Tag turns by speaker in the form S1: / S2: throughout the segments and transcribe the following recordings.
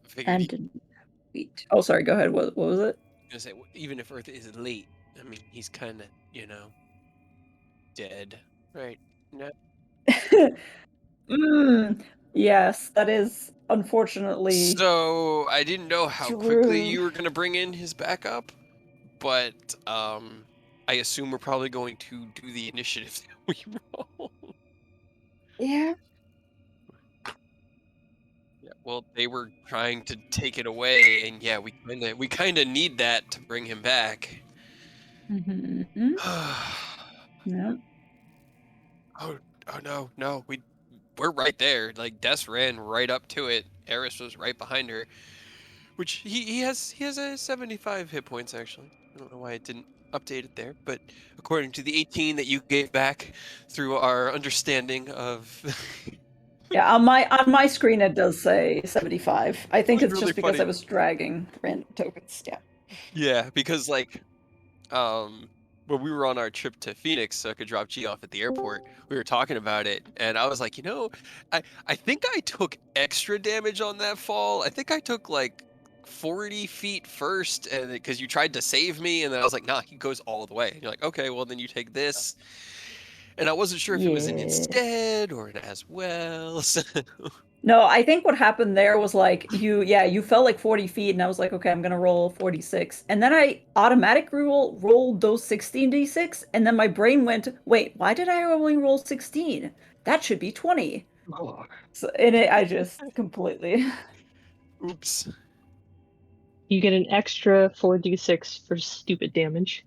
S1: figured
S2: And didn't eat. Oh, sorry, go ahead. What was it?
S1: gonna say, even if Earth is late, I mean, he's kind of, dead, right? No.
S2: Yes, that is unfortunately
S1: So I didn't know how quickly
S2: true.
S1: you were gonna bring in his backup, but I assume we're probably going to do the initiative that we roll.
S2: Yeah.
S1: Yeah, well, they were trying to take it away, and yeah, we kinda need that to bring him back.
S2: Mhm. Yeah.
S1: Oh, oh no, no, we're right there. Like Des ran right up to it. Eris was right behind her, which he has a 75 hit points actually. I don't know why it didn't update it there, but according to the 18 that you gave back through our understanding of, it
S2: Yeah, on my screen it does say 75. I think
S1: was
S2: it's
S1: really
S2: just because I
S1: funny.
S2: was dragging random tokens. Yeah.
S1: Yeah, because like when we were on our trip to Phoenix so I could drop G off at the airport, we were talking about it and I was like, I think I took extra damage on that fall. I think I took like 40 feet first and because you tried to save me and then I was like, nah, he goes all the way. And you're like, okay, well then you take this. And I wasn't sure if it was an
S2: Yeah.
S1: instead or an as well. So
S2: No, I think what happened there was like you fell like 40 feet and I was like, okay, I'm gonna roll 46. And then I automatic rolled those 16d6 and then my brain went, wait, why did I only roll 16? That should be 20.
S3: Oh,
S2: So I just completely
S1: oops.
S3: you get an extra 4d6 for stupid damage.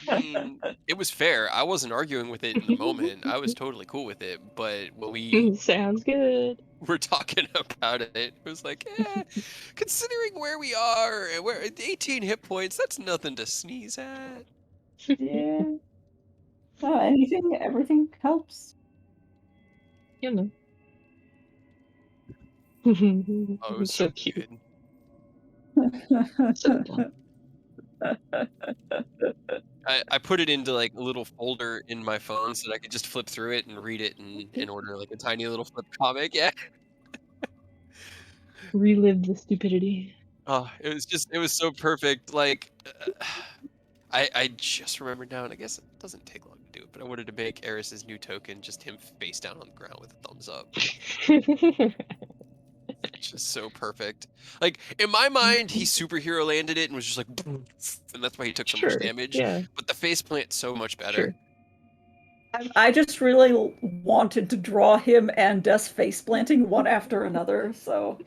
S1: I mean, it was fair. I wasn't arguing with it in the moment. I was totally cool with it. But when we
S3: Sounds good.
S1: were talking about it, it was like, considering where we are, and we're at 18 hit points, that's nothing to sneeze at.
S2: yeah. Everything helps.
S3: You know.
S1: Oh, it was
S3: So
S1: so
S3: cute.
S1: good.
S3: So dumb.
S1: I put it into like a little folder in my phone so that I could just flip through it and read it in order, like a tiny little flip comic. Yeah.
S3: Relive the stupidity.
S1: Oh, it was so perfect. Like, I just remembered now, and I guess it doesn't take long to do it, but I wanted to make Eris's new token just him face down on the ground with a thumbs up. It's just so perfect. Like, in my mind, he superhero landed it and was just like, boom, and that's why he took so much
S3: Sure.
S1: damage.
S3: Yeah.
S1: But the faceplant's so much better.
S3: Sure.
S2: I just really wanted to draw him and Des face planting one after another, so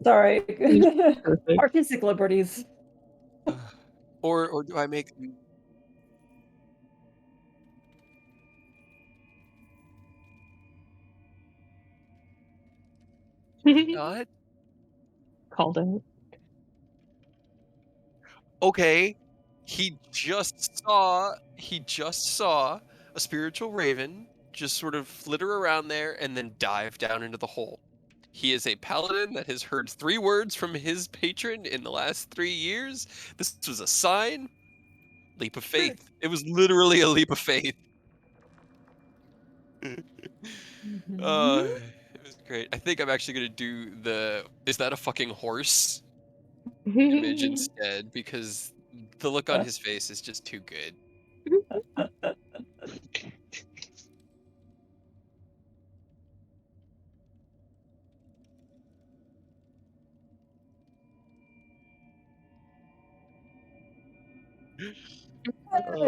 S2: sorry.
S3: Perfect.
S2: Artistic liberties.
S1: Or do I make them not?
S3: Called out.
S1: Okay. He just saw a spiritual raven just sort of flitter around there and then dive down into the hole. He is a paladin that has heard 3 words from his patron in the last 3 years. This was a sign, leap of faith. It was literally a leap of faith.
S2: Mhm.
S1: It was great. I think I'm actually gonna do the "Is that a fucking horse?" image instead because the look on his face is just too good.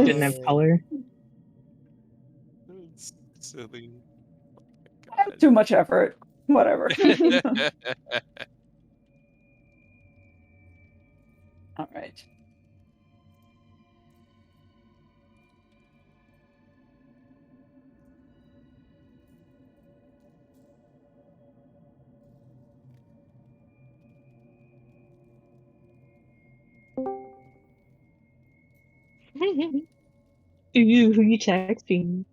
S3: Didn't have
S1: Oh,
S3: color.
S1: it's silly. God.
S2: Too much effort. Whatever. All right.
S3: Ooh, who you texting?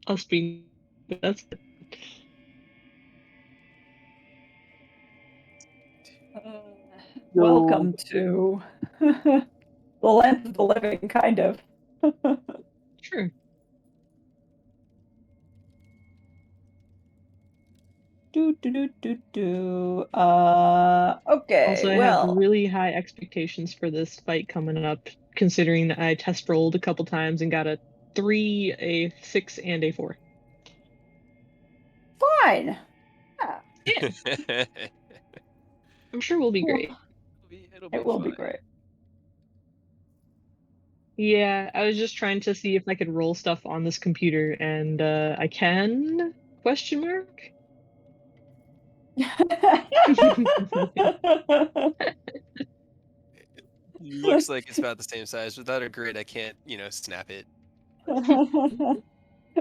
S3: Us being that's
S2: Uh,
S3: no.
S2: welcome to the land of the living, kind of.
S3: Sure.
S2: Okay,
S3: Also, I have
S2: well,
S3: really high expectations for this fight coming up, considering I test rolled a couple times and got a 3, a 6, and a 4.
S2: fine. Yeah,
S3: Yeah, I'm sure we'll be great.
S2: well,
S1: It'll
S2: it
S1: be
S2: will be
S1: fine.
S2: great.
S3: Yeah, I was just trying to see if I could roll stuff on this computer, and I can? Question mark?
S1: Looks like it's about the same size. Without a grid, I can't, snap it.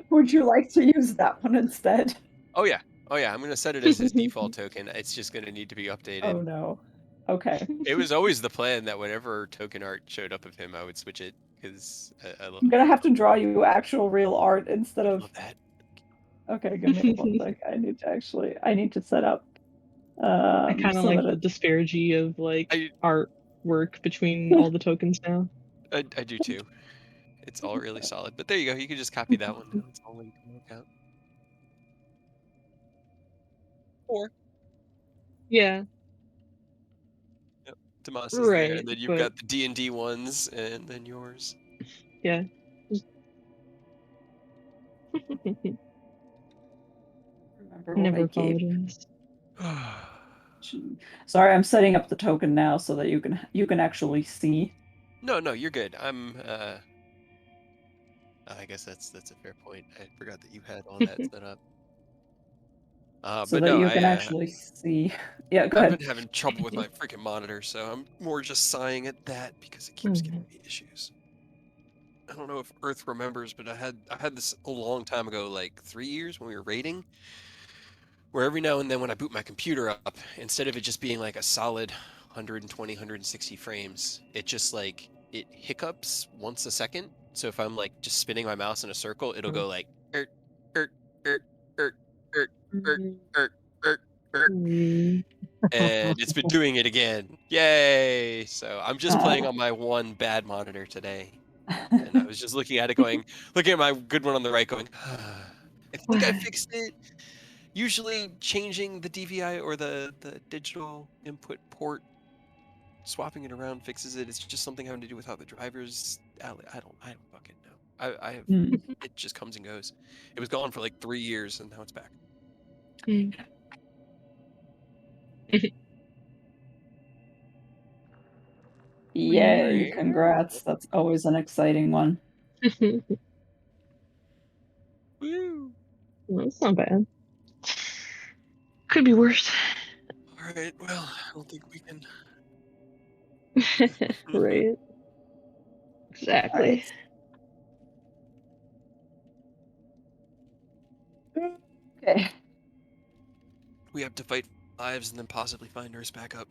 S2: Would you like to use that one instead?
S1: Oh yeah. Oh yeah. I'm gonna set it as his default token. It's just gonna need to be
S2: Oh
S1: updated.
S2: no. Okay.
S1: It was always the plan that whenever token art showed up of him, I would switch it because I love
S2: I'm
S1: it.
S2: gonna have to draw you actual real art instead
S1: I
S2: of.
S1: love that.
S2: Okay, give me one sec. I need to set up
S3: I kind of
S2: so that
S3: like the
S2: it.
S3: disparity of like
S1: I
S3: artwork between all the tokens now.
S1: I do too. It's all really solid. But there you go. You can just copy that one now. It's all linked in your account. Or
S3: Yeah,
S1: yep, Tomas is there,
S3: right,
S1: and then you've
S3: but
S1: got the D&D ones, and then yours.
S3: yeah.
S2: Remember what I
S3: Never
S2: gave.
S3: apologize.
S2: Sorry, I'm setting up the token now so that you can actually see.
S1: No, you're good. I guess that's a fair point. I forgot that you had all that set up.
S2: So
S1: But
S2: that
S1: no,
S2: you can actually see. Yeah, go
S1: I've been
S2: ahead.
S1: having trouble with my freaking monitor, so I'm more just sighing at that because it keeps giving
S3: Mhm.
S1: me issues. I don't know if Earth remembers, but I had this a long time ago, like 3 years when we were raiding, where every now and then when I boot my computer up, instead of it just being like a solid 120, 160 frames, it just like it hiccups once a second. So if I'm like just spinning my mouse in a circle, it'll go like er er er er er er er er er,
S3: Mm.
S1: and it's been doing it again. Yay! So I'm just playing on my one bad monitor today, and I was just looking at my good one on the right, going, I think I fixed it. Usually, changing the DVI or the digital input port, swapping it around fixes it. It's just something having to do with how the drivers. I don't fucking know. I have
S2: Hmm.
S1: it just comes and goes. It was gone for like 3 years, and now it's back.
S3: Mm.
S2: Yay,
S3: Weird.
S2: congrats. That's always an exciting one.
S1: Woo!
S3: That's not bad. Could be worse.
S1: All right. Well, I don't think we can.
S3: Right.
S2: All right.
S3: Exactly.
S2: Okay.
S1: We have to fight lives and then possibly find Earth back up.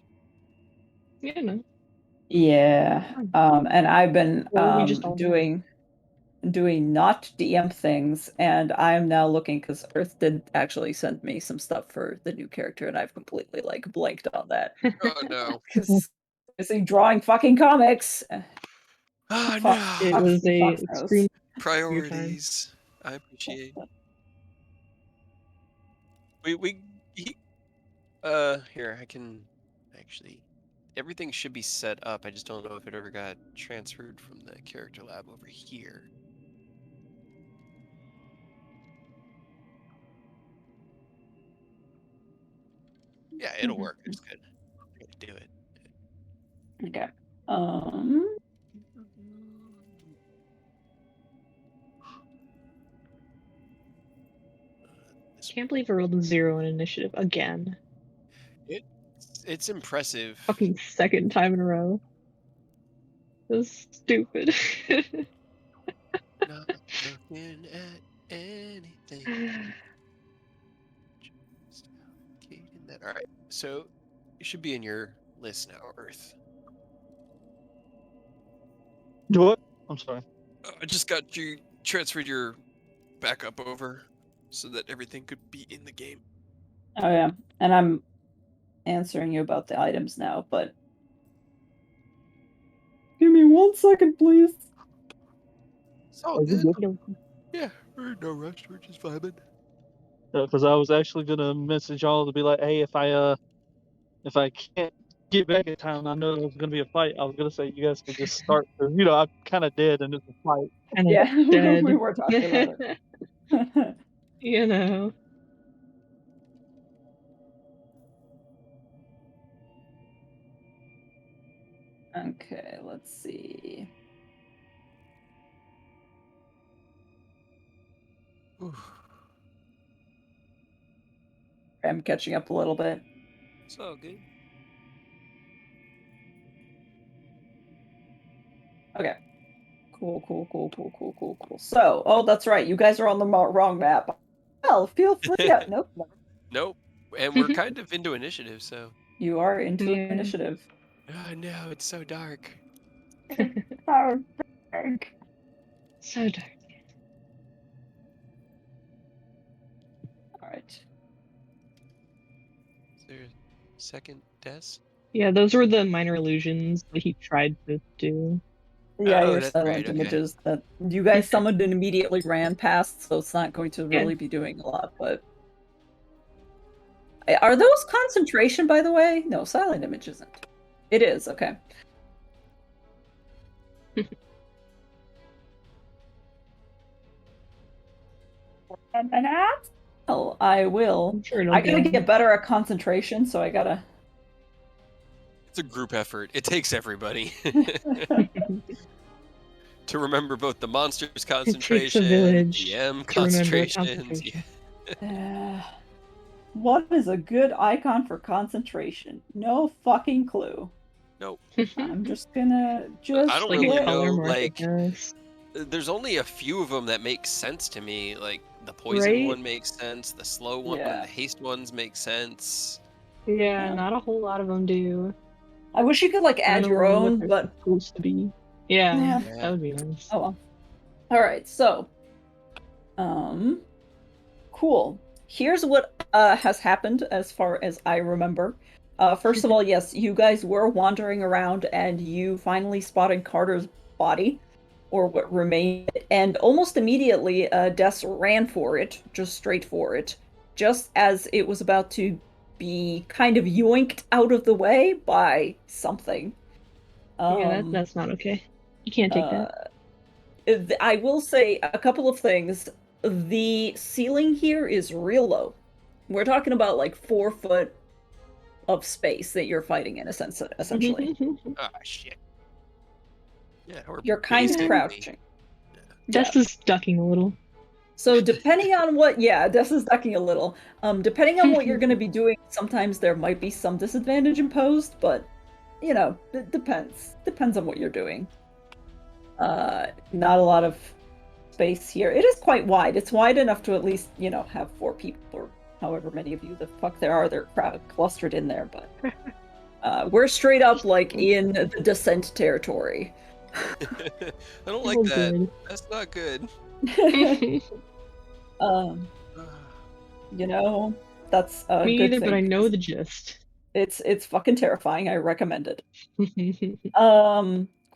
S3: Yeah, no.
S2: Yeah. And I've been
S3: Or we just all die.
S2: doing not DM things, and I'm now looking because Earth did actually send me some stuff for the new character, and I've completely like blanked on that
S1: Oh no!
S2: because is he drawing fucking comics?
S1: Oh
S2: Fox,
S3: It
S1: no!
S2: Fox,
S3: was a
S2: Fox knows.
S3: extreme your time.
S1: Priorities. I appreciate. We here I can actually. Everything should be set up. I just don't know if it ever got transferred from the character lab over here. Yeah, it'll work. I just gotta do it.
S2: Okay. Um.
S1: This
S3: Can't believe I rolled a 0 in initiative again.
S1: it's impressive.
S3: Fucking second time in a row. That's stupid.
S1: Not looking at anything. Just allocating that. All right, so you should be in your list now, Earth.
S4: Do what? I'm sorry.
S1: I just got you transferred your backup over so that everything could be in the game.
S2: Oh yeah, and I'm answering you about the items now, but give me 1 second, please.
S1: It's all
S4: Oh, you're
S1: good.
S4: good.
S3: You know,
S1: Yeah, we're in no rush. We're just vibing.
S4: because I was actually gonna message y'all to be like, hey, if I can't get back in time, I know there's gonna be a fight. I was gonna say you guys could just start. 'Cause, I'm kind of dead, and it's a fight.
S3: Kind of
S2: Yeah,
S3: dead.
S2: we were talking about it.
S3: You know.
S2: Okay, let's see. I'm catching up a little bit.
S1: It's all good.
S2: Okay. Cool. So, oh, that's right. You guys are on the wrong map. Well, feel free. Nope.
S1: Nope. And we're kind of into initiative, so.
S2: You are into
S3: Yeah.
S2: initiative.
S1: Oh no, it's so dark.
S2: Oh, dark.
S3: So dark.
S2: All right.
S1: Is there a second desk?
S3: Yeah, those were the minor illusions that he tried to do.
S2: Yeah,
S1: Oh,
S2: your
S1: that's
S2: silent
S1: right, okay.
S2: images that you guys summoned and immediately ran past, so it's not going to
S3: Yeah.
S2: really be doing a lot, but... Are those concentration, by the way? No, silent image isn't. It is, okay. And oh, I will.
S3: I'm sure it'll
S2: I gotta
S3: go.
S2: get better at concentration, so I gotta...
S1: It's a group effort. It takes everybody to remember both the monsters concentration,
S3: village
S1: DM
S3: to remember
S1: concentrations.
S3: concentration.
S2: What is a good icon for concentration? No fucking clue.
S1: Nope.
S2: I'm just gonna
S1: I don't
S3: Like
S1: really
S3: a color
S1: know,
S3: marker,
S1: like,
S3: yes.
S1: there's only a few of them that make sense to me. Like, the poison
S3: Right?
S1: one makes sense, the slow one,
S2: Yeah.
S1: the haste ones make sense.
S3: Yeah,
S2: Yeah.
S3: not a whole lot of them do.
S2: I wish you could like add
S3: None of
S2: your
S3: them what
S2: own,
S3: they're
S2: but
S3: supposed to be. Yeah,
S2: Yeah.
S3: that would be nice.
S2: oh well. All right, so cool. Here's what has happened as far as I remember. First of all, yes, you guys were wandering around and you finally spotted Carter's body, or what remained, and almost immediately, Des ran for it, just straight for it, just as it was about to be kind of yoinked out of the way by something.
S3: Yeah, that's not okay. You can't take that.
S2: I will say a couple of things. The ceiling here is real low. We're talking about like 4 foot of space that you're fighting in, essentially.
S1: Ah, shit. Yeah, we're
S2: You're kind of
S1: basically-
S2: crouching.
S3: Des is ducking a little.
S2: So depending on what, yeah, Des is ducking a little. Depending on what you're going to be doing, sometimes there might be some disadvantage imposed, but it depends. Depends on what you're doing. Not a lot of space here. It is quite wide. It's wide enough to at least, have 4 people or however many of you the fuck there are. They're clustered in there, but we're straight up like in the descent territory.
S1: I don't like
S3: Oh,
S1: that.
S3: good.
S1: That's not good.
S2: That's a
S3: Me
S2: good
S3: either,
S2: thing.
S3: but I know the gist.
S2: It's fucking terrifying. I recommend it.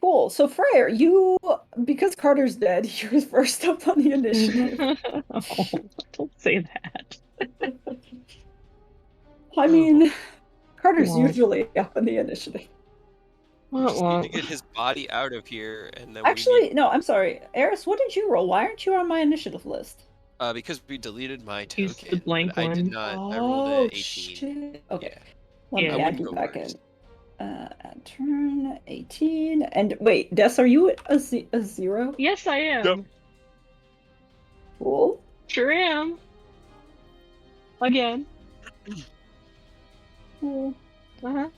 S2: Cool. So Freyr, because Carter's dead, you're first up on the initiative.
S3: Oh, don't say that.
S2: I mean, Carter's
S3: Womp.
S2: usually up on the initiative.
S1: We just need to
S3: Womp.
S1: get his body out of here, and then
S2: Actually, no, I'm sorry. Eris, what did you roll? Why aren't you on my initiative list?
S1: because we deleted my
S3: Use the
S1: token.
S3: blank
S1: I did
S3: one.
S1: not. I rolled a 18.
S2: Shit. Okay.
S1: Yeah.
S2: Let
S3: Yeah,
S2: me
S3: I
S2: add
S1: wouldn't
S2: you
S1: go
S2: back
S1: first.
S2: in. Add turn 18. And wait, Des, are you a 0?
S3: Yes, I am.
S1: Yep.
S2: Cool.
S3: Sure am. Again.
S2: Cool.
S3: Uh-huh.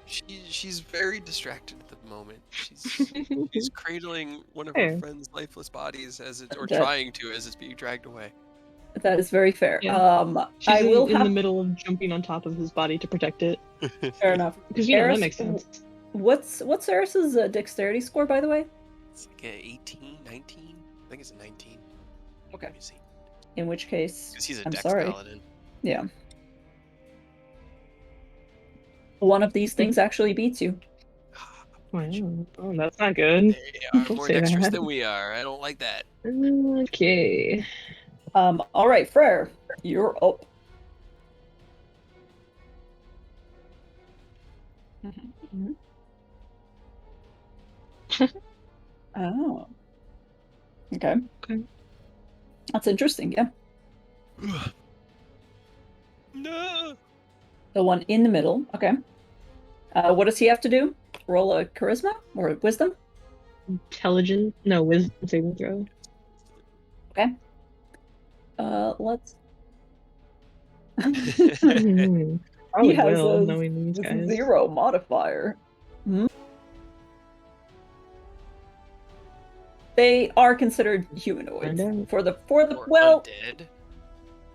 S1: She's very distracted at the moment. She's cradling one of her
S3: Fair.
S1: friend's lifeless bodies or
S2: That-
S1: trying to as it's being dragged away.
S2: That is very fair.
S3: Yeah. She's
S2: I will
S3: in
S2: have
S3: the middle of jumping on top of his body to protect it.
S2: fair enough.
S3: Because,
S2: Eris,
S3: that makes sense.
S2: What's Eris's dexterity score, by the way?
S1: It's like a 18, 19. I think it's a 19.
S2: Okay.
S1: Let me see.
S2: In which case,
S1: Because he's a
S2: I'm
S1: dex
S2: sorry.
S1: paladin.
S2: Yeah. One of these things actually beats you.
S3: Wow. Oh, that's not good.
S1: They are
S3: Don't
S1: more
S3: say
S1: dexterous
S3: that.
S1: than we are. I don't like that.
S3: Okay.
S2: All right, Freyr. You're up. Mhm. Oh. Okay.
S3: Okay.
S2: That's interesting, yeah.
S1: No.
S2: The one in the middle. Okay. What does he have to do? Roll a charisma or wisdom?
S3: Intelligence? No, wisdom saving throw.
S2: Okay. Let's.
S3: Probably
S2: He has
S3: will,
S2: a
S3: knowing these guys.
S2: 0 modifier. They are considered humanoids.
S3: Undead?
S2: For the
S1: Or
S2: well,
S1: undead.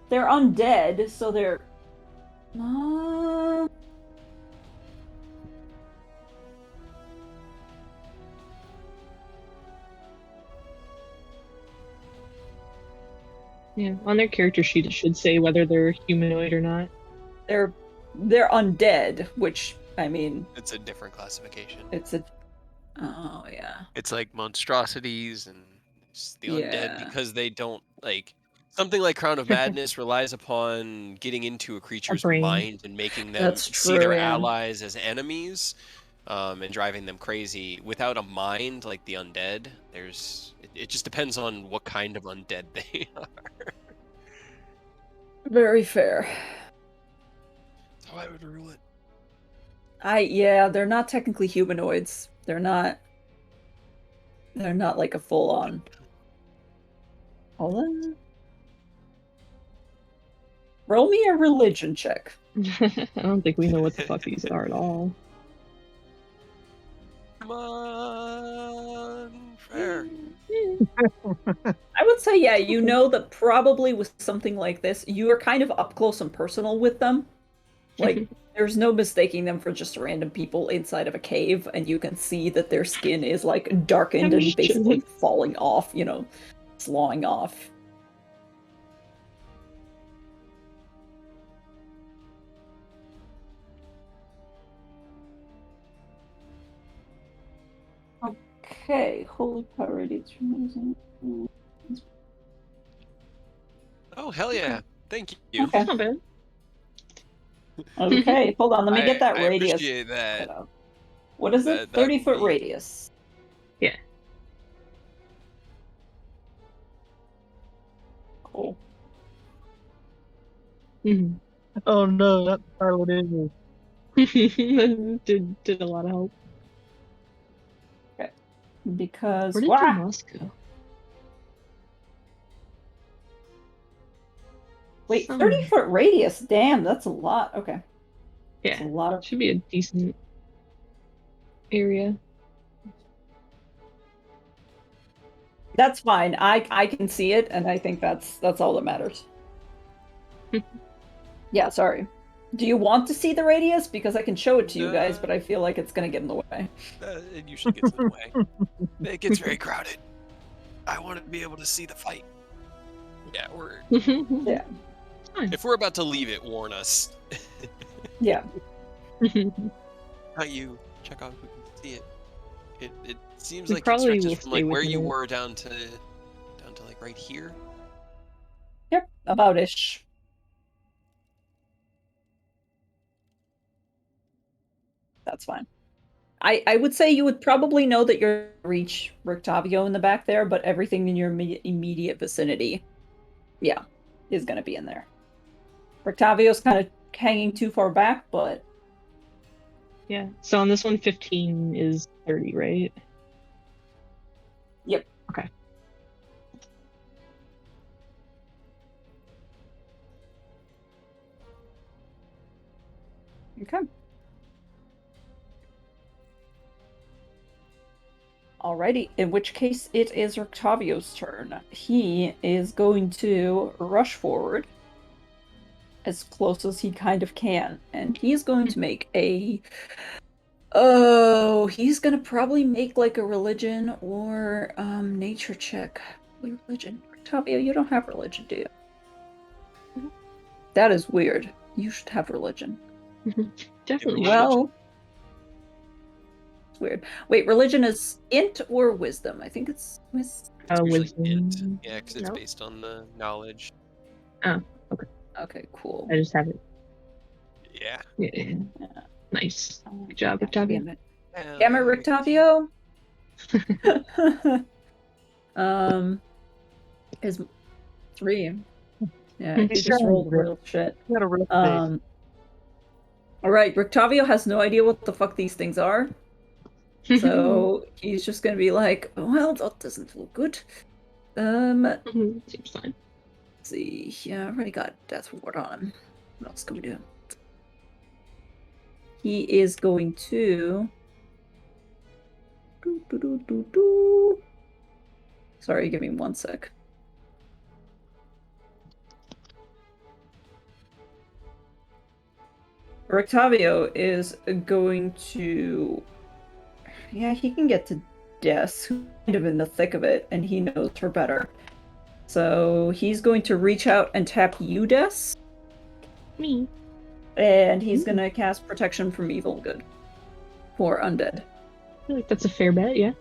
S2: they're undead, so they're.
S3: Yeah, on their character sheet it should say whether they're humanoid or not.
S2: They're undead, which I mean,
S1: It's a different classification.
S2: it's a. Oh yeah.
S1: It's like monstrosities and it's the undead
S2: Yeah.
S1: because they don't like something like Crown of Madness relies upon getting into a creature's
S3: brain.
S1: mind and making them
S2: That's
S1: see their
S2: true, yeah.
S1: allies as enemies, and driving them crazy. Without a mind like the undead, it just depends on what kind of undead they are.
S2: Very fair.
S1: That's how I would rule it.
S2: Yeah, they're not technically humanoids. They're not like a full on. Hold on. Roll me a religion check.
S3: I don't think we know what the fuck these are at all.
S1: Come on, fair.
S2: I would say, yeah, you know that probably with something like this, you are kind of up close and personal with them. Like, there's no mistaking them for just random people inside of a cave, and you can see that their skin is, like, darkened and basically falling off, slawing off. Okay, holy power radiates from.
S1: Oh hell yeah! Thank you.
S2: Okay.
S3: Not bad.
S2: Okay, hold on. Let me get that
S1: I
S2: radius.
S1: appreciate that.
S2: What is it?
S1: That would
S2: 30-foot
S1: be-
S2: radius.
S3: Yeah.
S2: Cool.
S3: Mhm.
S4: Oh no, that's part what it is.
S3: did a lot of help.
S2: Because
S3: Where did the moss go?
S2: Wait, 30-foot radius. Damn, that's a lot. Okay.
S3: Yeah,
S2: That's a lot of.
S3: should be a decent area.
S2: That's fine. I can see it, and I think that's all that matters. Yeah, sorry. Do you want to see the radius? Because I can show it to you guys, but I feel like it's gonna get in the way.
S1: It usually gets in the way. It gets very crowded. I want to be able to see the fight. Yeah,
S2: Yeah.
S1: if we're about to leave it, warn us.
S2: Yeah.
S1: Not you. Check out if we can see it. It seems
S3: We
S1: like it
S3: probably
S1: stretches
S3: will
S1: from
S3: stay
S1: like where
S3: within
S1: you
S3: it.
S1: were down to like right here.
S2: Yep. About-ish. That's fine. I would say you would probably know that you're reach Rictavio in the back there, but everything in your immediate vicinity, yeah, is going to be in there. Rictavio's kind of hanging too far back, but
S3: Yeah. So on this one, 15 is 30, right?
S2: Yep.
S3: Okay.
S2: Okay. Alrighty, in which case it is Rictavio's turn. He is going to rush forward as close as he kind of can, and he's going to make a... Oh, he's gonna probably make like a religion or nature check. Religion. Rictavio, you don't have religion, do you? That is weird. You should have religion.
S3: Definitely.
S2: Well, it's weird. Wait, religion is int or wisdom? I think it's
S1: It's usually
S3: wisdom.
S1: int. Yeah, because it's
S3: Nope.
S1: based on the knowledge.
S3: Oh, okay.
S2: Okay, cool.
S3: I just have it.
S1: Yeah.
S3: Yeah. Nice. Good job,
S2: God
S3: Octavia.
S2: damn it.
S1: Hell
S2: Damn it,
S1: yeah.
S2: Rictavio. Is 3. Yeah, he
S4: He's
S2: just
S4: trying
S2: rolled
S4: to-
S2: real shit.
S4: He had a rough day.
S2: Alright, Rictavio has no idea what the fuck these things are. So he's just gonna be like, well, that doesn't look good.
S3: Seems fine.
S2: Let's see. Yeah, I already got Death Ward on him. What else can we do? He is going to. Sorry, give me 1 sec. Rictavio is going to. Yeah, he can get to Des, who's kind of in the thick of it, and he knows her better. So he's going to reach out and tap you, Des.
S3: Me.
S2: And he's gonna cast Protection from Evil and Good for undead.
S3: I feel like that's a fair bet, yeah.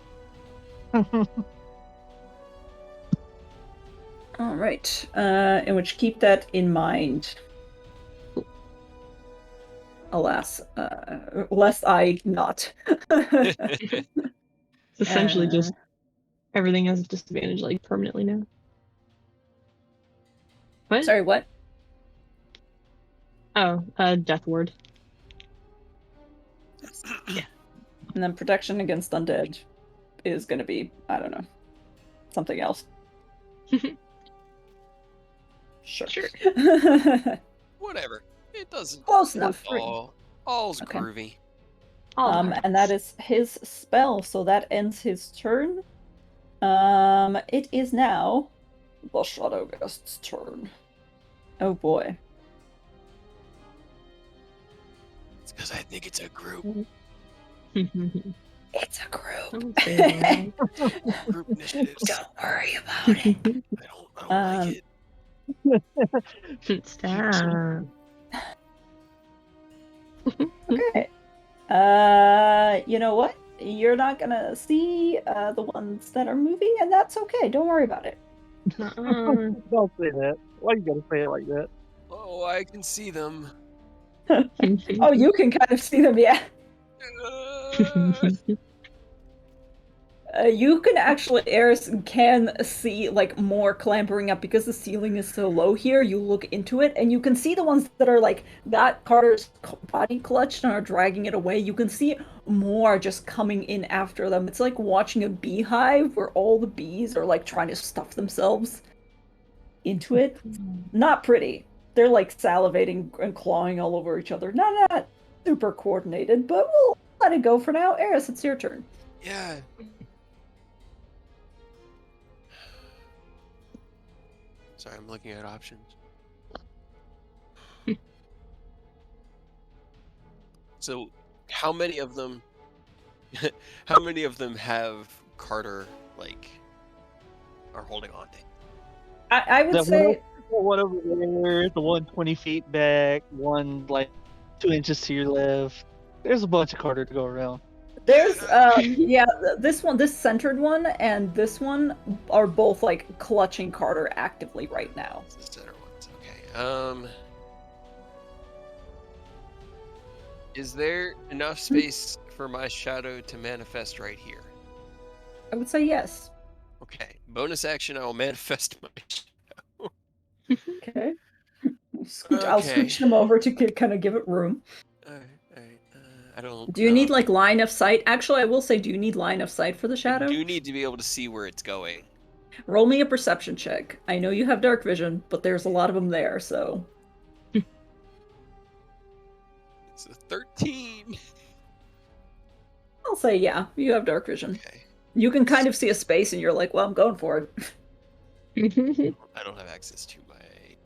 S2: All right. In which keep that in mind. Alas, lest I not.
S3: It's essentially just everything has a disadvantage, like permanently now. What?
S2: Sorry, what?
S3: Oh, Death Ward.
S2: Yeah. And then protection against undead is gonna be, I don't know, something else. Sure.
S1: Whatever. It doesn't.
S2: Close enough.
S1: All's
S2: Okay.
S1: groovy.
S2: And that is his spell, so that ends his turn. It is now the Shadow Ghost's turn. Oh boy.
S1: It's because I think it's a group.
S2: It's a group.
S3: Don't say that.
S1: Group initiatives.
S2: Don't worry about it.
S1: I don't like it.
S3: Stop.
S2: Okay. You know what? You're not gonna see the ones that are moving, and that's okay. Don't worry about it.
S4: Don't say that. Why you gotta say it like that?
S1: Oh, I can see them.
S2: Oh, you can kind of see them, yeah. You can actually, Eris can see like more clambering up because the ceiling is so low here. You look into it and you can see the ones that are like got Carter's body clutched and are dragging it away. You can see more just coming in after them. It's like watching a beehive where all the bees are like trying to stuff themselves into it. Not pretty. They're like salivating and clawing all over each other. Not super coordinated, but we'll let it go for now. Eris, it's your turn.
S1: Yeah. Sorry, I'm looking at options. So, how many of them? How many of them have Carter like are holding on to?
S2: I would
S4: That
S2: say
S4: one over there, the one 20 feet back, one like 2 inches to your left. There's a bunch of Carter to go around.
S2: there's yeah, this one, this centered one, and this one are both like clutching Carter actively right now.
S1: The center ones. Okay. Is there enough space for my shadow to manifest right here?
S2: I would say yes.
S1: Okay. Bonus action. I will manifest my.
S2: Okay. I'll
S1: Okay.
S2: scooch them over to kind of give it room.
S1: Alright. I don't.
S2: Do you need like line of sight? Actually, I will say, do you need line of sight for the
S1: I
S2: shadow?
S1: do need to be able to see where it's going.
S2: Roll me a perception check. I know you have dark vision, but there's a lot of them there, so.
S1: It's a 13.
S2: I'll say, yeah, you have dark vision.
S1: Okay.
S2: You can kind of see a space, and you're like, well, I'm going for it.
S1: I don't have access to my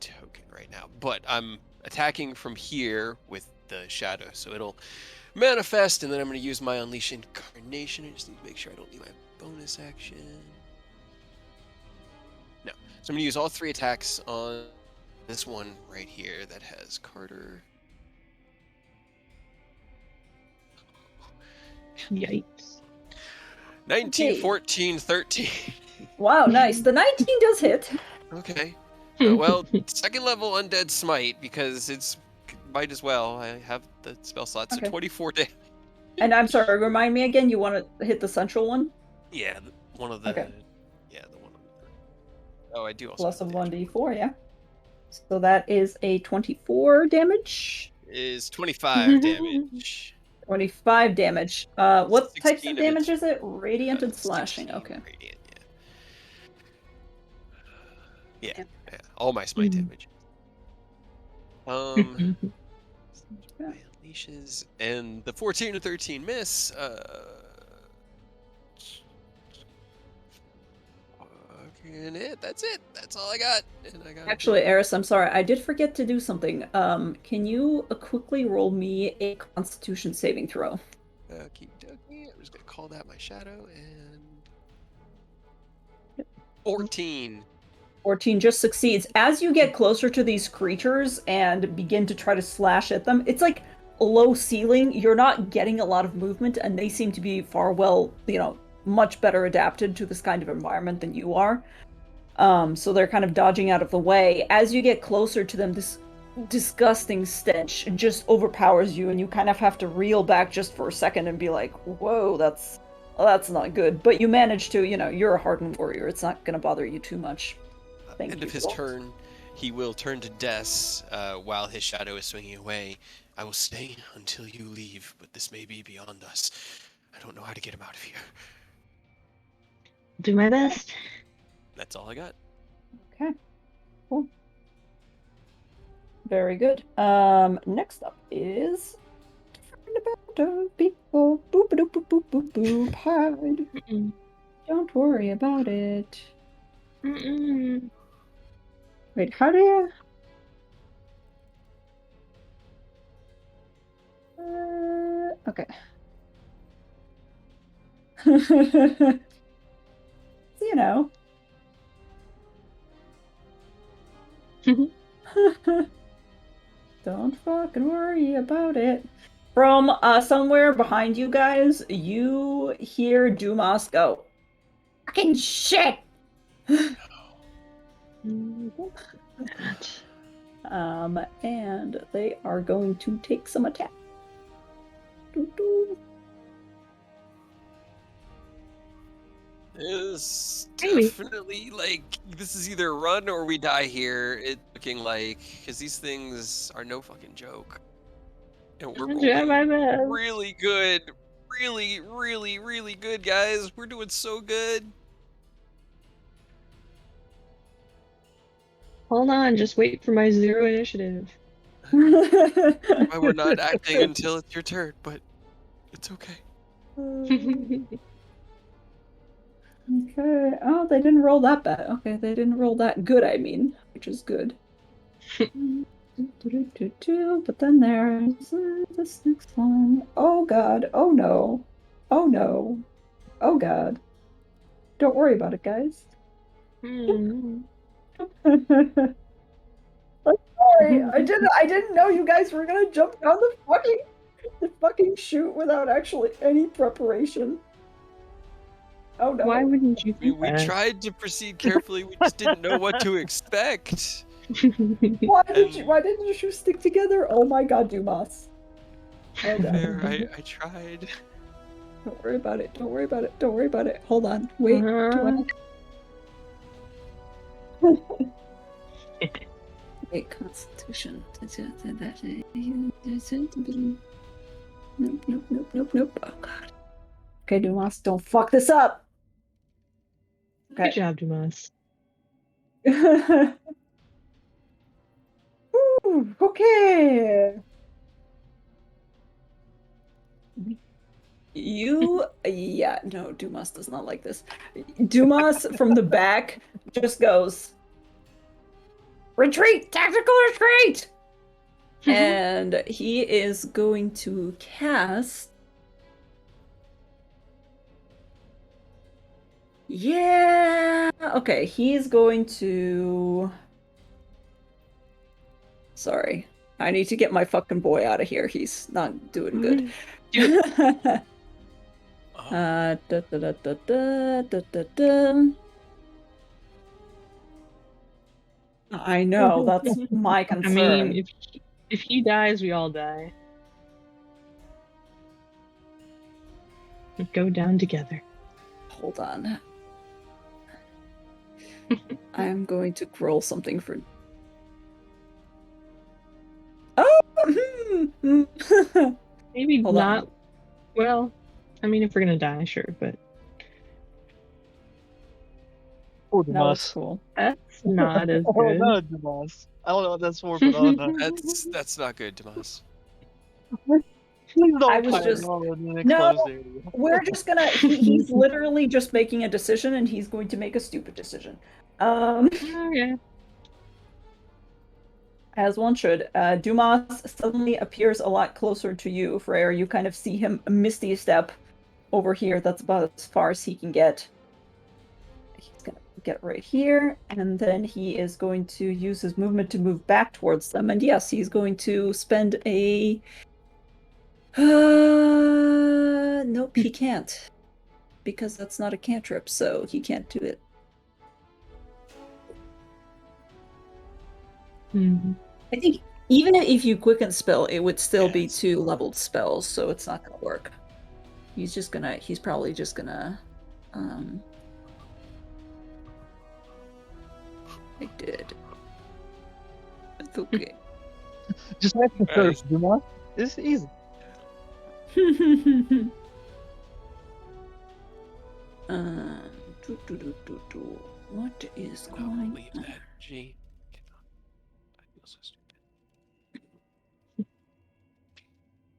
S1: token right now, but I'm attacking from here with the shadow, so it'll manifest, and then I'm going to use my Unleash Incarnation. I just need to make sure I don't need my bonus action. No. So I'm going to use all 3 attacks on this one right here that has Carter.
S3: Yikes.
S1: 19,
S2: Okay.
S1: 14, 13.
S2: Wow, nice. The 19 does hit.
S1: Okay. Well, second level undead smite because it's might as well. I have the spell slot, so
S2: Okay.
S1: 24 damage.
S2: And I'm sorry, remind me again, you want to hit the central one?
S1: Yeah, one of the.
S2: Okay.
S1: Yeah, the one on the. Oh, I do also.
S2: Plus a
S1: have the damage.
S2: 1d4, yeah. So that is a 24 damage.
S1: Is 25 damage.
S2: 25 damage. What types
S1: 16
S2: of
S1: of
S2: damage
S1: it's
S2: is it? Radiant and
S1: 16
S2: slashing. Okay.
S1: radiant, yeah. Yeah, all my smite damage.
S2: Yeah.
S1: Leashes and the 14 and 13 miss. Fucking it. That's it. That's all I got. And I got
S2: Actually, Eris, I'm sorry. I did forget to do something. Can you quickly roll me a Constitution saving throw?
S1: Okie dokie. I'm just gonna call that my shadow and 14.
S2: 14 just succeeds. As you get closer to these creatures and begin to try to slash at them, it's like a low ceiling. You're not getting a lot of movement, and they seem to be far much better adapted to this kind of environment than you are. So they're kind of dodging out of the way. As you get closer to them, this disgusting stench just overpowers you, and you kind of have to reel back just for a second and be like, whoa, that's not good. But you manage to, you're a hardened warrior. It's not going to bother you too much.
S1: End of his turn, he will turn to Des while his shadow is swinging away. I will stay until you leave, but this may be beyond us. I don't know how to get him out of here.
S3: Do my best.
S1: That's all I got.
S2: Okay, cool. Very good. Next up is people. Boop boop boop boop boop boop. Hide. Don't worry about it. Wait, how do you? Okay. You know. Don't fucking worry about it. From somewhere behind you guys, you hear Dumas go, "Fucking shit!" And they are going to take some attack.
S1: It's
S3: Maybe.
S1: definitely this is either run or we die here. It's looking like because these things are no fucking joke, and we're rolling really good, really, really, really good, guys. We're doing so good.
S3: Hold on, just wait for my 0 initiative.
S1: Why we're not acting until it's your turn, but it's okay.
S2: Okay. Oh, they didn't roll that bad. Okay, they didn't roll that good, I mean, which is good. But then there's this next one. Oh god. Oh no. Oh no. Oh god. Don't worry about it, guys. I'm sorry. I didn't know you guys were gonna jump down the fucking chute without actually any prepreration. Oh no.
S3: Why wouldn't you
S1: I mean,
S3: think
S1: we
S3: that?
S1: tried to proceed carefully. We just didn't know what to expect.
S2: Why didn't you stick together? Oh my god, Dumas. Oh god.
S1: Fair, I tried.
S2: Don't worry about it. Don't worry about it. Don't worry about it. Hold on. Wait. Wait, Constitution. Nope. Oh god. Okay, Dumas, don't fuck this up. Okay.
S3: Good job, Dumas.
S2: Ooh, okay. No, Dumas does not like this. Dumas from the back just goes, retreat! Tactical retreat! And he is going to cast... Yeah! Okay, he's going to... Sorry. I need to get my fucking boy out of here. He's not doing good. I know, that's my
S3: I
S2: concern.
S3: mean, if he dies, we all die. We go down together.
S2: Hold on. I'm going to roll something for. Oh!
S3: Maybe
S2: Hold
S3: not.
S2: on.
S3: Well, I mean, if we're gonna die, sure, but
S4: Oh,
S2: No, that's
S4: Demas.
S2: cool.
S3: that's not as
S4: Oh
S3: good.
S4: no, Demas. I don't know what that's for, but oh no.
S1: That's not good, Tomas.
S4: Please
S2: I
S4: don't
S2: was
S4: fight
S2: just-
S4: Roll in an
S2: No,
S4: enclosed area.
S2: We're just gonna. He's literally just making a decision, and he's going to make a stupid decision.
S3: Okay.
S2: As one should. Dumas suddenly appears a lot closer to you, Freyr. You kind of see him misty step over here. That's about as far as he can get. He's gonna get right here, and then he is going to use his movement to move back towards them. And yes, he's going to spend a. Nope, he can't. Because that's not a cantrip, so he can't do it.
S3: Hmm.
S2: I think even if you quicken spell, it would still be
S1: Yes.
S2: 2 leveled spells, so it's not gonna work. He's probably just gonna, I did. It's okay.
S4: Just ask the
S1: Right.
S4: first, Demas. It's easy.
S2: What is
S1: Oh,
S2: going
S1: leave
S2: on?
S1: that. G. I feel so stupid.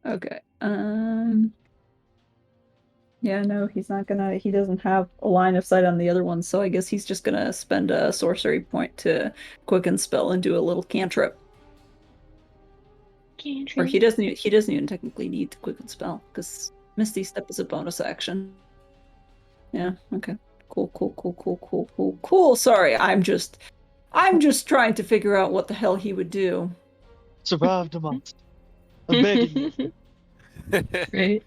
S2: Okay. Yeah, no, he's not gonna. He doesn't have a line of sight on the other one, so I guess he's just gonna spend a sorcery point to quicken spell and do a little cantrip. Or he doesn't. He doesn't even technically need to quicken spell because Misty Step is a bonus action. Yeah. Okay. Cool. Sorry, I'm just trying to figure out what the hell he would do.
S4: Survive, Demas. I'm begging you.
S3: Right?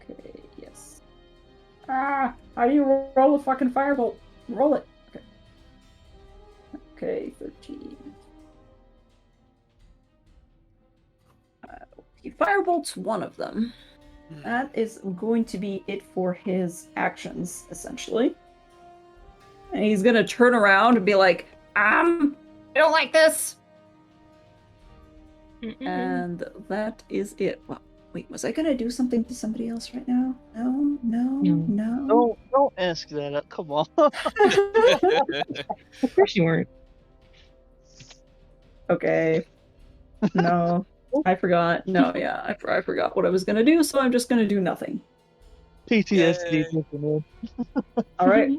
S2: Okay. Yes. Ah! How do you roll a fucking firebolt? Roll it. Okay. Okay. 13. He firebolts one of them. That is going to be it for his actions, essentially. And he's gonna turn around and be like, I don't like this. And that is it. Well, wait, was I gonna do something to somebody else right now? No.
S4: Don't ask that. Come on.
S3: Of course you weren't.
S2: Okay. No, I forgot. No, yeah, I forgot what I was gonna do, so I'm just gonna do nothing.
S4: PTSD.
S1: Yay.
S4: kicking in.
S2: All right.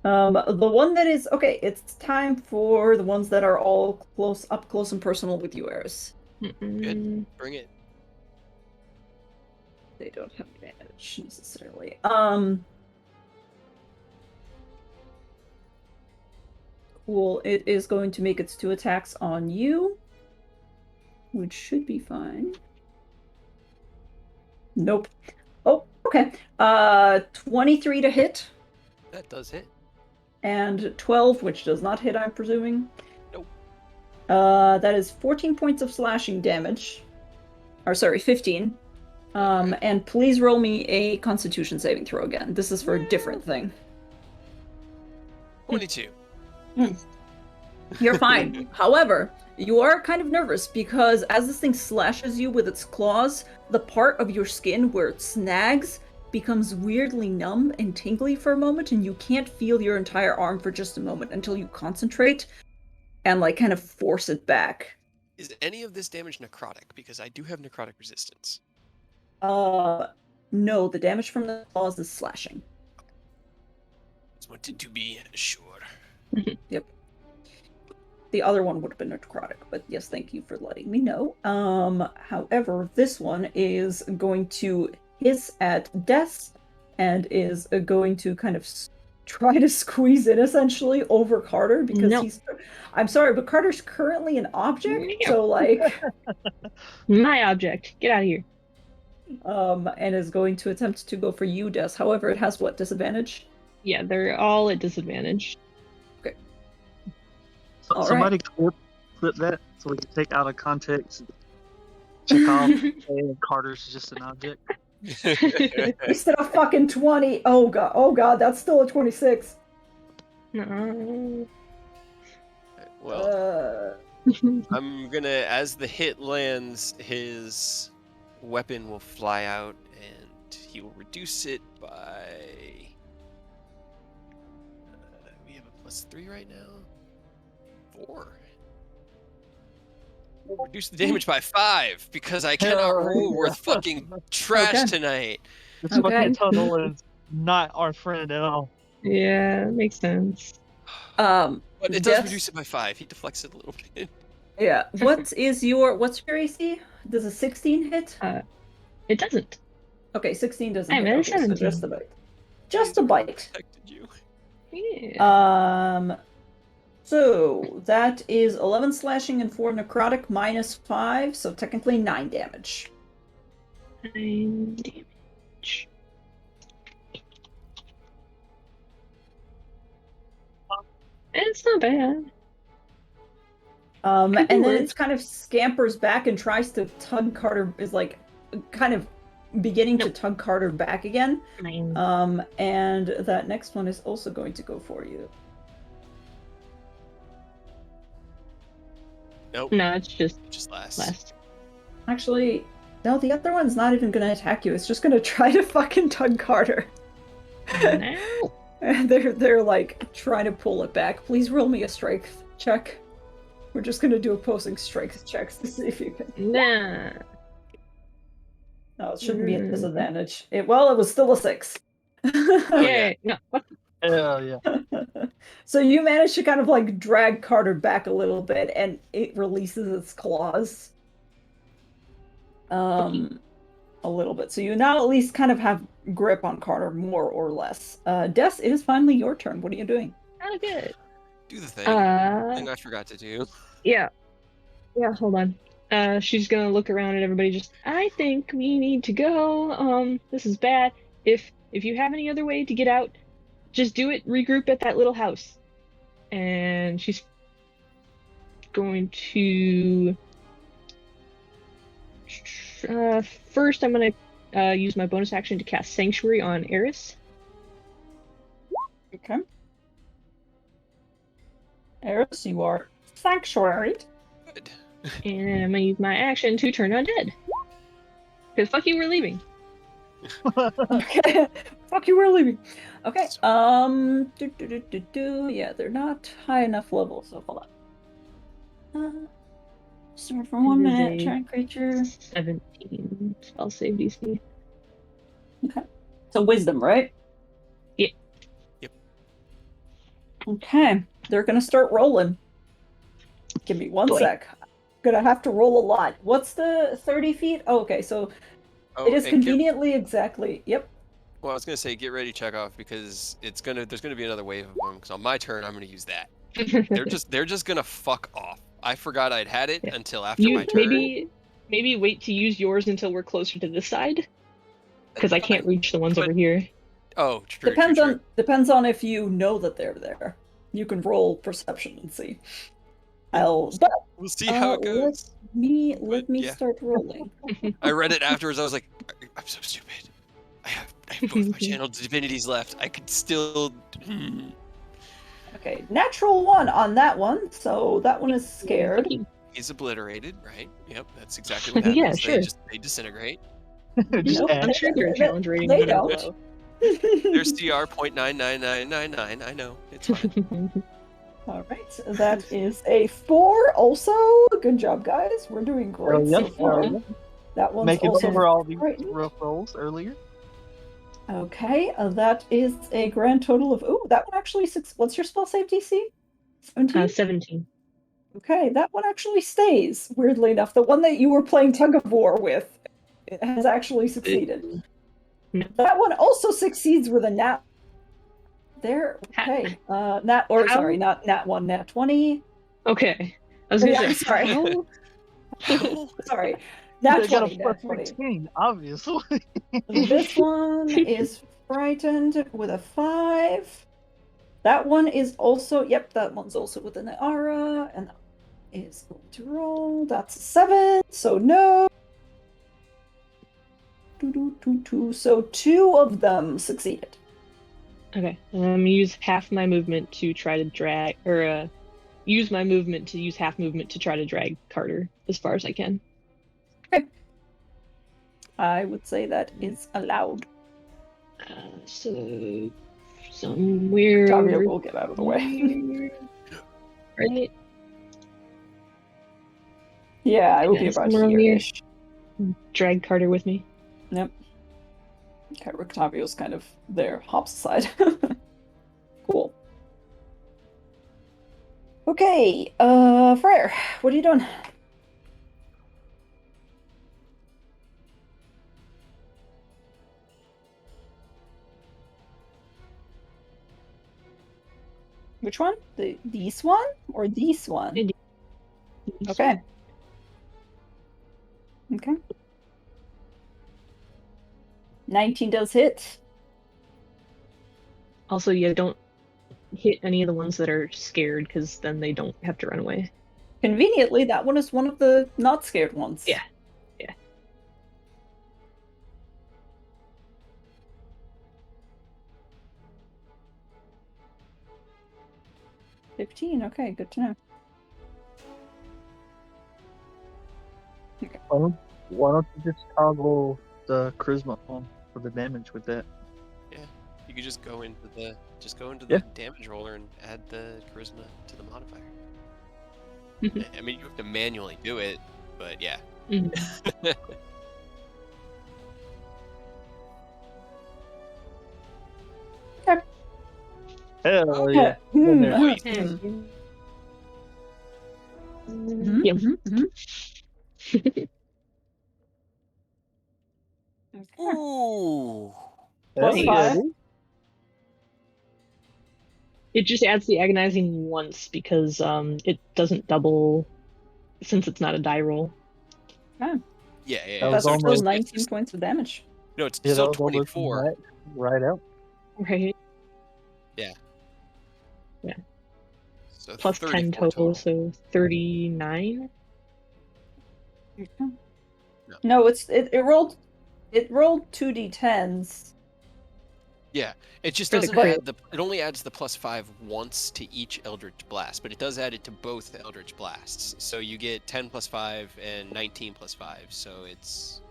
S2: The one that is okay. It's time for the ones that are all up close and personal with you, Eris.
S1: Good. Bring it.
S2: They don't have advantage necessarily. Cool. It is going to make its 2 attacks on you, which should be fine. Nope. Oh, okay. 23 to hit.
S1: That does hit.
S2: And 12, which does not hit, I'm presuming.
S1: Nope.
S2: That is 14 points of slashing damage. Or sorry, 15.
S1: Okay.
S2: And please roll me a Constitution saving throw again. This is for a different thing.
S1: 22.
S2: You're fine. However, you are kind of nervous because as this thing slashes you with its claws, the part of your skin where it snags becomes weirdly numb and tingly for a moment, and you can't feel your entire arm for just a moment until you concentrate and like kind of force it back.
S1: Is any of this damage necrotic? Because I do have necrotic resistance.
S2: No, the damage from the claws is slashing.
S1: Just wanted to be sure.
S2: Yep. The other one would have been necrotic, but yes, thank you for letting me know. However, this one is going to hiss at Des and is going to kind of try to squeeze it essentially over Carter because
S3: No.
S2: I'm sorry, but Carter's currently an object,
S3: No.
S2: so like
S3: My object. Get out of here.
S2: and is going to attempt to go for you, Des. However, it has what disadvantage?
S3: Yeah, they're all at disadvantage.
S2: All
S4: Somebody clip that so we can take out of context and check off and Carter's just an object.
S2: Instead of fucking 20. Oh god, that's still a 26.
S3: No.
S1: Well, I'm gonna, as the hit lands, his weapon will fly out and he will reduce it by. We have a +3 right now. 4. Reduce the damage by 5 because I cannot roll worth fucking trash
S2: Okay.
S1: tonight.
S4: This
S2: Okay.
S4: fucking tunnel is not our friend at all.
S3: Yeah, makes sense.
S1: But it does
S2: Des-
S1: reduce it by 5. He deflects it a little bit.
S2: Yeah. What's your AC? Does a 16 hit?
S3: It doesn't.
S2: Okay, 16 doesn't
S3: I'm
S2: hit.
S3: at a
S2: Okay, so
S3: 17.
S2: just a bite. Just a bite.
S1: Protected you.
S3: Yeah.
S2: So that is 11 slashing and 4 necrotic minus 5, so technically 9 damage.
S3: 9 damage. It's not bad.
S2: And
S3: Could be
S2: then
S3: worse.
S2: it kind of scampers back and tries to tug Carter, is like kind of beginning to tug Carter back again.
S3: 9.
S2: And that next one is also going to go for you.
S1: Nope.
S3: No, it's just
S1: last.
S3: last.
S2: Actually, no, the other one's not even going to attack you. It's just going to try to fucking tug Carter.
S3: No.
S2: And they're like trying to pull it back. Please roll me a strength check. We're just going to do opposing strength checks to see if you can.
S3: Nah.
S2: No, it shouldn't be a disadvantage. It was still a 6.
S1: Oh,
S3: Yay. No. What?
S4: Hell yeah.
S2: So you manage to kind of like drag Carter back a little bit, and it releases its claws. A little bit. So you now at least kind of have grip on Carter, more or less. Des, it is finally your turn. What are you doing?
S3: Oh, good.
S1: Do the thing. Thing I forgot to do.
S3: Yeah. Yeah, hold on. She's gonna look around at everybody just, I think we need to go. This is bad. If you have any other way to get out, just do it, regroup at that little house. And she's going to first I'm gonna use my bonus action to cast Sanctuary on Eris.
S2: Okay. Eris, you are sanctuaried.
S1: Good.
S3: And I'm gonna use my action to turn undead. Because fuck you, we're leaving.
S2: Okay. Fuck you, we're leaving. Okay. Yeah, they're not high enough level, so hold on. Start for 1 minute. Turn creature.
S3: 17 spell save DC.
S2: Okay. So wisdom, right?
S3: Yeah.
S1: Yep.
S2: Okay. They're gonna start rolling. Give me one
S3: Boy.
S2: sec. Gonna have to roll a lot. What's the 30 feet? Oh, okay, so it is
S1: and
S2: conveniently exactly. Yep.
S1: Well, I was gonna say get ready, Chekhov, because there's gonna be another wave of them. Because on my turn, I'm gonna use that. They're just gonna fuck off. I forgot I'd had it until after my turn.
S3: Maybe wait to use yours until we're closer to this side, because I can't reach the ones over here.
S1: Oh, true.
S2: Depends on if you know that they're there. You can roll perception and see.
S1: We'll see how it goes.
S2: Let me start rolling.
S1: I read it afterwards. I was like, I'm so stupid. I have both my channeled divinities left. I could still.
S2: Okay, natural 1 on that one, so that one is scared.
S1: He's obliterated, right? Yep, that's exactly what happens.
S3: Yeah, sure.
S1: They disintegrate.
S3: Nope, I'm sure your challenge rating
S2: They
S3: is
S2: don't.
S3: low.
S1: Their CR 0.99999. I know. It's fine.
S2: All right, that is a 4 also. Good job, guys. We're doing great so far. That one's
S4: Making
S2: also
S4: over all these
S2: frightened.
S4: rough rolls earlier.
S2: Okay, that is a grand total of... Ooh, that one actually... What's your spell save DC? 17?
S3: 17.
S2: Okay, that one actually stays, weirdly enough. The one that you were playing tug of war with has actually succeeded.
S3: No.
S2: That one also succeeds with a nat... There, okay. Not nat 1, nat 20.
S3: Okay. I was gonna say,
S2: Sorry.
S3: how?
S2: Sorry. Nat
S4: They got
S2: 20,
S4: a
S2: nat
S4: plus
S2: 20.
S4: 16, obviously.
S2: This one is frightened with a 5. That one is also, yep, that one's also within the aura, and that is going to roll. That's a 7, so no. So 2 of them succeeded.
S3: Okay. Use half my movement to try to drag, or use my movement to use half movement to try to drag Carter as far as I can.
S2: Okay. I would say that is allowed.
S3: So somewhere.
S2: Octavio will get out of the way.
S3: here, right?
S2: Yeah, it will
S3: Yeah,
S2: be about
S3: somewhere over here.
S2: here-ish.
S3: Drag Carter with me.
S2: Yep. Okay, Octavio's kind of there, hops aside. Cool. Okay, Freyr, what are you doing? Which one? This one or this one?
S3: Indeed.
S2: Okay. Okay. 19 does hit.
S3: Also, yeah, don't hit any of the ones that are scared, because then they don't have to run away.
S2: Conveniently, that one is one of the not scared ones.
S3: Yeah. Yeah.
S2: $15, okay, good to know.
S4: Why don't you just toggle the charisma on for the damage with that?
S1: Yeah, you could just go into the
S4: Yeah.
S1: damage roller and add the charisma to the modifier.
S3: Mhm.
S1: I mean, you have to manually do it, but yeah.
S3: Mhm.
S4: Hell yeah. In there.
S3: Yep.
S1: Ooh.
S2: Plus
S4: Hell
S2: 5.
S4: dude.
S3: It just adds the agonizing once, because it doesn't double since it's not a die roll.
S1: Yeah,
S4: That
S2: That's
S4: was
S2: still
S4: almost-
S2: 19 points of damage.
S1: No, it's
S4: Yeah, that
S1: still
S4: was almost
S1: 24.
S4: max right out.
S3: Right.
S1: So
S3: Plus 10
S1: 34
S3: total, so 39.
S2: No, it rolled 2d10s.
S1: Yeah, it just
S3: For the
S1: doesn't
S3: crit.
S1: add it only adds the +5 once to each Eldritch Blast, but it does add it to both Eldritch Blasts. So you get 10 + 5 and 19 + 5, so it's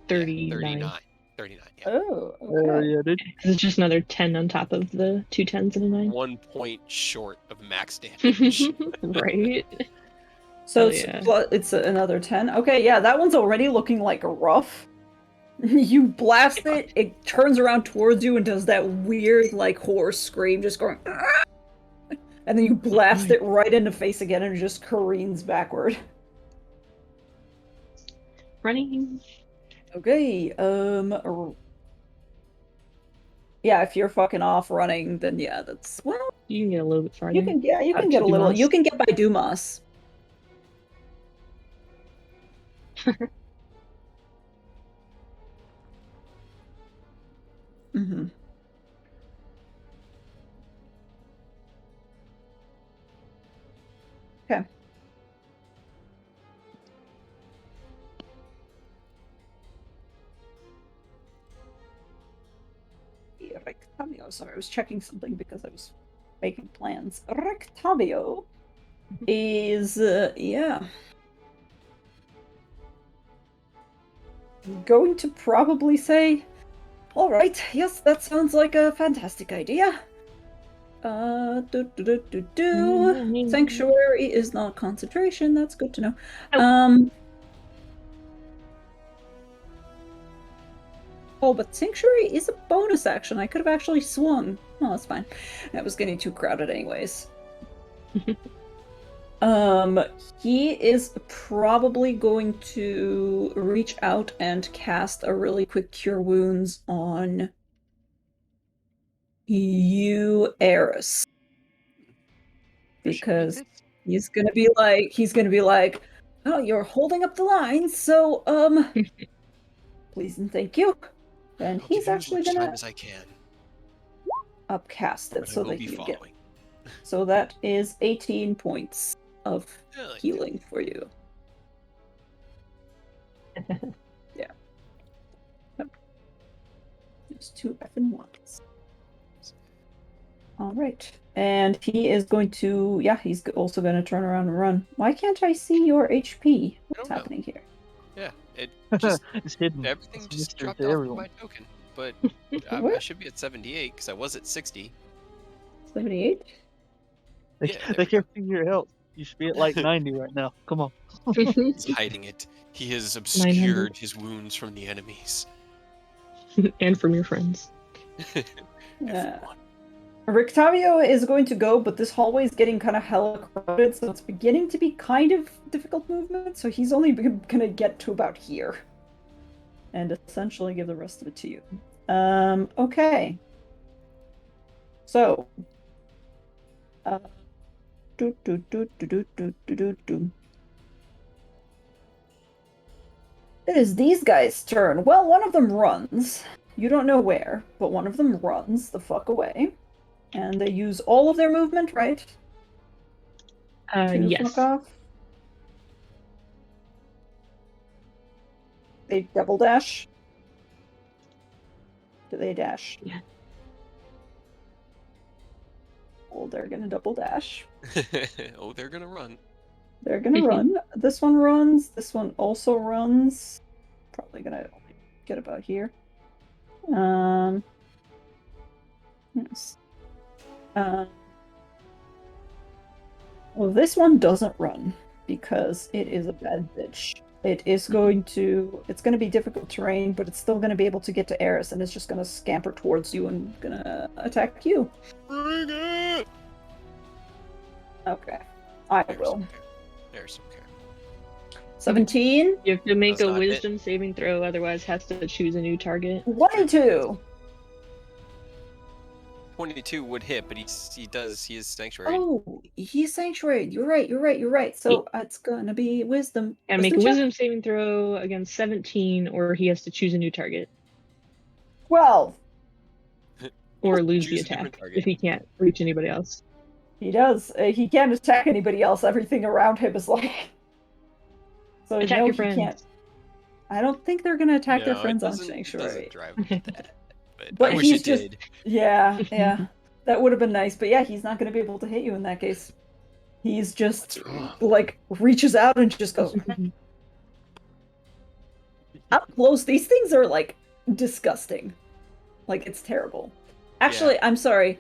S3: 39.
S1: 39, yeah.
S2: Oh,
S4: Hell
S2: okay.
S4: yeah, dude.
S3: Because it's just another 10 on top of the 2 10s and a 9.
S1: 1 point short of max damage.
S3: Right.
S2: So
S3: Oh, yeah.
S2: it's another 10. Okay, yeah, that one's already looking like rough. You blast it, it turns around towards you and does that weird, like, horse scream, just going, "Ah!" And then you blast it right in the face again and it just careens backward.
S3: Running.
S2: Okay, yeah, if you're fucking off running, then yeah, that's, well,
S3: You can get a little bit farther.
S2: you can get
S3: Out
S2: a
S3: to
S2: little,
S3: Dumas.
S2: you can get by Dumas. Mm-hmm. Okay. Rectavio, sorry, I was checking something because I was making plans. Rectavio is, yeah, going to probably say, all right, yes, that sounds like a fantastic idea. Sanctuary is not concentration. That's good to know. Oh, but Sanctuary is a bonus action. I could have actually swung. Oh, that's fine. That was getting too crowded anyways. He is probably going to reach out and cast a really quick Cure Wounds on you, Eris. Because he's gonna be like, Oh, you're holding up the lines, so, please and thank you. And
S1: I'll
S2: he's
S1: give you as
S2: actually
S1: much
S2: gonna
S1: time as I can,
S2: upcast it
S1: but I
S2: so
S1: will
S2: that
S1: be
S2: you get.
S1: following.
S2: So that is 18 points of
S1: I like that.
S2: healing for you. Yeah. Yep. There's 2 effing ones. All right. And he is going to, yeah, he's also going to turn around and run. Why can't I see your HP?
S1: I
S2: What's
S1: don't know.
S2: happening here?
S1: Yeah, it just
S4: It's hidden.
S1: everything
S4: It's a
S1: just
S4: mystery
S1: dropped
S4: to
S1: off
S4: everyone.
S1: my token, but I
S2: What?
S1: should be at 78 because I was at 60.
S2: 78?
S1: Yeah, there
S4: They
S1: we go.
S4: can't see your health. You should be at like 90 right now. Come on.
S1: He's hiding it. He has obscured his wounds from the enemies.
S3: And from your friends.
S2: Yeah.
S1: Everyone.
S2: Rictavio is going to go, but this hallway is getting kind of hella crowded, so it's beginning to be kind of difficult movement, so he's only gonna get to about here. And essentially give the rest of it to you. Okay. So. Do, do, do, do, do, do, do, do, do. It is these guys' turn. Well, one of them runs. You don't know where, but one of them runs the fuck away. And they use all of their movement, right? To
S3: Yes.
S2: fuck off. They double dash. Do they dash?
S3: Yeah.
S2: Well, they're gonna double dash.
S1: Oh, they're gonna run.
S2: They're gonna run. This one runs. This one also runs. Probably gonna get about here. Yes. Well, this one doesn't run because it is a bad bitch. It is going to. It's going to be difficult terrain, but it's still going to be able to get to Eris, and it's just going to scamper towards you and gonna attack you.
S1: Bring it!
S2: Okay, I
S1: There's
S2: will.
S1: some care. There's some care.
S2: 17.
S3: You have to make
S1: Does
S3: a
S1: not hit.
S3: wisdom saving throw, otherwise has to choose a new target.
S2: 22.
S1: 22 would hit, but he is sanctuary.
S2: Oh, he's sanctuary. You're right. So it's gonna be wisdom.
S3: And make a
S2: check.
S3: wisdom saving throw against 17, or he has to choose a new target.
S2: 12.
S3: Or lose the
S1: Choose a different
S3: attack
S1: target.
S3: if he can't reach anybody else.
S2: He does. He can't attack anybody else. Everything around him is like. So
S3: Attack
S2: no,
S3: your
S2: he
S3: friends.
S2: can't. I don't think they're gonna attack their
S1: No,
S2: friends
S1: it
S2: on
S1: doesn't
S2: sanctuary.
S1: drive me to that. But,
S2: But
S1: I wish
S2: he's
S1: it
S2: just-
S1: did.
S2: Yeah. That would have been nice. But yeah, he's not gonna be able to hit you in that case. He's just
S1: What's wrong?
S2: like reaches out and just goes up close. These things are like disgusting. Like it's terrible. Actually, I'm sorry.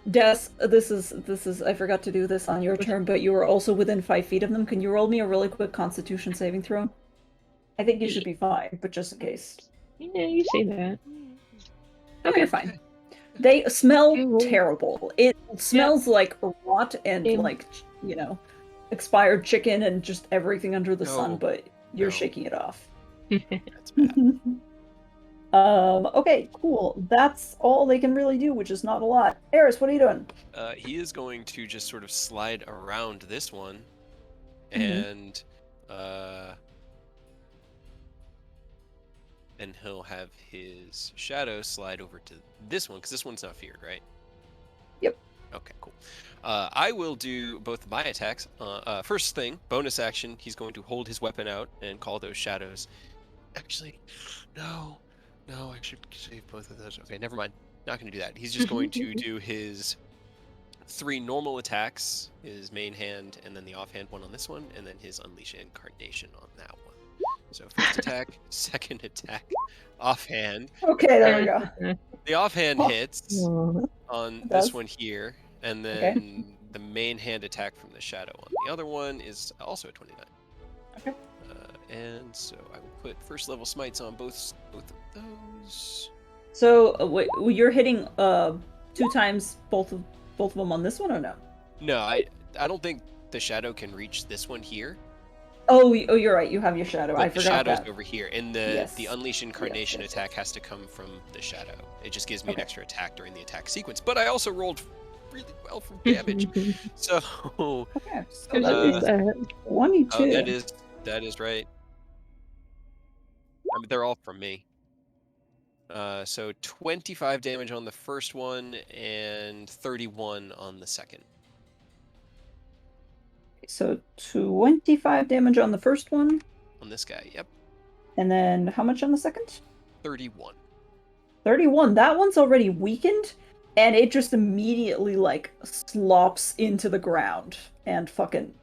S2: Des, this is I forgot to do this on your turn, but you were also within 5 feet of them. Can you roll me a really quick Constitution saving throw? I think you should be fine, but just in case.
S3: Yeah, you say that.
S2: Okay, you're fine. They smell
S3: Okay, roll.
S2: terrible. It smells like rot and
S3: Same.
S2: like, expired chicken and just everything under the sun,
S1: No.
S2: but you're
S1: No.
S2: shaking it off.
S1: That's bad.
S2: Okay, cool. That's all they can really do, which is not a lot. Eris, what are you doing?
S1: He is going to just sort of slide around this one,
S2: Mhm.
S1: and he'll have his shadow slide over to this one, because this one's not feared, right?
S2: Yep.
S1: Okay, cool. I will do both of my attacks. First thing, bonus action, he's going to hold his weapon out and call those shadows. Actually, no, I should save both of those. Okay, never mind. Not going to do that. He's just going to do his 3 normal attacks, his main hand, and then the offhand one on this one, and then his Unleash Incarnation on that one. So first attack, second attack, offhand.
S2: Okay, there we go.
S1: The offhand
S2: Oh.
S1: hits on
S2: It
S1: this
S2: does.
S1: one here, and then the main hand attack from the shadow on the other one is also a 29.
S2: Okay.
S1: And so I will put first level smites on both of those.
S2: So you're hitting 2 times both of them on this one or no?
S1: No, I don't think the shadow can reach this one here.
S2: Oh, you're right. You have your shadow.
S1: But
S2: I
S1: the
S2: forgot
S1: shadow's
S2: that.
S1: over here, and
S2: Yes.
S1: the Unleash Incarnation
S2: yes.
S1: attack has to come from the shadow. It just gives me
S2: Okay.
S1: an extra attack during the attack sequence. But I also rolled really well for damage. So
S2: Okay, so
S3: Good
S2: that
S3: luck
S2: is
S3: with that.
S2: 22.
S1: that is That is right. I mean, they're all from me. So 25 damage on the first one and 31 on the second.
S2: So 25 damage on the first one,
S1: On this guy, yep.
S2: and then how much on the second?
S1: 31.
S2: 31. That one's already weakened, and it just immediately, like, slops into the ground and fucking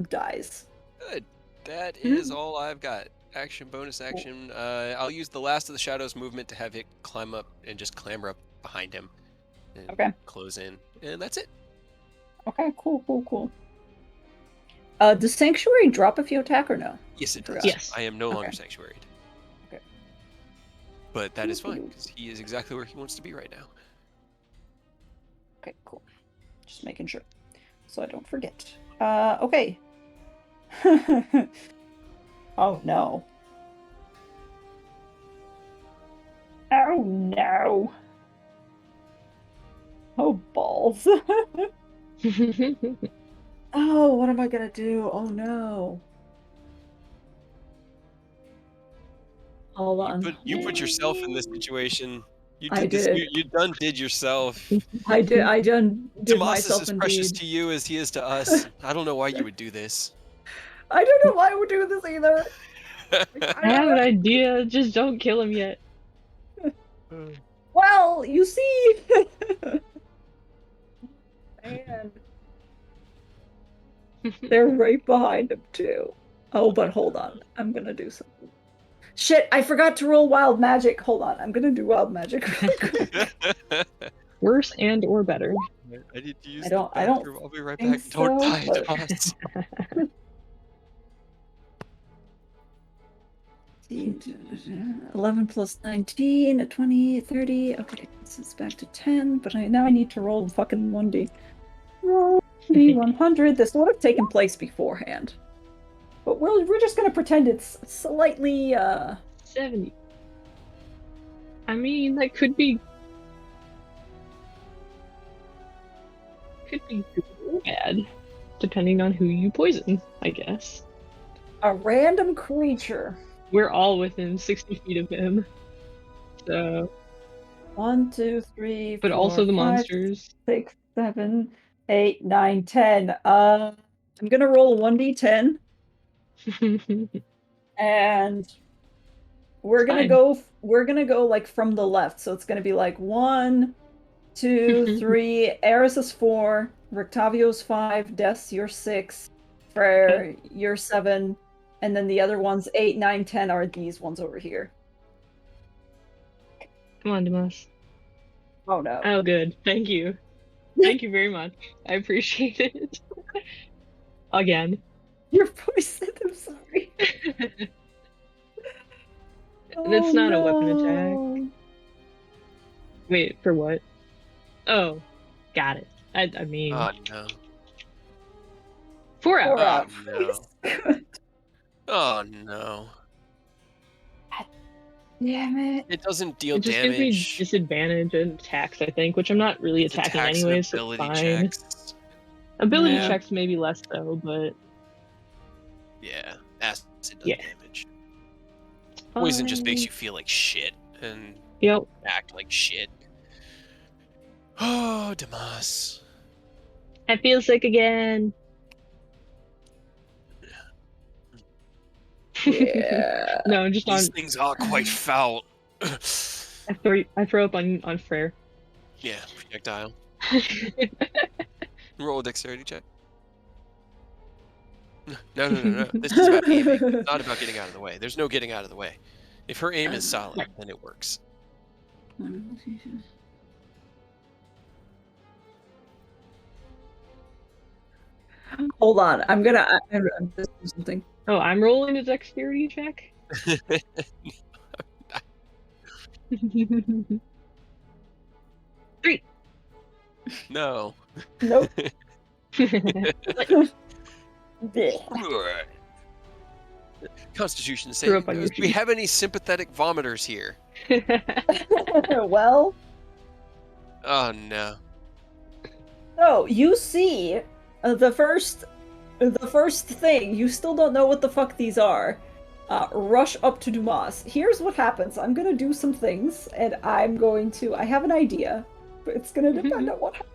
S2: dies.
S1: Good. That is all I've got. Action, bonus action. I'll use the Last of the Shadows movement to have it climb up and just clamber up behind him. And
S2: Okay.
S1: close in. And that's it.
S2: Okay, cool. Does Sanctuary drop if you attack or no?
S1: Yes, it does.
S3: Yes.
S1: I am no longer
S2: Okay.
S1: sanctuaried.
S2: Okay.
S1: But that is fine, because he is exactly where he wants to be right now.
S2: Okay, cool. Just making sure. So I don't forget. Okay. Oh no. Oh no. Oh balls. Oh, what am I gonna do? Oh no. Hold on.
S1: You put yourself in this situation. You
S2: I
S1: did this.
S2: did.
S1: You done did yourself.
S2: I done did
S1: Demas is
S2: myself
S1: as precious
S2: indeed.
S1: to you as he is to us. I don't know why you would do this.
S2: I don't know why I would do this either.
S3: I have an idea, just don't kill him yet.
S2: Well, you see. Man. They're right behind him too. Oh, but hold on. I'm gonna do something. Shit, I forgot to roll wild magic. Hold on, I'm gonna do wild magic.
S3: Worse and or better.
S1: I need to use
S2: I
S1: the
S2: don't
S1: bathroom. I'll be right
S2: think
S1: back. Don't
S2: so,
S1: die,
S2: but-
S1: Demas.
S2: 11 plus 19, 20, 30. Okay, this is back to 10, but now I need to roll fucking 1d. Roll d100. This would have taken place beforehand. But we're just gonna pretend it's slightly,
S3: 70. I mean, that could be good or bad, depending on who you poison, I guess.
S2: a random creature.
S3: We're all within 60 feet of him. So,
S2: 1, 2, 3,
S3: but
S2: 4,
S3: also the
S2: 5,
S3: monsters.
S2: 6, 7, 8, 9, 10. I'm gonna roll a 1d10, and we're gonna
S3: Fine.
S2: go like from the left. So it's gonna be like 1, 2, 3. Eris is 4. Rictavio's 5. Des, you're 6. Freyr, you're 7. And then the other ones, 8, 9, 10, are these ones over here.
S3: Come on, Demas.
S2: Oh no.
S3: Oh, good. Thank you. Thank you very much. I appreciate it. Again.
S2: Your voice said I'm sorry.
S3: That's not a weapon attack.
S2: no.
S3: Wait, for what? Oh, got it. I mean,
S1: Oh no.
S3: 4 out.
S2: Four out.
S1: no. Oh no.
S2: Damn it.
S1: It doesn't deal
S3: It just gives me
S1: damage.
S3: disadvantage in attacks, I think, which I'm not really
S1: It's
S3: attacking
S1: attacks and
S3: anyways, so
S1: ability
S3: fine.
S1: checks.
S3: Ability
S2: Yeah.
S3: checks maybe less so, but
S1: Yeah, acid does
S3: Yeah.
S1: damage. Poison just makes
S3: fine.
S1: you feel like shit and
S3: Yep.
S1: act like shit. Oh, Demas.
S3: I feel sick again.
S2: Yeah.
S3: No, just on.
S1: These things are quite foul.
S3: I throw up on Freyr.
S1: Yeah, projectile. Roll a dexterity check. No. This is about aiming. It's not about getting out of the way. There's no getting out of the way. If her aim is solid, then it works.
S2: Hold on. I'm just do something.
S3: Oh, I'm rolling a dexterity check. 3.
S1: No.
S2: Nope.
S1: Constitution
S3: Threw
S1: saving
S3: up on your
S1: throws. Do we
S3: sheet.
S1: have any sympathetic vomiters here?
S2: Well,
S1: Oh no.
S2: so you see the first The first thing, you still don't know what the fuck these are. Rush up to Dumas. Here's what happens. I'm gonna do some things, and I have an idea, but it's gonna depend on what happens.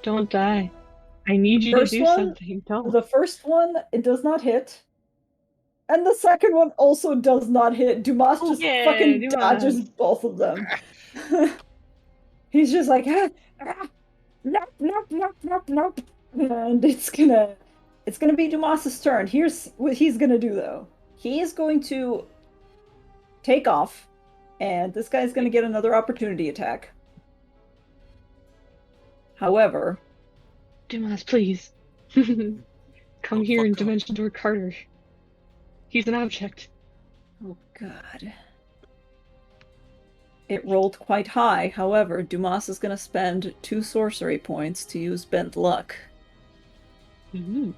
S3: Don't die. I need you to
S2: First
S3: do
S2: one,
S3: something. Don't.
S2: The first one, it does not hit. And the second one also does not hit. Dumas just
S3: Yeah,
S2: fucking
S3: Dumas.
S2: dodges both of them. He's just like, nope, nope, nope, nope, nope. And it's gonna be Dumas's turn. Here's what he's gonna do though. He is going to take off, and this guy's gonna get another opportunity attack. However,
S3: Dumas, please. Come here and Dimension Door Carter. He's an object.
S2: oh god. It rolled quite high. However, Dumas is going to spend 2 sorcery points to use Bent Luck.
S3: Mm-hmm.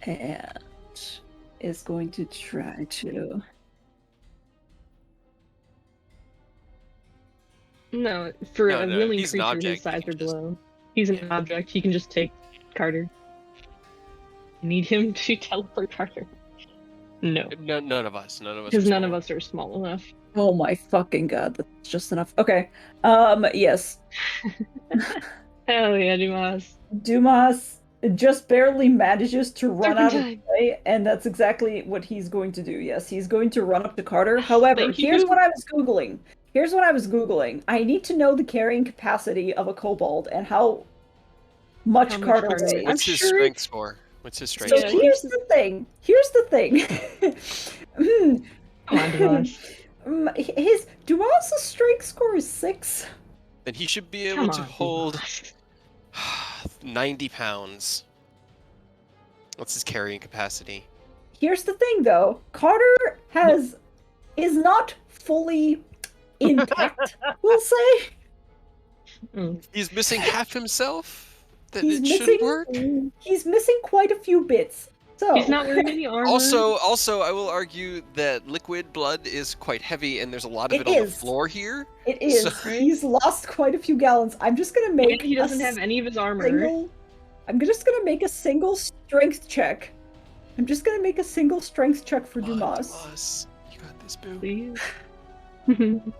S2: And is going to try to...
S3: No, for
S1: No,
S3: a
S1: no,
S3: willing
S1: he's an
S3: creature his
S1: object,
S3: size
S1: he
S3: or
S1: can just-
S3: below. He's an object. He can just take Carter. I need him to teleport Carter. No,
S1: None of us.
S3: because none of us are small enough.
S2: Oh my fucking god, that's just enough. Okay. Yes.
S3: Hell yeah, Dumas.
S2: Dumas just barely manages to run out of the
S3: Serpentine.
S2: way, and that's exactly what he's going to do. Yes, he's going to run up to Carter. However,
S3: Thank
S2: here's
S3: you.
S2: what I was Googling. I need to know the carrying capacity of a kobold and how much
S3: How much
S2: Carter
S3: Carter
S2: weighs.
S3: weighs.
S1: What's
S3: I'm
S1: his
S3: sure
S1: strength score? What's his strength
S2: So
S3: Yeah,
S1: score?
S2: here's the thing.
S3: Come on, Dumas.
S2: His Dumas' strength score is 6.
S1: Then he should be able
S3: Come
S1: to
S3: on,
S1: hold
S3: Dumas.
S1: 90 pounds. What's his carrying capacity?
S2: Here's the thing, though. Carter is not fully intact. We'll say
S1: He's missing half himself? That
S2: He's
S1: it should
S2: missing-
S1: work?
S2: he's missing quite a few bits. So
S3: He's not wearing any armor.
S1: Also, I will argue that liquid blood is quite heavy, and there's a lot of
S2: It
S1: it on the
S2: is.
S1: floor here.
S2: it is.
S1: Sorry.
S2: He's lost quite a few gallons. I'm just gonna
S3: And
S2: make
S3: he doesn't
S2: a
S3: have any of his armor.
S2: single. I'm just gonna make a single strength check. I'm just gonna make a single strength check for Dumas.
S1: Dumas, you got this, boo.
S3: Please.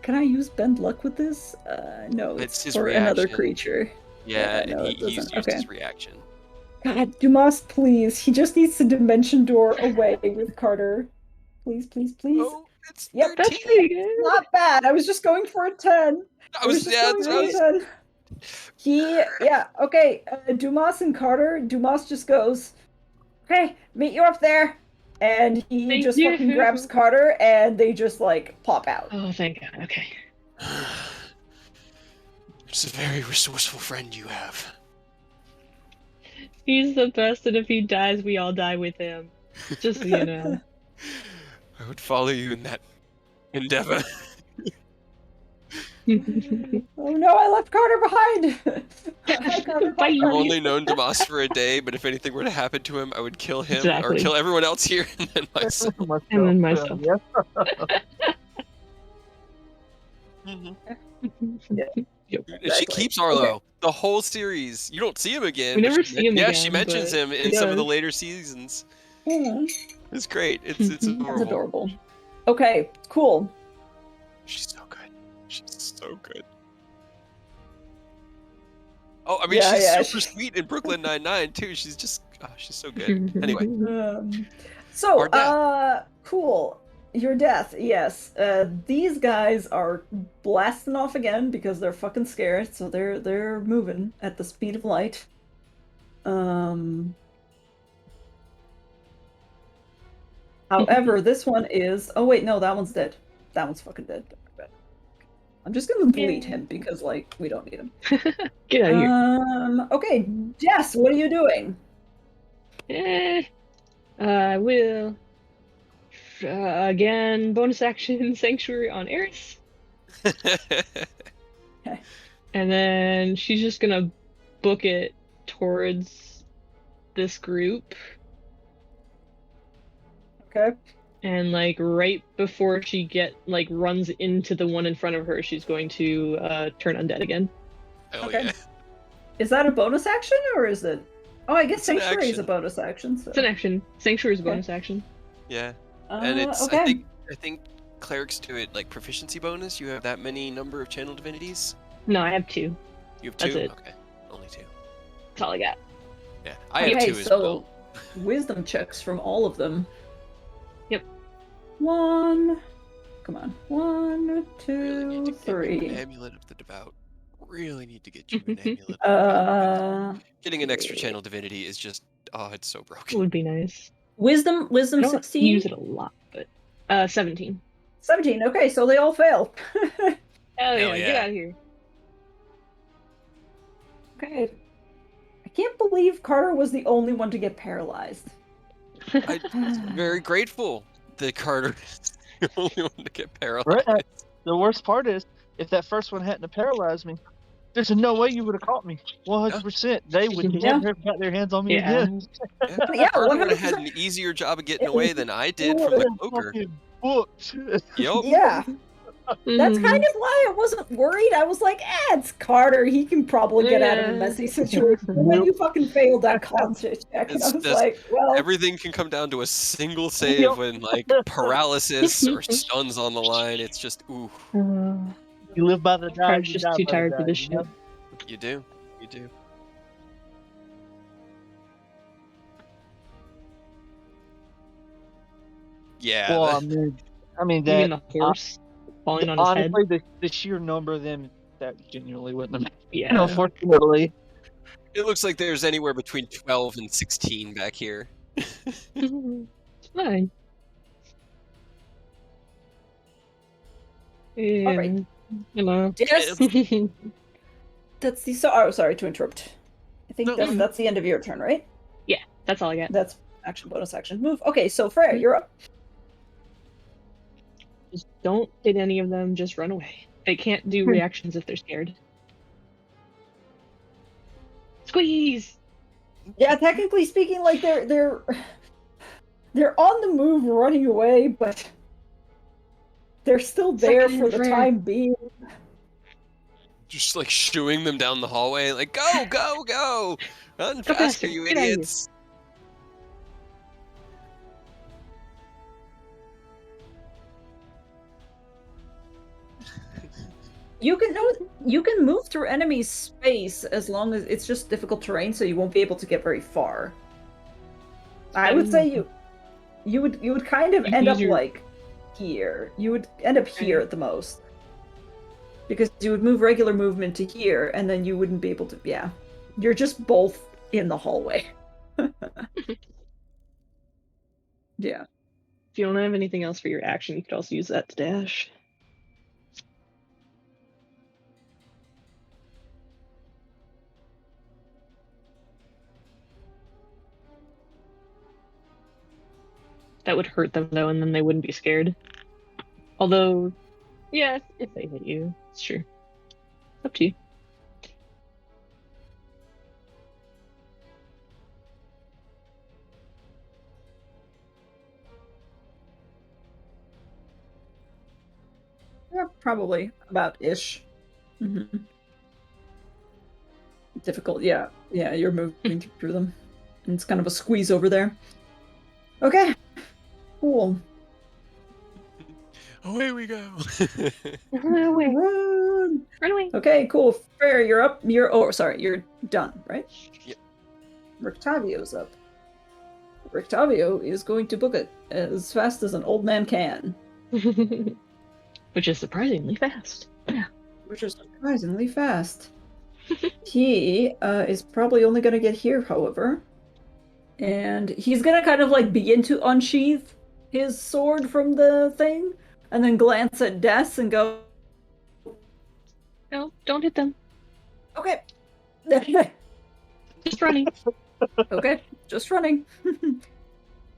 S2: Can I use Bend Luck with this? No,
S1: It's
S2: it's
S1: his
S2: for another
S1: reaction.
S2: creature.
S1: Yeah,
S2: no,
S1: and
S2: it
S1: he's
S2: doesn't.
S1: used
S2: Okay.
S1: his reaction.
S2: God, Dumas, please. He just needs to dimension door away with Carter. Please, please, please.
S1: Oh, it's
S2: Yep,
S1: 13.
S3: That's pretty good.
S2: Not bad. I was just going for a 10. Okay, Dumas and Carter. Dumas just goes, okay, meet you up there. And he
S3: Thank
S2: just
S3: you.
S2: fucking grabs Carter, and they just, like, pop out.
S3: Oh, thank God. Okay.
S1: It's a very resourceful friend you have.
S3: He's the best, and if he dies, we all die with him. Just so you know.
S1: I would follow you in that endeavor.
S2: Oh no, I left Carter behind! Bye, Carter,
S3: Bye.
S1: I've only known Damas for a day, but if anything were to happen to him, I would kill him or
S3: Exactly.
S1: kill everyone else here and then myself.
S3: And then myself.
S4: Yeah.
S1: Mhm.
S3: Yep.
S1: And she
S2: Exactly.
S1: keeps Arlo the whole series. You don't see him again.
S3: We
S1: but
S3: never
S1: she-
S3: see him
S1: Yeah,
S3: again,
S1: she mentions
S3: but
S1: him in
S3: she
S1: some of the
S3: does.
S1: later seasons.
S2: Mhm.
S1: It's great. It's
S2: That's
S1: adorable.
S2: adorable. Okay, cool.
S1: She's so good. She's so good. Oh, I mean,
S2: Yeah,
S1: she's
S2: yeah,
S1: super sweet in Brooklyn Nine-Nine too. She's just, she's so good. Anyway,
S2: So,
S1: Our death.
S2: cool. Your death, yes. These guys are blasting off again because they're fucking scared, so they're moving at the speed of light. However, this one is. Oh wait, no, that one's dead. That one's fucking dead. I'm just gonna delete him because, like, we don't need him.
S3: Get out of here.
S2: Okay, Jess, what are you doing?
S3: I will. Again, bonus action Sanctuary on Eris. And then she's just gonna book it towards this group.
S2: Okay.
S3: And like right before she runs into the one in front of her, she's going to turn undead again.
S1: hell
S2: Okay.
S1: yeah.
S2: Is that a bonus action or is it? Oh, I guess
S1: It's an
S2: Sanctuary is a
S1: action.
S2: bonus action. So.
S3: It's an action. Sanctuary is a
S2: Okay.
S3: bonus action.
S1: Yeah, and it's
S2: okay.
S1: I think clerics do it like proficiency bonus. You have that many number of channel divinities.
S3: No, I have 2.
S1: You have
S3: That's
S1: 2.
S3: it.
S1: Okay, only 2.
S3: That's all I got.
S1: Yeah, I have
S2: Okay,
S1: 2 as
S2: so
S1: well.
S2: wisdom checks from all of them.
S3: Yep.
S2: 1. Come on. 1,
S1: Really need
S2: 2,
S1: to get you
S2: 3.
S1: an amulet of the devout. Really need to get you an amulet. Of the devout. Getting an extra channel divinity is just it's so
S3: It
S1: broken.
S3: would be nice.
S2: Wisdom
S3: I don't
S2: 16.
S3: use it a lot, but 17.
S2: 17. Okay, so they all fail.
S3: Hell
S1: Hell
S3: yeah, get
S1: yeah.
S3: out of here.
S2: Okay. I can't believe Carter was the only one to get paralyzed.
S1: I'm very grateful that Carter is the only one to get paralyzed.
S4: Right. The worst part is, if that first one hadn't paralyzed me, there's no way you would have caught me. 100%. They would
S2: Yeah.
S4: never have got their hands on me
S3: Yeah.
S4: again.
S2: Yeah,
S1: Carter would have had
S2: 100%.
S1: an easier job of getting away than I did
S4: You
S1: from
S4: would
S1: the
S4: have
S1: poker.
S4: fucking booked.
S1: Yup.
S2: Yeah. That's
S3: Mhm.
S2: kind of why I wasn't worried. I was like, it's Carter. He can probably get out of a
S3: Yeah.
S2: messy situation. And then you fucking failed that con check. And I
S1: It's
S2: was
S1: just-
S2: like, well,
S1: Everything can come down to a single save
S4: Yup.
S1: when like paralysis or stuns on the line. It's just ooh,
S4: You live by the die.
S3: Carter's
S4: You
S3: just
S4: die
S3: too
S4: by the
S3: tired for
S4: die,
S3: this
S4: you know?
S3: shit.
S1: you do, you do. Yeah.
S4: Well,
S1: that-
S4: I mean
S3: You mean
S4: that.
S3: the horse falling on his head?
S4: Honestly, the sheer number of them, that genuinely wouldn't have.
S3: Yeah.
S4: Unfortunately.
S1: it looks like there's anywhere between 12 and 16 back here.
S3: It's fine.
S2: Alright.
S3: Hello.
S2: yes, that's the. Sorry to interrupt. I think
S1: No.
S2: that's the end of your turn, right?
S3: That's all I got.
S2: That's action, bonus action, move. Okay, so Freya, you're up.
S3: Just don't hit any of them. Just run away. They can't do reactions if they're scared. Squeeze!
S2: Yeah, technically speaking, like they're on the move, running away, but they're still there
S3: Second
S2: for the
S3: Freya.
S2: time being.
S1: Just like shooing them down the hallway, like go, go, go! Run
S3: Go
S1: faster,
S3: faster,
S1: you
S3: get out of here.
S1: idiots!
S2: You can move through enemy space as long as it's just difficult terrain, so you won't be able to get very far. I would say you would kind of
S3: You
S2: end
S3: use
S2: up
S3: your-
S2: like here. You would end up here at the most. Because you would move regular movement to here, and then you wouldn't be able to. Yeah, you're just both in the hallway. Yeah.
S3: If you don't have anything else for your action, you could also use that to dash. That would hurt them though, and then they wouldn't be scared. Although, yeah, if they hit you, it's true. Up to you.
S2: Yeah, probably about ish. Difficult, yeah. Yeah, you're moving through them. And it's kind of a squeeze over there. Okay. Cool.
S1: Away we go!
S3: Run away!
S2: Run.
S3: Run away!
S2: Okay, cool. Fair, you're up. You're done, right?
S1: Yep.
S2: Rictavio's up. Rictavio is going to book it as fast as an old man can.
S3: Which is surprisingly fast. Yeah.
S2: Which is surprisingly fast. He is probably only going to get here, however. And he's going to kind of like begin to unsheath his sword from the thing, and then glance at Des and go,
S3: No, don't hit them.
S2: okay.
S3: Just running.
S2: Okay, just running.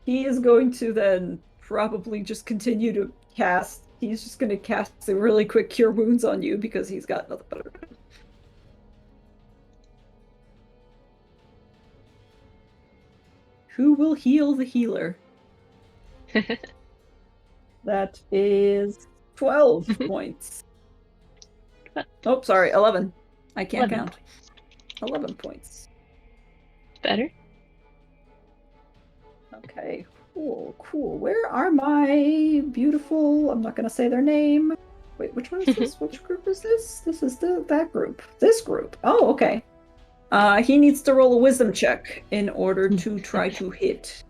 S2: He is going to then probably just continue to cast. He's just going to cast a really quick Cure Wounds on you because he's got nothing better to do. Who will heal the healer? That is 12 points. Oh, sorry, 11. I can't
S3: 11
S2: count. 11 points.
S3: Better.
S2: Okay, cool. Where are my beautiful... I'm not going to say their name. Wait, which one is this? Which group is this? This is that group. This group. Oh, okay. He needs to roll a wisdom check in order to try to hit.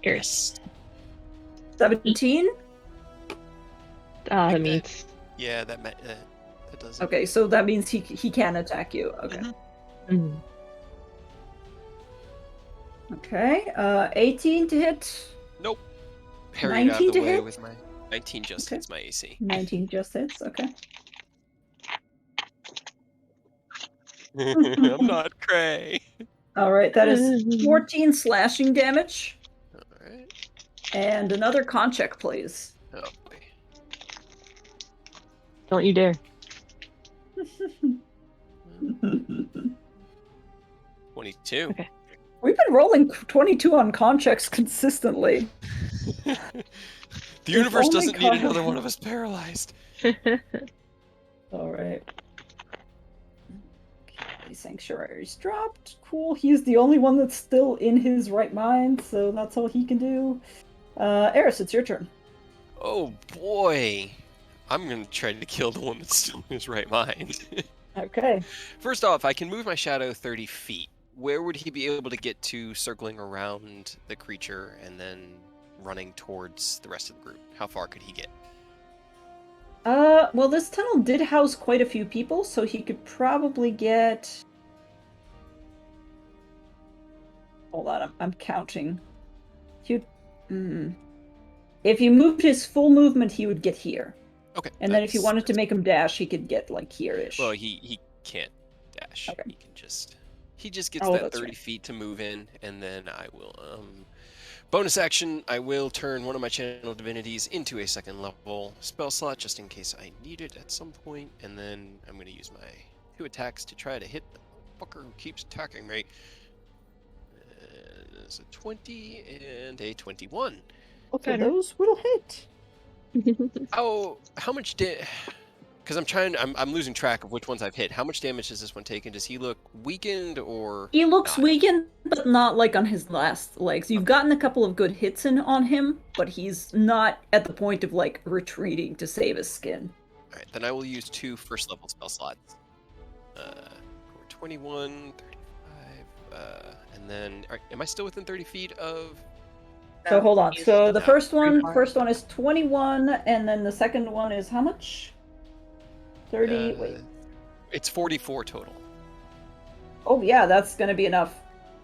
S3: Eris.
S2: 17?
S3: That means.
S1: Yeah, that does it.
S2: Okay, so that means he can attack you. Okay.
S3: Mm.
S2: Okay, 18 to hit.
S1: Nope. Parried out
S2: 19
S1: of the
S2: to
S1: way
S2: hit?
S1: with my 19 just
S2: Okay.
S1: hits my AC.
S2: 19 just hits, okay.
S1: I'm not cray.
S2: Alright, that is 14 slashing damage.
S1: Alright.
S2: And another con check, please.
S1: Oh boy.
S3: Don't you dare.
S1: 22.
S3: Okay.
S2: We've been rolling 22 on con checks consistently.
S1: The universe
S2: only
S1: doesn't need
S2: con-
S1: another one of us paralyzed.
S2: Alright. Okay, Sanctuary's dropped. Cool, he's the only one that's still in his right mind, so that's all he can do. Eris, it's your turn.
S1: Oh boy. I'm gonna try to kill the one that's still in his right mind.
S2: Okay.
S1: First off, I can move my shadow 30 feet. Where would he be able to get to circling around the creature and then running towards the rest of the group? How far could he get?
S2: Well, this tunnel did house quite a few people, so he could probably get... Hold on, I'm counting. If you moved his full movement, he would get here.
S1: Okay.
S2: And then if you wanted to make him dash, he could get, like, here-ish.
S1: Well, he can't dash.
S2: Okay.
S1: He just gets
S2: Oh,
S1: that
S2: that's
S1: 30
S2: right.
S1: feet to move in, and then I will bonus action, I will turn one of my channel divinities into a second level spell slot just in case I need it at some point, and then I'm going to use my 2 attacks to try to hit the fucker who keeps attacking me. There's a 20 and a 21.
S2: Okay,
S3: Better.
S2: those will hit.
S1: Oh, how much did? Because I'm losing track of which ones I've hit. How much damage has this one taken? Does he look weakened or?
S2: He looks
S1: not?
S2: weakened, but not like on his last legs. You've gotten a couple of good hits in on him, but he's not at the point of like retreating to save his skin.
S1: All right, then I will use 2 first level spell slots. 21, 35, and then am I still within 30 feet of?
S2: So hold on. So the
S1: No.
S2: first one is 21, and then the second one is how much? 30. Wait.
S1: It's 44 total.
S2: Oh yeah, that's gonna be enough.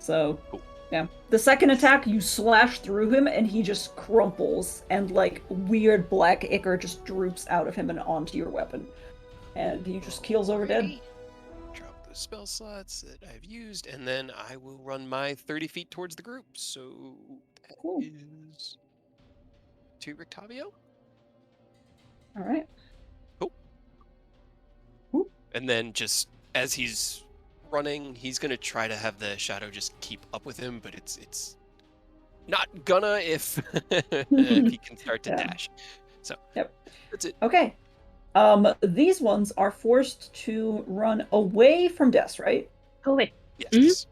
S2: So,
S1: Cool.
S2: yeah. The second attack, you slash through him, and he just crumples, and like weird black ichor just droops out of him and onto your weapon, and he just keels over dead.
S1: Alrighty. Drop the spell slots that I've used, and then I will run my 30 feet towards the group. So that
S2: Cool.
S1: is 2 Rictavio.
S2: All right.
S1: And then just as he's running, he's gonna try to have the shadow just keep up with him, but it's not gonna if if he can start to
S2: Yeah.
S1: dash. So
S2: Yep.
S1: that's it.
S2: Okay. These ones are forced to run away from Des, right?
S3: Oh, wait.
S1: Yes.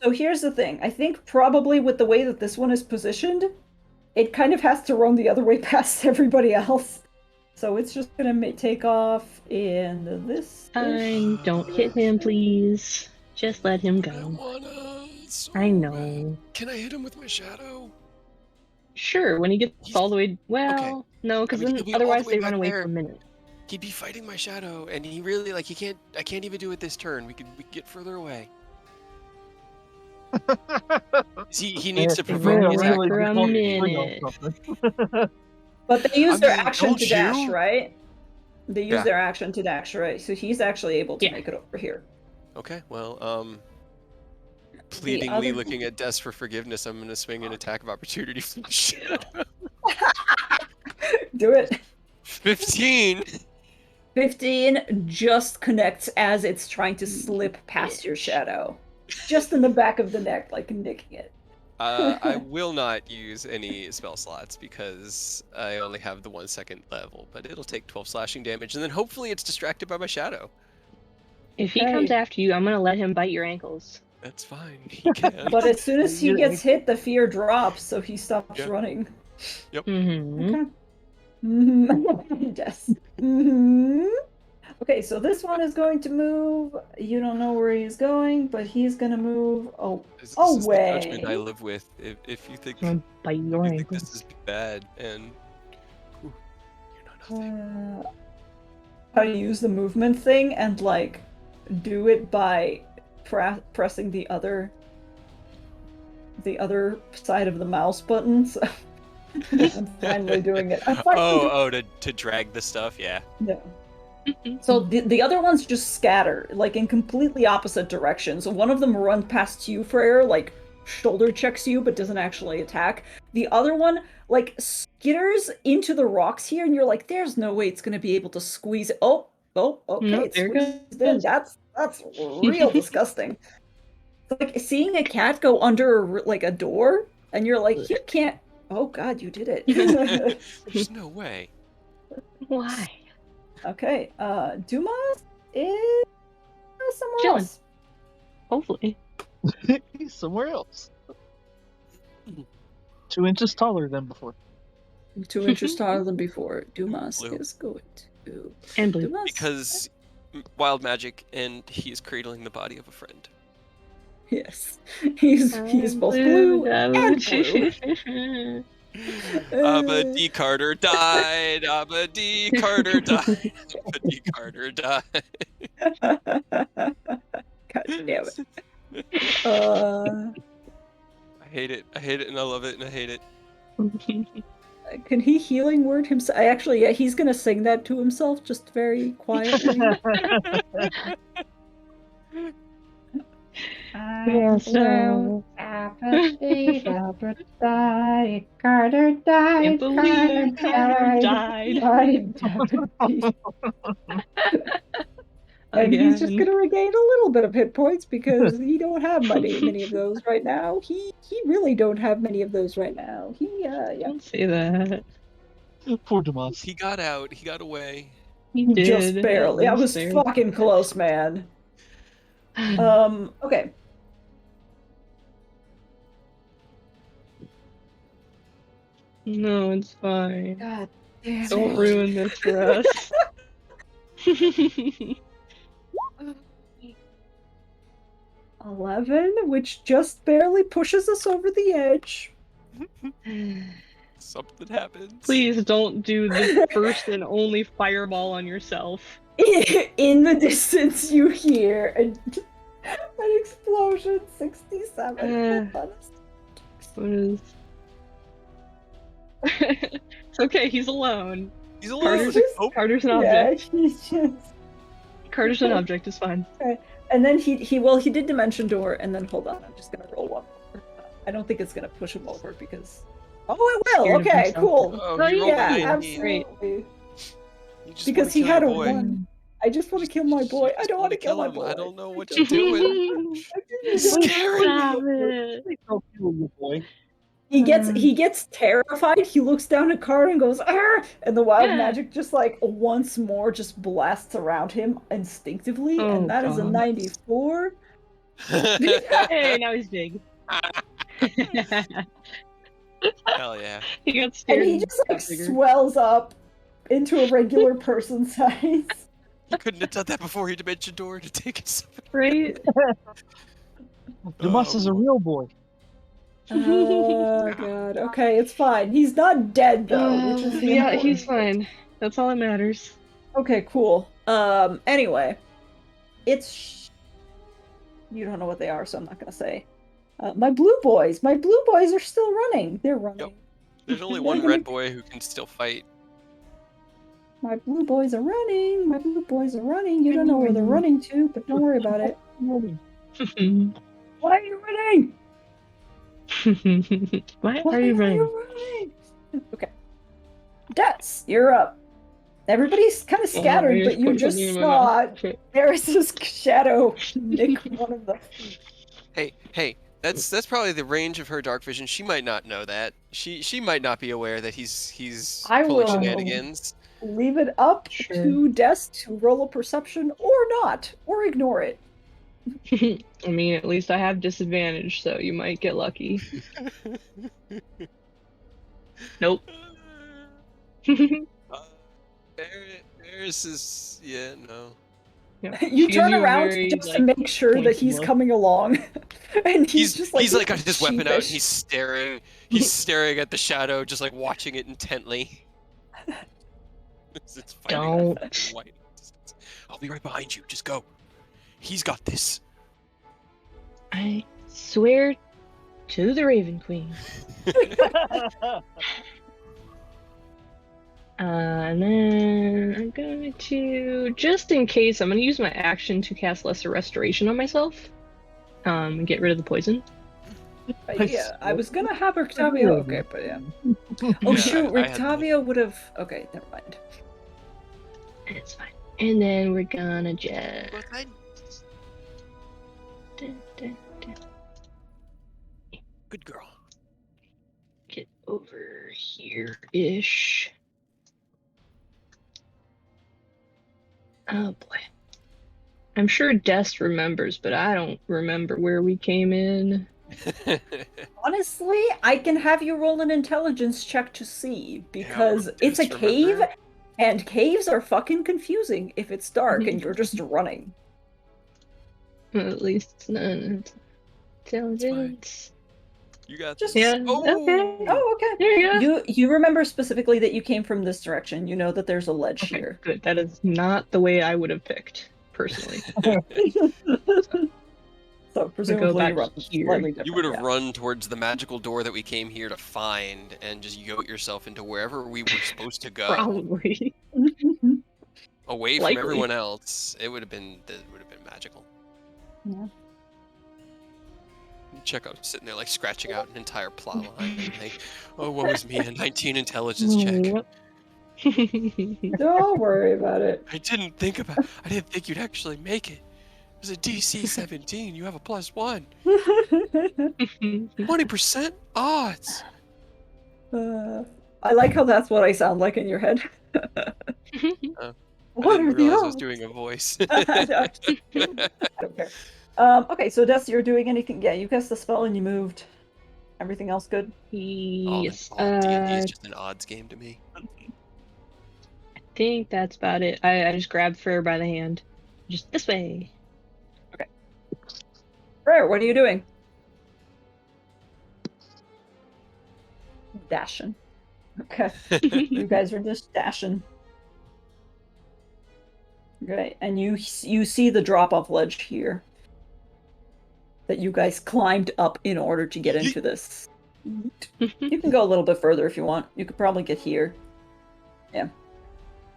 S2: So here's the thing. I think probably with the way that this one is positioned, it kind of has to run the other way past everybody else. So it's just gonna take off in this.
S3: Fine, don't hit him, please. Just let him
S1: I
S3: go.
S1: wanna. So
S3: I know.
S1: Can I hit him with my shadow?
S3: Sure, when he gets all the way. Well, no, because
S1: he'll
S3: then
S1: be all the
S3: otherwise
S1: way
S3: they
S1: back
S3: run away
S1: there.
S3: for a minute.
S1: He'd be fighting my shadow, and he really he can't. I can't even do it this turn. We could get further away. He needs to
S3: They
S1: provoke
S3: run
S1: the
S3: away
S1: attack.
S3: for a
S4: just
S3: minute.
S4: want to swing on something.
S2: But they use
S1: I
S2: their
S1: mean,
S2: action to
S1: don't
S2: dash,
S1: you?
S2: right? They use
S1: Yeah.
S2: their action to dash, right? So he's actually able to
S3: Yeah.
S2: make it over here.
S1: Okay, well, pleadingly
S2: other-
S1: looking at Des for forgiveness, I'm gonna swing an attack of opportunity from the shadow.
S2: Do it.
S1: 15.
S2: 15 just connects as it's trying to slip past your shadow. Just in the back of the neck, like nicking it.
S1: I will not use any spell slots because I only have the 1 second level, but it'll take 12 slashing damage, and then hopefully it's distracted by my shadow.
S3: If he comes
S2: Okay.
S3: after you, I'm gonna let him bite your ankles.
S1: That's fine. He can.
S2: But as soon as he
S4: Your
S2: gets hit, the fear drops, so he stops
S1: Yeah.
S2: running.
S3: Mm-hmm.
S2: Okay. Yes. Okay, so this one is going to move. You don't know where he's going, but he's gonna move
S1: This is the judgment I
S2: away.
S1: live with. If you think
S3: I'm gonna bite your
S1: this
S3: ankles.
S1: is bad, and whew, you know nothing.
S2: How to use the movement thing and like do it by pressing the other side of the mouse button. So I'm finally doing it. I'm finally
S1: to drag the stuff. Yeah.
S2: No. So the other ones just scatter, like in completely opposite directions. So one of them runs past you for air, like shoulder checks you, but doesn't actually attack. The other one, like, skitters into the rocks here, and you're like, there's no way it's gonna be able to squeeze it. Okay,
S3: No,
S2: it's
S3: there it
S2: squeezed in.
S3: goes.
S2: That's real disgusting. It's like seeing a cat go under like a door, and you're like, you can't. Oh God, you did it.
S1: There's no way.
S3: Why?
S2: Okay, Dumas is somewhere
S3: Chilling.
S2: else.
S3: Hopefully.
S4: He's somewhere else. 2 inches taller than before.
S2: 2 inches taller than before. Dumas
S1: Blue.
S2: is going to.
S3: And blue.
S2: Dumas?
S1: Because wild magic, and he's cradling the body of a friend.
S2: Yes. He's both blue and blue.
S1: Abba D. Carter died. Abba D. Carter died. Abba D. Carter died.
S2: God damn it.
S1: I hate it. I hate it, and I love it, and I hate it.
S2: Can he healing word himself? Actually, yeah, he's gonna sing that to himself just very quietly.
S3: Can't believe Carter died.
S2: And he's just
S3: Again.
S2: gonna regain a little bit of hit points because he don't have many of those right now. He really don't have many of those right now. Yeah.
S3: Don't say that.
S4: Poor Dumas.
S1: He got out. He got away.
S3: He did.
S2: Just barely. I was
S3: there.
S2: fucking close, man. Okay.
S3: No, it's fine.
S2: God damn
S3: Don't
S2: it.
S3: ruin this for us.
S2: 11, which just barely pushes us over the edge.
S1: Something happens.
S3: Please don't do the first and only fireball on yourself.
S2: In the distance, you hear an explosion. 67.
S3: What is... It's okay, he's alone.
S1: He's alone.
S3: Carter's an
S2: Yeah,
S3: object.
S2: he's just...
S3: Carter's an object, it's fine.
S2: And then he did dimension door, and then hold on, I'm just gonna roll one more. I don't think it's gonna push him over because... Oh, it will!
S3: Scared of
S2: Okay,
S3: himself.
S2: cool.
S1: Oh, he rolled
S2: Yeah,
S1: a 19.
S2: absolutely.
S1: You just
S2: Because
S1: wanna
S2: he
S1: kill
S2: had a
S1: your boy.
S2: 1. I just want to kill my boy. I don't want to kill my
S1: him.
S2: boy.
S1: I don't know what you're doing.
S3: Stop it.
S4: Please don't kill your boy.
S2: He gets terrified. He looks down at Carter and goes, "Arr!" And the wild
S3: Yeah.
S2: magic just like once more just blasts around him instinctively,
S3: Oh,
S2: and that is a
S3: God.
S2: 94.
S3: Hey, now he's big.
S1: Hell yeah.
S3: He got scared.
S2: And he just like swells up into a regular person size.
S1: You couldn't have done that before he dimension door to take it.
S3: Right?
S4: Dumas is a real boy.
S2: Oh god. Okay, it's fine. He's not dead though, which is the
S3: yeah,
S2: important
S3: he's
S2: bit.
S3: fine. That's all that matters.
S2: Okay, cool. Anyway, it's you don't know what they are, so I'm not gonna say. My blue boys are still running. They're running.
S1: Yep. There's only
S2: They're
S1: one
S2: gonna-
S1: red boy who can still fight.
S2: My blue boys are running. My blue boys are running. You don't know where they're running to, but don't worry about it. Why are you running?
S3: Why
S2: Why
S3: are you running?
S2: running? Okay. Dutz, you're up. Everybody's kind of scattered, but you just saw Eris's shadow nick one of the.
S1: Hey, that's probably the range of her dark vision. She might not know that. She might not be aware that he's
S2: I
S1: pulling
S2: will.
S1: shenanigans.
S2: leave it up
S3: Sure.
S2: to Des to roll a perception or not, or ignore it.
S3: I mean, at least I have disadvantage, so you might get lucky. Nope.
S1: Eris is no.
S3: Yeah.
S2: You
S3: She gives
S2: turn
S3: you a
S2: around
S3: very,
S2: just to
S3: like,
S2: make sure that
S3: pointed
S2: he's
S3: look.
S2: coming along, and he's just like
S1: got his weapon out and
S2: sheepish.
S1: he's staring. He's staring at the shadow, just like watching it intently. It's fighting
S3: Don't.
S1: a white distance. I'll be right behind you. Just go. He's got this.
S3: I swear to the Raven Queen. And then I'm going to, just in case, I'm going to use my action to cast Lesser Restoration on myself. And get rid of the poison.
S2: Yeah, I was gonna have Rictavio. Okay, but yeah. Oh
S1: Yeah,
S2: shoot,
S1: I had that.
S2: Rictavio would have. Okay, never mind.
S3: It's fine. And then we're gonna just. Dun, dun, dun.
S1: Good girl.
S3: Get over here-ish. Oh boy. I'm sure Dest remembers, but I don't remember where we came in.
S2: Honestly, I can have you roll an intelligence check to see because it's a
S1: Just
S2: cave,
S1: remember.
S2: and caves are fucking confusing if it's dark and you're just running.
S3: Well, at least it's not intelligence.
S1: You got
S2: Just-
S1: this.
S3: Yeah. Okay.
S2: Oh, okay.
S3: There you go.
S2: You remember specifically that you came from this direction. You know that there's a ledge
S3: Okay,
S2: here.
S3: good. That is not the way I would have picked, personally.
S2: So presumably
S3: back
S2: you run
S3: here.
S2: slightly different.
S1: You would have
S2: yeah.
S1: run towards the magical door that we came here to find and just yoke yourself into wherever we were supposed to go.
S3: Probably.
S1: Away from
S3: Likely.
S1: everyone else. It would have been magical.
S2: Yeah.
S1: Check out sitting there like scratching out an entire plot line and like, oh, what was me? A 19 intelligence check.
S2: Don't worry about it.
S1: I didn't think you'd actually make it. It was a DC 17. You have a +1. 20% odds.
S2: I like how that's what I sound like in your head.
S1: I
S2: What
S1: didn't
S2: are the
S1: realize I was
S2: odds?
S1: doing a voice.
S2: I don't care. Okay, so Des, you're doing anything? Yeah, you cast the spell and you moved. Everything else good?
S3: Yes.
S1: D&D is
S3: I
S1: just an odds game to me.
S3: think that's about it. I just grabbed Freyr by the hand. Just this way.
S2: Freyr, what are you doing? Dashing. Okay. You guys are just dashing. Okay, and you see the drop-off ledge here that you guys climbed up in order to get into this. You can go a little bit further if you want. You could probably get here. Yeah.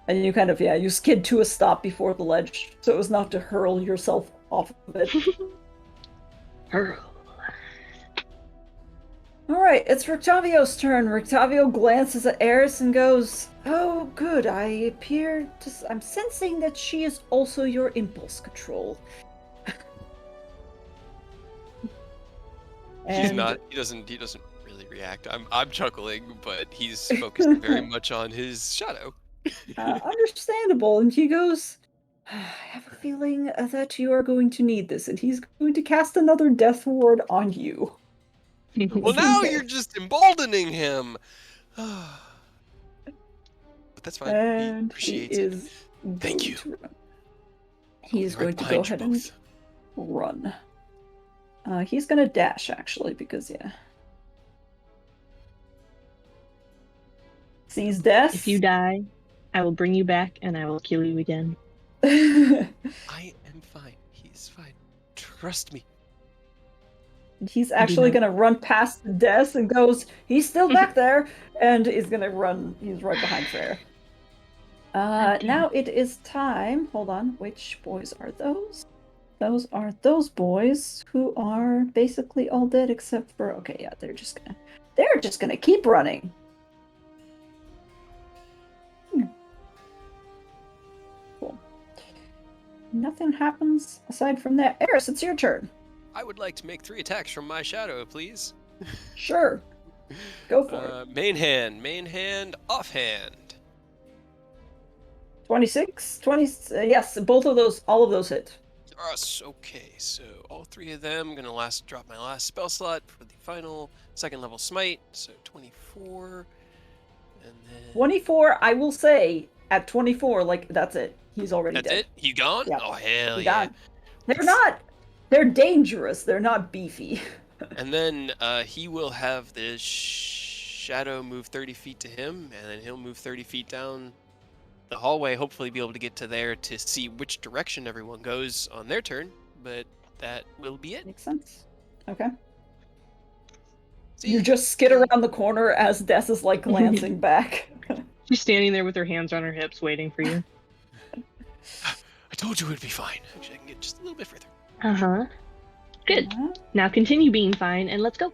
S2: And you kind of, you skid to a stop before the ledge, so as not to hurl yourself off of it.
S3: Hurl.
S2: Alright, it's Rictavio's turn. Rictavio glances at Eris and goes, "Oh, good. I'm sensing that she is also your impulse control."
S1: He's
S2: And-
S1: not. He doesn't really react. I'm chuckling, but he's focused very much on his shadow.
S2: Understandable. And he goes, "I have a feeling that you are going to need this," and he's going to cast another death ward on you.
S1: Well, now you're just emboldening him. But that's fine.
S2: And
S1: he appreciates
S2: he
S1: it.
S2: is
S1: Thank
S2: going
S1: you.
S2: to run. He is
S1: I'll be
S2: going
S1: right
S2: to go
S1: behind you
S2: ahead and
S1: both.
S2: run. He's going to dash, actually, because, sees death.
S3: If you die, I will bring you back and I will kill you again.
S1: I am fine. He's fine. Trust me.
S2: He's actually
S3: know.
S2: going to run past the desk and goes, "He's still back there," and is going to run. He's right behind Freyr.
S3: Okay.
S2: Now it is time. Hold on. Which boys are those? Those are those boys who are basically all dead except for. Okay, yeah, they're just gonna keep running. Cool. Nothing happens aside from that. Eris, it's your turn.
S1: I would like to make 3 attacks from my shadow, please.
S2: Sure. Go for it.
S1: Main hand, offhand.
S2: 26, 20, yes, both of those, all of those hit.
S1: Us. Okay, so all three of them. I'm gonna drop my last spell slot for the final second level smite. So 24, and then
S2: 24, I will say, at 24, like, that's it. He's already
S1: that's
S2: dead.
S1: it. He gone?
S2: Yeah.
S1: Oh hell
S2: He
S1: yeah!
S2: gone. They're dangerous. They're not beefy.
S1: And then he will have the shadow move 30 feet to him, and then he'll move 30 feet down the hallway. Hopefully, be able to get to there to see which direction everyone goes on their turn. But that will be it.
S2: Makes sense. Okay.
S1: See
S2: You
S1: ya.
S2: just skid around the corner as Des is like glancing back.
S3: She's standing there with her hands on her hips, waiting for you.
S1: I told you it'd be fine. Actually, I can get just a little bit further.
S3: Uh-huh. Good.
S2: Uh-huh.
S3: Now continue being fine, and let's go.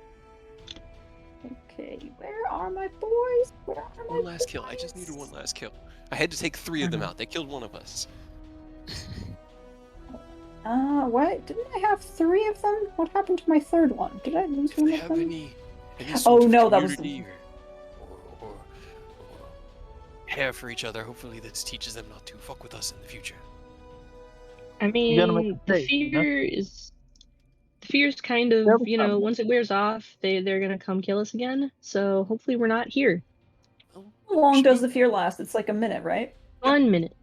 S2: Okay, where are my boys? Where are my
S1: One last kill. I just needed one last kill. I had to take 3 of them out. They killed one of us.
S2: What? Didn't I have 3 of them? What happened to my third one? Did I lose
S1: If
S2: one
S1: they
S2: of
S1: have
S2: them?
S1: any
S2: Oh,
S1: sort of
S2: no, that was
S1: community or care for each other, hopefully this teaches them not to fuck with us in the future.
S3: I
S4: You gotta make
S3: mean,
S4: a mistake, you know?
S3: the fear's kind of,
S4: They'll be fine.
S3: once it wears off, they're gonna come kill us again. So hopefully we're not here.
S1: Well,
S2: How long
S1: should
S2: does
S1: we-
S2: the fear last? It's like a minute, right?
S3: 1 minute.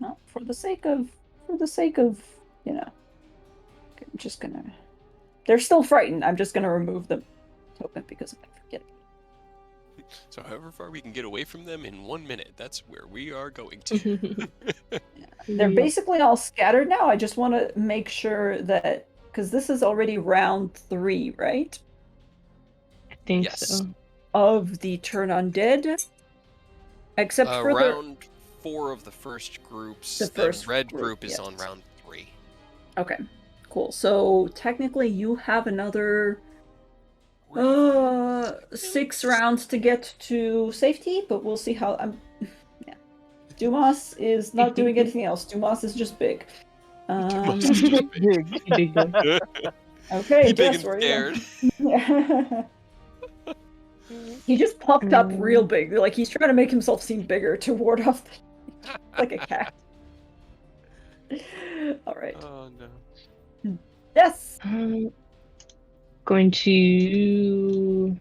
S2: No, for the sake of, you know, I'm just gonna. They're still frightened. I'm just gonna remove the token because I forget.
S1: So however far we can get away from them in 1 minute, that's where we are going to.
S2: They're
S3: Yep.
S2: basically all scattered now. I just want to make sure that because this is already round 3, right?
S3: I think
S1: Yes.
S3: so.
S2: Of the turn undead, except for
S1: round 4 of the first groups.
S2: The first
S1: red
S2: group,
S1: group is
S2: yes.
S1: on round 3.
S2: Okay, cool. So technically, you have another 6 rounds to get to safety, but we'll see how. Yeah, Dumas is not doing anything else. Dumas is just big.
S1: Dumas is just big.
S3: Big boy.
S2: Okay,
S1: He big
S2: Jess,
S1: and
S2: where are you
S1: scared.
S2: going? He just popped up real big. Like he's trying to make himself seem bigger to ward off like a cat. All right.
S1: Oh no.
S2: Yes.
S3: Going to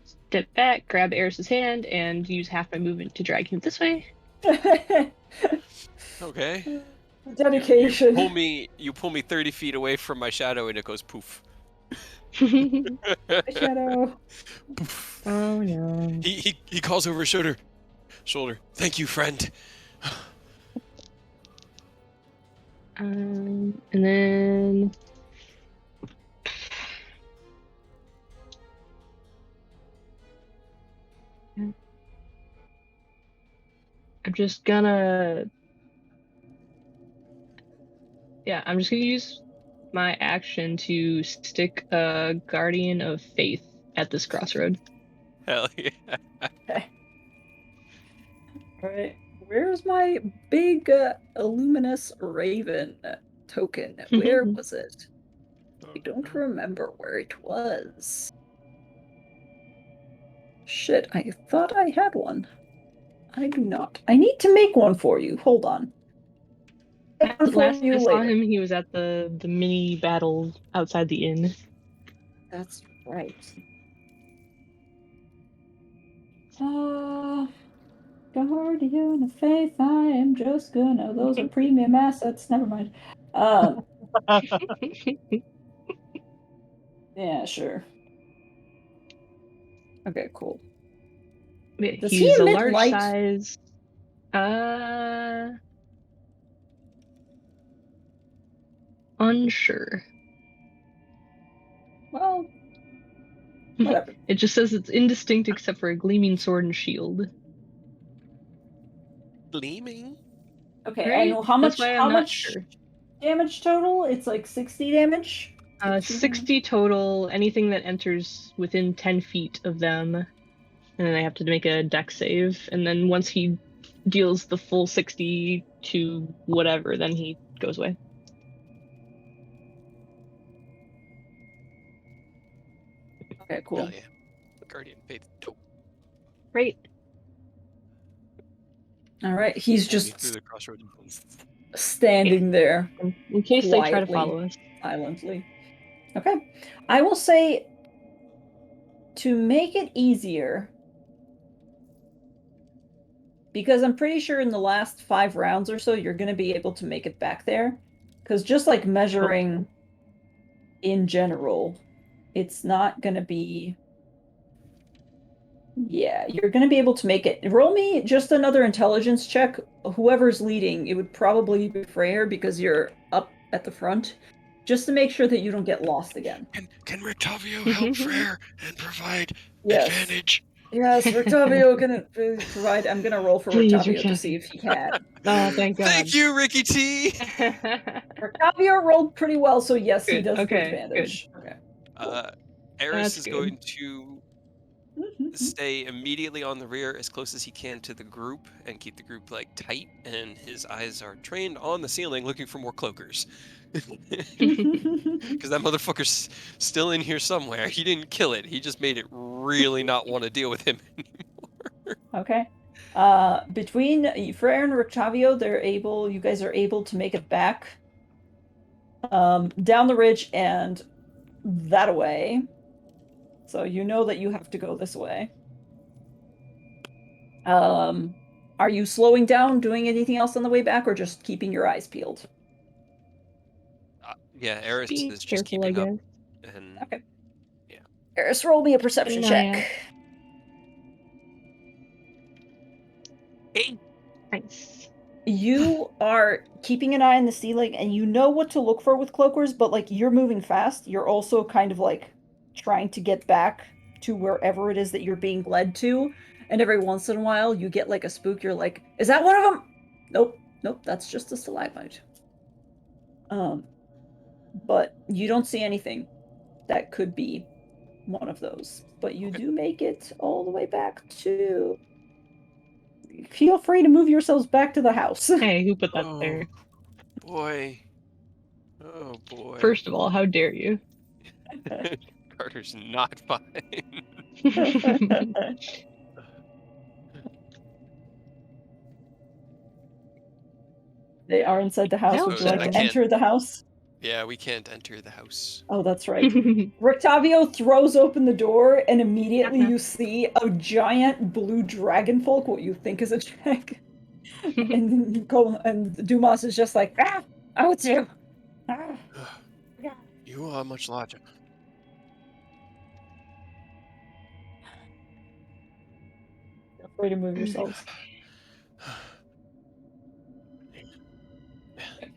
S3: step back, grab Eris's hand, and use half my movement to drag him this way.
S1: Okay.
S2: Dedication.
S1: You pull me 30 feet away from my shadow and it goes poof.
S2: Shadow.
S1: Poof.
S3: Oh no.
S1: He calls over his shoulder. Thank you, friend.
S3: And then I'm just gonna use my action to stick a Guardian of Faith at this crossroad.
S1: Hell yeah.
S2: Okay. All right. Where's my big luminous raven token? Where was it? I don't remember where it was. Shit, I thought I had one. I do not. I need to make one for you. Hold on. Make one for
S3: Last
S2: you
S3: I saw
S2: later.
S3: him, he was at the mini battle outside the inn.
S2: That's right. Guardian of Faith, I am just gonna. Those are premium assets. Never mind. Yeah, sure. Okay, cool. Does he
S3: He's a
S2: emit
S3: large
S2: light?
S3: size. Unsure.
S2: Well, whatever.
S3: It just says it's indistinct except for a gleaming sword and shield.
S1: Gleaming?
S2: Okay,
S3: Right?
S2: and how
S3: That's
S2: much?
S3: why I'm
S2: How
S3: not
S2: much
S3: sure.
S2: damage total? It's like 60 damage.
S3: 60 total. Anything that enters within 10 feet of them, and then they have to make a dex save. And then once he deals the full 60 to whatever, then he goes away.
S2: Okay, cool.
S1: Hell yeah. Guardian Faith. Dope.
S3: Right.
S2: All right, he's
S1: Pull me
S2: just
S1: through the crossroads.
S2: standing there
S3: In case they try to
S2: quietly.
S3: follow us.
S2: Silently. Okay. I will say, to make it easier, because I'm pretty sure in the last 5 rounds or so, you're going to be able to make it back there. Because just like measuring in general, it's not going to be. Yeah, you're going to be able to make it. Roll me just another intelligence check. Whoever's leading, it would probably be Freyr because you're up at the front, just to make sure that you don't get lost again.
S1: Can Rictavio help Freyr and provide
S2: Yes.
S1: advantage?
S2: Yes, Rictavio can provide. I'm going to roll for
S3: Please,
S2: Rictavio to
S3: Rictavio.
S2: see if he can.
S3: Oh, thank God.
S1: Thank you, Ricky T.
S2: Rictavio rolled pretty well, so yes, he
S3: Good,
S2: does get
S3: okay,
S2: advantage. Okay.
S1: Eris
S3: That's
S1: is
S3: good.
S1: going to stay immediately on the rear as close as he can to the group and keep the group like tight, and his eyes are trained on the ceiling looking for more cloakers. Because that motherfucker's still in here somewhere. He didn't kill it. He just made it really not want to deal with him anymore.
S2: Okay. Between Freyr and Rictavio, you guys are able to make it back down the ridge and that way. So you know that you have to go this way. Are you slowing down, doing anything else on the way back, or just keeping your eyes peeled?
S1: Yeah, Eris
S3: Be
S1: is just
S3: careful, I
S1: keeping up.
S3: guess.
S1: And
S2: Okay.
S1: yeah.
S2: Eris, roll me a perception
S3: Keep an eye
S2: check.
S3: Hey. Nice.
S2: You are keeping an eye on the ceiling and you know what to look for with cloakers, but like you're moving fast. You're also kind of like trying to get back to wherever it is that you're being led to. And every once in a while you get like a spook. You're like, is that one of them? Nope. Nope, that's just a stalagmite. But you don't see anything that could be one of those. But you do make it all the way back to. Feel free to move yourselves back to the house.
S3: Hey, who put that
S1: Oh
S3: there?
S1: boy. Oh boy.
S3: First of all, how dare you?
S1: Carter's not fine.
S2: They are inside the house.
S3: Hell,
S2: Would you like
S1: I
S2: to
S1: can't.
S2: enter the house?
S1: Yeah, we can't enter the house.
S2: Oh, that's right. Rictavio throws open the door, and immediately you see a giant blue dragon folk, what you think is a dragon. And Dumas is just like, out you! Ah, yeah.
S1: You are much larger.
S2: Feel free to move yourselves.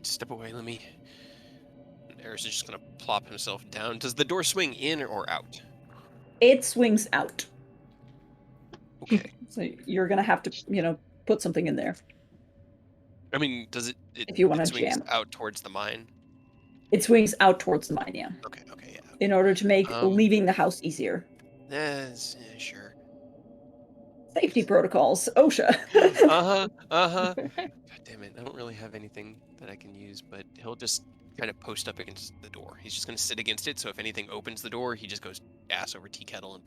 S1: Step away, let me. Eris is just gonna plop himself down. Does the door swing in or out?
S2: It swings out.
S1: Okay.
S2: So you're gonna have to, put something in there.
S1: I mean, does it
S2: if you want to
S1: swings
S2: jam.
S1: out towards the mine?
S2: It swings out towards the mine, yeah.
S1: Okay, yeah.
S2: In order to make leaving the house easier.
S1: Sure.
S2: Safety protocols, OSHA.
S1: God damn it, I don't really have anything that I can use, but he'll just kind of post up against the door. He's just gonna sit against it, so if anything opens the door, he just goes ass over tea kettle and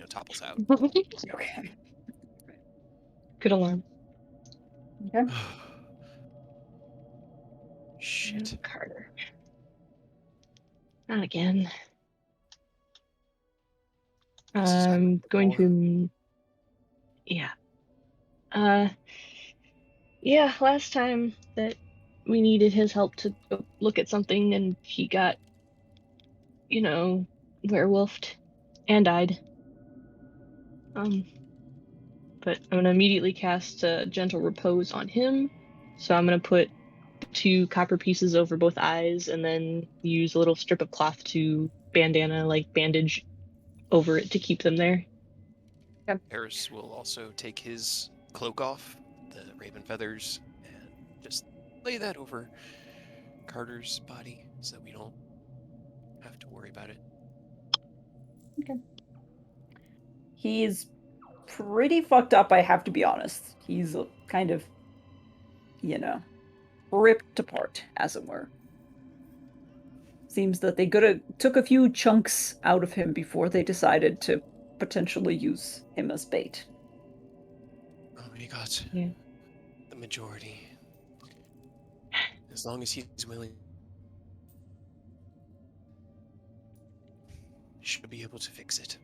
S1: topples out.
S2: Okay.
S3: Good alarm.
S2: Okay.
S1: Shit.
S3: Carter. Not again. I'm going to. Yeah. Yeah, last time that we needed his help to go look at something and he got, werewolfed and died. But I'm gonna immediately cast Gentle Repose on him. So I'm gonna put 2 copper pieces over both eyes and then use a little strip of cloth to bandage over it to keep them there.
S2: Okay.
S1: Eris will also take his cloak off, the raven feathers, and just lay that over Carter's body so that we don't have to worry about it.
S2: Okay. He's pretty fucked up, I have to be honest. He's kind of, ripped apart, as it were. Seems that they took a few chunks out of him before they decided to potentially use him as bait.
S1: Oh my god.
S3: Yeah.
S1: the majority. As long as he's willing, should be able to fix it.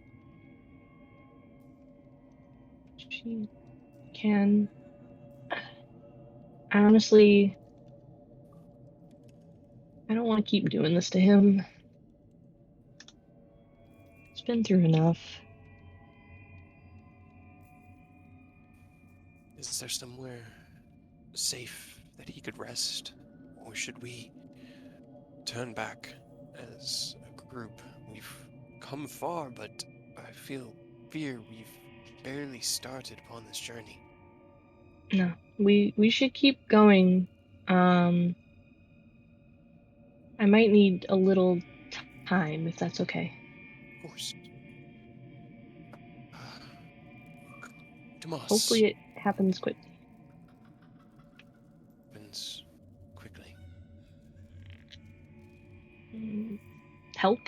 S3: She can. Honestly, I don't want to keep doing this to him. He's been through enough.
S1: Is there somewhere safe that he could rest? Or should we turn back as a group? We've come far, but I fear we've barely started upon this journey.
S3: No, we should keep going. I might need a little time, if that's okay.
S1: Of course. Tomas.
S3: Hopefully it happens quickly.
S1: Happens quickly.
S3: Help?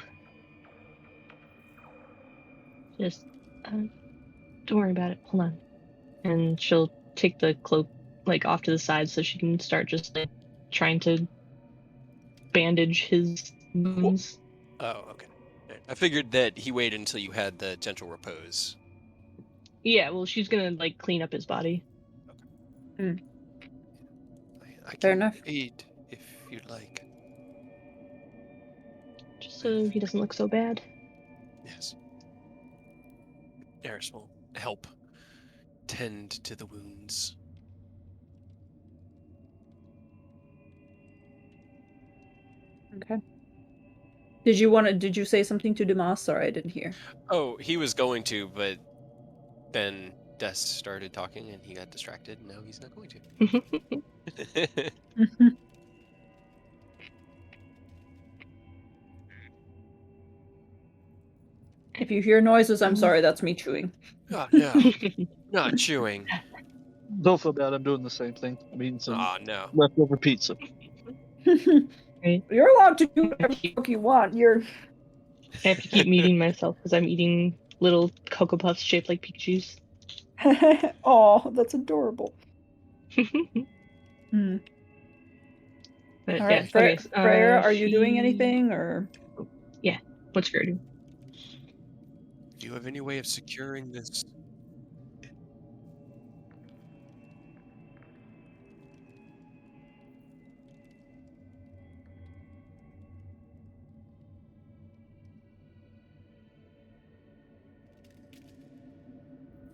S3: Just, don't worry about it. Hold on. And she'll take the cloak, like, off to the side so she can start just, like, trying to bandage his wounds.
S1: Oh, okay. I figured that he waited until you had the gentle repose.
S3: Yeah, well, she's gonna, like, clean up his body.
S1: I
S2: Fair
S1: can
S2: enough.
S1: aid if you'd like.
S3: Just so he doesn't look so bad.
S1: Yes. Eris will help tend to the wounds.
S2: Okay. Did you say something to Dumas? Sorry, I didn't hear.
S1: Oh, he was going to, but then Des started talking and he got distracted, and now he's not going to.
S2: If you hear noises, I'm sorry, that's me chewing.
S1: Oh, no, not chewing.
S4: Don't feel bad. I'm doing the same thing. I'm eating some
S1: Oh, no.
S4: leftover pizza.
S3: Right?
S2: You're allowed to do whatever the fuck you want.
S3: I have to keep muting myself because I'm eating little Cocoa Puffs shaped like Pikachu's.
S2: Oh, that's adorable. Hmm.
S3: But
S2: All
S3: yeah,
S2: right,
S3: okay.
S2: Freya, are you doing anything, or?
S3: Yeah, what's Freya doing?
S1: Do you have any way of securing this?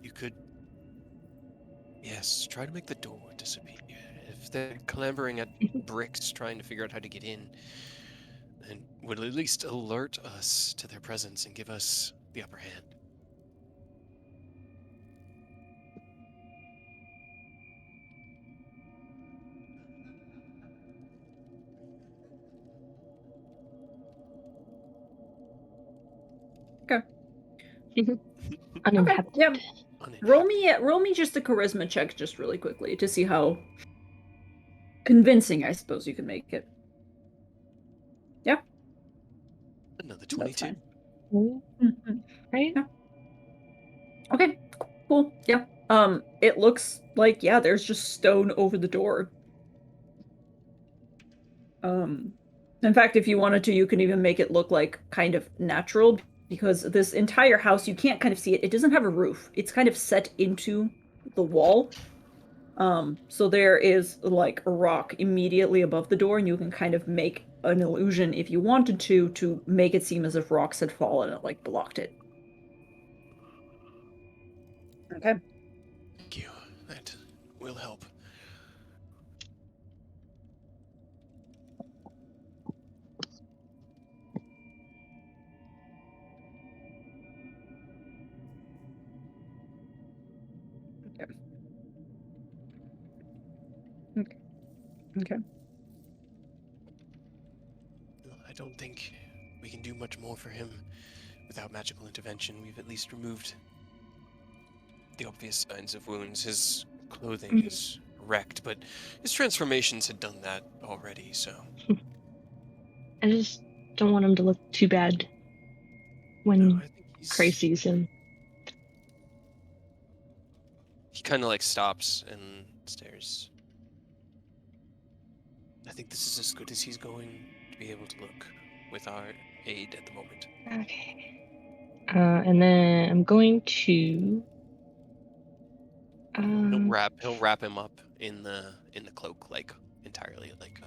S1: You could, yes, try to make the door disappear. If they're clambering at bricks trying to figure out how to get in, then would at least alert us to their presence and give us the upper hand.
S2: Okay.
S3: Uninhabited.
S2: Yeah.
S1: Uninhabited.
S2: Roll me just a charisma check, just really quickly, to see how convincing I suppose you can make it. Yeah.
S1: Another
S2: That's
S1: 22.
S2: fine.
S3: Mhm. Right?
S2: Yeah. Okay. Cool. Yeah. It looks like, yeah, there's just stone over the door. In fact, if you wanted to, you can even make it look like kind of natural, because this entire house, you can't kind of see it. It doesn't have a roof. It's kind of set into the wall. So there is like a rock immediately above the door, and you can kind of make an illusion if you wanted to make it seem as if rocks had fallen and like blocked it. Okay.
S1: Thank you. That will help.
S2: Okay. Okay.
S1: I don't think we can do much more for him without magical intervention. We've at least removed the obvious signs of wounds. His clothing is wrecked, but his transformations had done that already, so.
S3: I just don't want him to look too bad when
S1: No, I think
S3: Cray sees him.
S1: he kind of like stops and stares I think this is as good as he's going to be able to look with our aid at the moment.
S3: Okay. And then I'm going to.
S1: He'll wrap him up in the cloak, like entirely, like.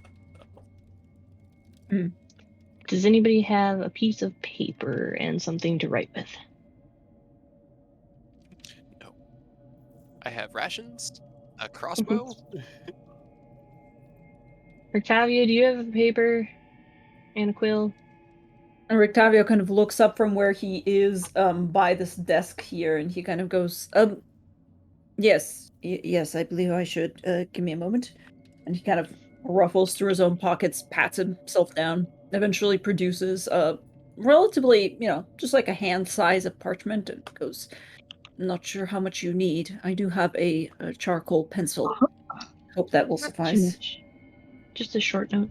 S3: Does anybody have a piece of paper and something to write with?
S1: No. I have rations, a crossbow.
S3: Octavia, do you have a paper and a quill?
S2: And Rictavio kind of looks up from where he is by this desk here, and he kind of goes, yes, yes, I believe I should. Give me a moment. And he kind of ruffles through his own pockets, pats himself down, eventually produces a relatively, just like a hand size of parchment, and goes, not sure how much you need. I do have a charcoal pencil. Hope that will
S3: Not too
S2: suffice.
S3: much. Just a short note.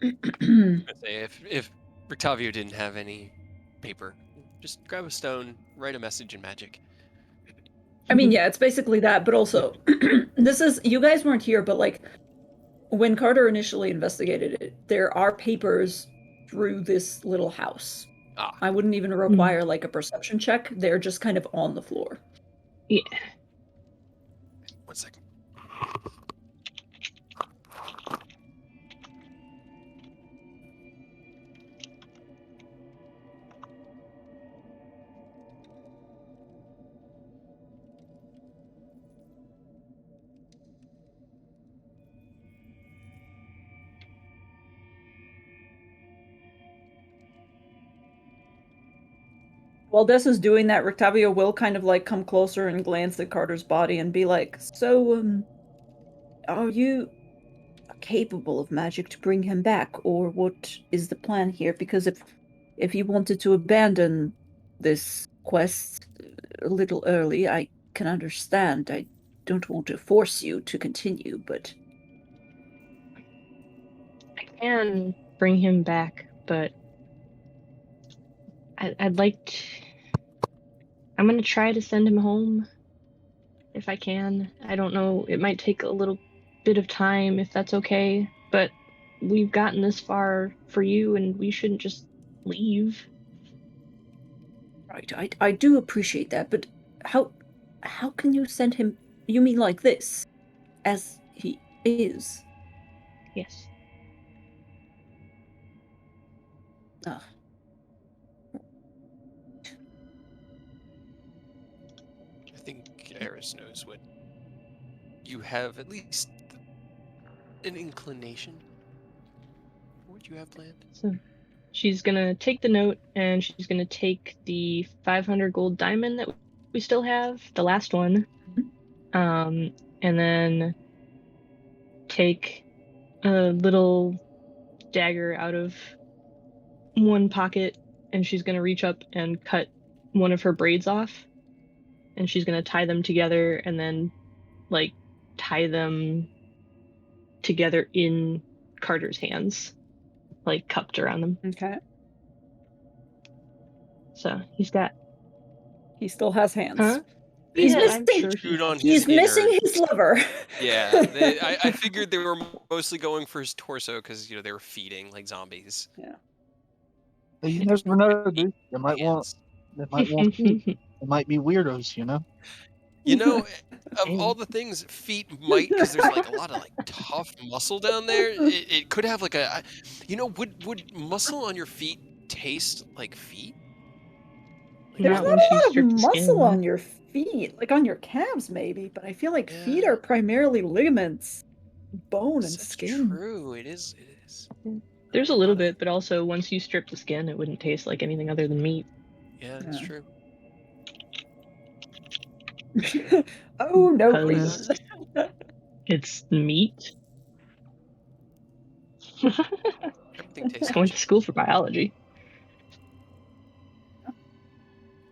S1: I say if Rictavio didn't have any paper, just grab a stone, write a message in magic.
S2: I mean, yeah, it's basically that, but also, this is, you guys weren't here, but like, when Carter initially investigated it, there are papers through this little house.
S1: Ah,
S2: I wouldn't even require like a perception check. They're just kind of on the floor.
S3: Yeah.
S1: 1 second.
S2: While Des is doing that, Rictavio will kind of like come closer and glance at Carter's body and be like, so, are you capable of magic to bring him back, or what is the plan here? Because if you wanted to abandon this quest a little early, I can understand. I don't want to force you to continue, but
S3: I can bring him back, but I'd like to. I'm gonna try to send him home if I can. I don't know. It might take a little bit of time if that's okay, but we've gotten this far for you, and we shouldn't just leave.
S2: right, I do appreciate that, but how can you send him? You mean like this, as he is?
S3: Yes.
S2: Ah,
S1: I think Eris knows what you have, at least an inclination for what you have planned.
S3: So she's gonna take the note, and she's gonna take the 500 gold diamond that we still have, the last one, and then take a little dagger out of one pocket, and she's gonna reach up and cut one of her braids off, and she's gonna tie them together, and then like tie them together in Carter's hands, like cupped around them.
S2: okay.
S3: So
S2: He still has hands.
S3: huh?
S2: He's
S3: Yeah, I'm
S2: missing.
S3: sure
S1: Chewed on his
S2: He's missing
S1: inner.
S2: his liver.
S1: Yeah, I figured they were mostly going for his torso because they were feeding like zombies.
S2: Yeah.
S4: You never know, dude. They might want feet.
S3: he
S4: They might be weirdos, you know.
S1: You know, of
S3: Maybe.
S1: all the things, feet might, because there's like a lot of like tough muscle down there. It could have like would muscle on your feet taste like feet? Like,
S2: There's
S3: Not
S2: not
S3: once
S2: a
S3: you
S2: lot of
S3: strip the
S2: muscle
S3: skin.
S2: on your feet, like on your calves maybe, but I feel like feet
S1: Yeah.
S2: are primarily ligaments, bone, and
S1: That's
S2: skin.
S1: true. It is. It is.
S3: There's a little bit, but also once you strip the skin, it wouldn't taste like anything other than meat.
S1: Yeah, that's
S2: Yeah.
S1: true.
S2: Oh no,
S3: Because
S2: please.
S3: it's meat.
S1: Everything tastes
S3: I went
S1: good.
S3: to school for biology.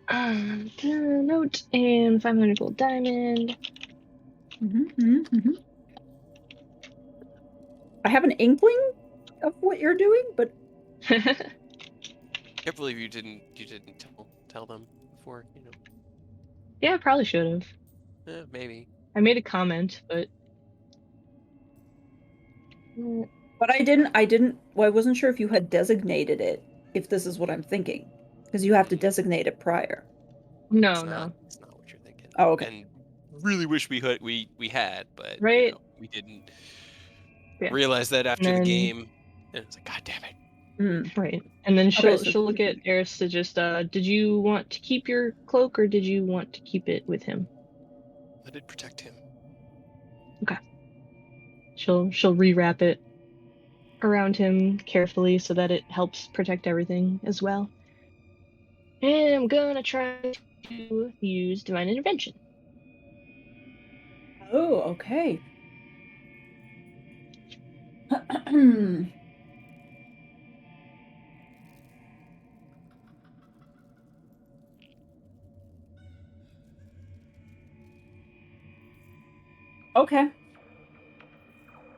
S3: The note and 500 gold diamond.
S2: I have an inkling of what you're doing, but
S1: Can't believe you didn't tell them before, you know.
S3: Yeah, I probably should have.
S1: Maybe.
S3: I made a comment, but
S2: But I wasn't sure if you had designated it, if this is what I'm thinking. Because you have to designate it prior.
S3: no, no.
S1: It's not what you're thinking.
S2: Oh, okay.
S1: And really wish we had, but
S3: Right?
S1: we didn't
S3: Yeah.
S1: realize that after the
S3: then-
S1: game. And it's like, God damn it.
S3: Right. And then
S2: Okay,
S3: she'll look at Eris to just did you want to keep your cloak or did you want to keep it with him?
S1: Let it protect him.
S3: She'll rewrap it around him carefully so that it helps protect everything as well. And I'm gonna try to use divine intervention.
S2: Oh, okay. Okay.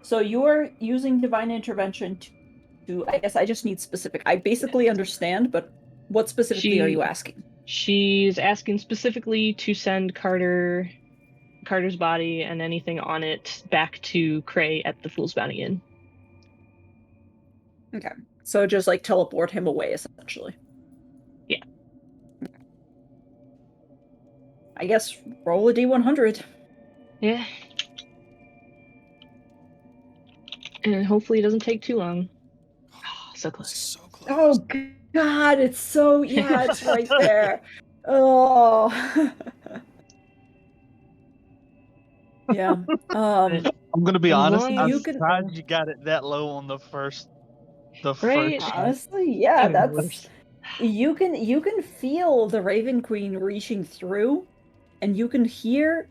S2: So you're using divine intervention to, I guess I just need specific. I basically understand, but what specifically are you asking?
S3: She's asking specifically to send Carter's body and anything on it back to Cray at the Fool's Bounty Inn.
S2: Okay. So just like teleport him away, essentially.
S3: Yeah.
S2: I guess roll a d100.
S3: Yeah. And hopefully it doesn't take too long. Oh, so close.
S1: So close.
S2: Oh God, it's so yeah, it's right there. Oh. Yeah.
S4: I'm gonna be
S3: As
S4: honest.
S3: long
S4: I'm
S2: as you can-
S4: surprised you got it that low on the first.
S3: Right?
S2: honestly, yeah,
S3: Even
S2: that's
S3: worse.
S2: you can feel the Raven Queen reaching through, and you can hear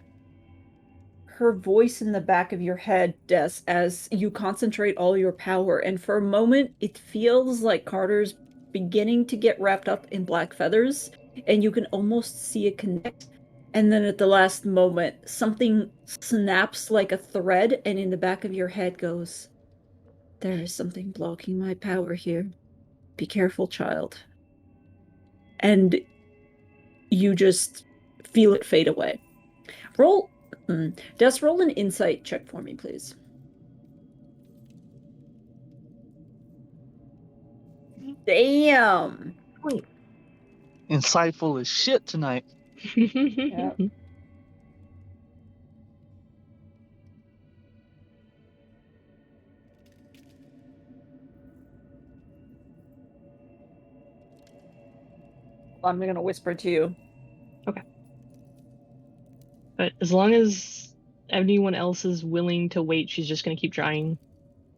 S2: her voice in the back of your head, Des, as you concentrate all your power. And for a moment, it feels like Carter's beginning to get wrapped up in black feathers, and you can almost see it connect. And then at the last moment, something snaps like a thread, and in the back of your head goes, "There is something blocking my power here. Be careful, child." And you just feel it fade away. Roll, Des, roll an insight check for me, please. Damn.
S4: Insightful as shit tonight.
S2: Yeah. I'm gonna whisper to you.
S3: But as long as anyone else is willing to wait, she's just gonna keep trying.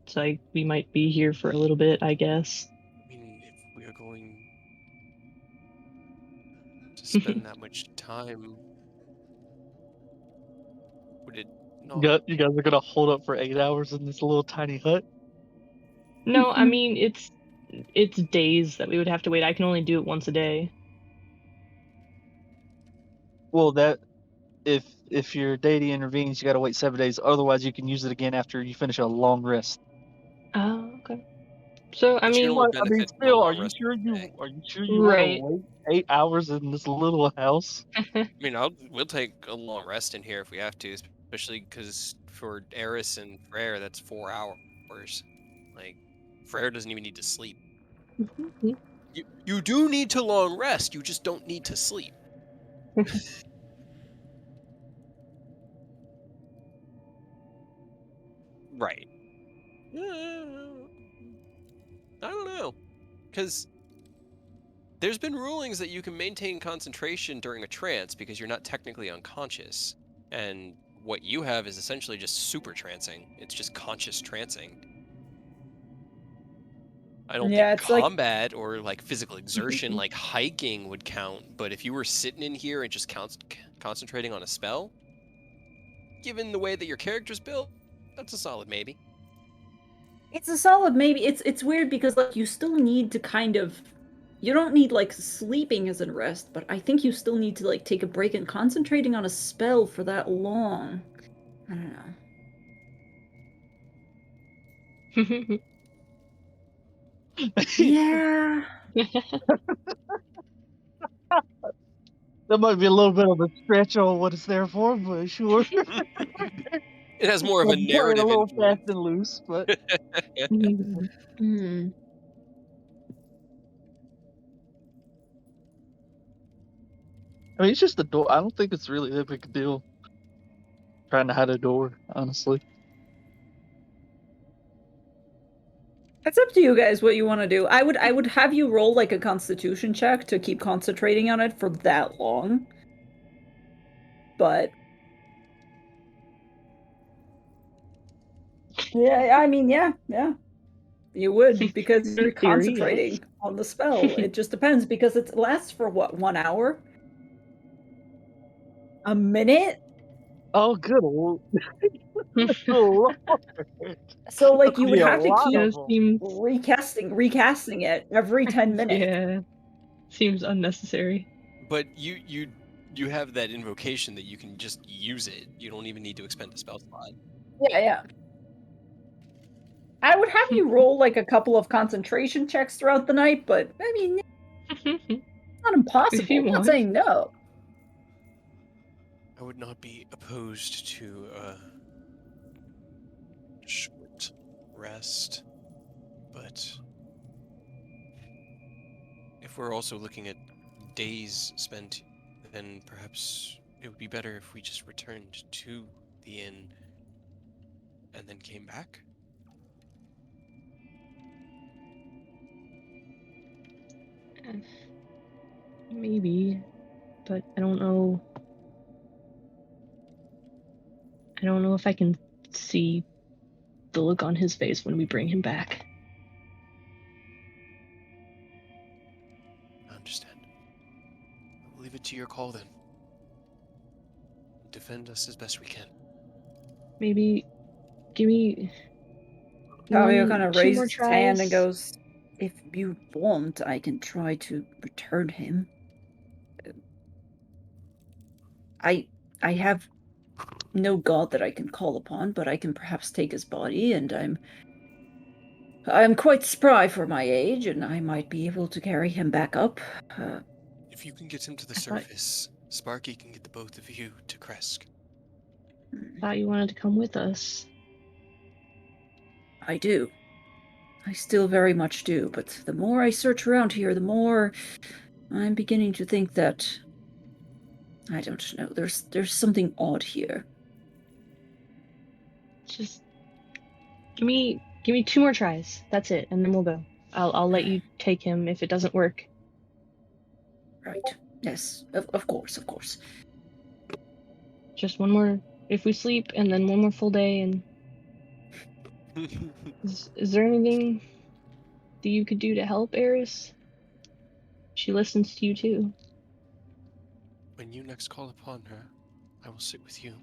S3: So we might be here for a little bit, I guess.
S1: I mean, if we are going to spend that much time, would it not?
S4: You guys are gonna hold up for 8 hours in this little tiny hut.
S3: No, I mean it's days that we would have to wait. I can only do it once a day.
S4: Well, that if your deity intervenes, you gotta wait 7 days. Otherwise, you can use it again after you finish a long rest.
S3: Oh, okay. So I
S1: But you
S3: mean,
S1: know what
S4: I mean,
S1: benefit from a
S4: still, are
S1: long
S4: you
S1: rest
S4: sure
S1: day?
S4: you want
S3: Right.
S4: to wait 8 hours in this little house?
S1: I mean, we'll take a long rest in here if we have to, especially because for Eris and Freyr, that's 4 hours. Like, Freyr doesn't even need to sleep. You do need to long rest. You just don't need to sleep. Right. I don't know, because there's been rulings that you can maintain concentration during a trance because you're not technically unconscious, and what you have is essentially just super trancing. It's just conscious trancing. I don't
S2: Yeah,
S1: think
S2: it's like
S1: combat or like physical exertion, like hiking, would count. But if you were sitting in here and just concentrating on a spell, given the way that your character's built, that's a solid maybe.
S2: it's a solid maybe. It's weird because like you still need to kind of you don't need like sleeping as a rest, but I think you still need to like take a break, and concentrating on a spell for that long. I don't know. Yeah.
S4: That might be a little bit of a stretch on what it's there for, but sure.
S1: It has more of a
S4: Playing a
S1: narrative
S4: little
S1: influence.
S4: fast and loose, but
S2: Hmm.
S4: I mean, it's just the door. I don't think it's really that big a deal trying to hide a door, honestly.
S2: It's up to you guys what you want to do. I would have you roll like a constitution check to keep concentrating on it for that long. But yeah, I mean, yeah. You would because
S3: In
S2: you're
S3: theory, yes.
S2: concentrating on the spell. It just depends because it lasts for what, 1 hour? A minute?
S4: Oh, good Lord.
S2: So like
S4: That'll
S2: you would
S4: be a
S2: have to
S4: lot
S2: keep
S4: of
S3: That
S4: them.
S3: seems
S2: recasting it every 10 minutes.
S3: yeah, seems unnecessary.
S1: But you have that invocation that you can just use it. You don't even need to expend a spell slot.
S2: Yeah. I would have you roll like a couple of concentration checks throughout the night, but I mean, it's not
S3: If
S2: impossible.
S3: you
S2: I'm not
S3: want.
S2: saying no.
S1: I would not be opposed to a short rest, but if we're also looking at days spent, then perhaps it would be better if we just returned to the inn and then came back.
S3: Maybe, but I don't know. I don't know if I can see the look on his face when we bring him back.
S1: I understand. I will leave it to your call then. Defend us as best we can.
S3: Maybe give me
S2: Tavio kind of
S3: 2 more
S2: raises his hand and
S3: tries.
S2: goes, "If you want, I can try to return him. I I have no god that I can call upon, but I can perhaps take his body, and I'm quite spry for my age, and I might be able to carry him back up. Uh,
S1: If you can get him to the
S3: I thought
S1: surface, Sparky can get the both of you to Kresk.
S3: thought you wanted to come with us.
S2: I do. I still very much do, but the more I search around here, the more I'm beginning to think that I don't know. There's something odd here.
S3: Just give me 2 more tries. That's it, and then we'll go. I'll let you take him if it doesn't work.
S2: Right. Yes. Of course.
S3: Just one more if we sleep, and then one more full day. And is there anything that you could do to help Eris? She listens to you too.
S1: When you next call upon her, I will sit with you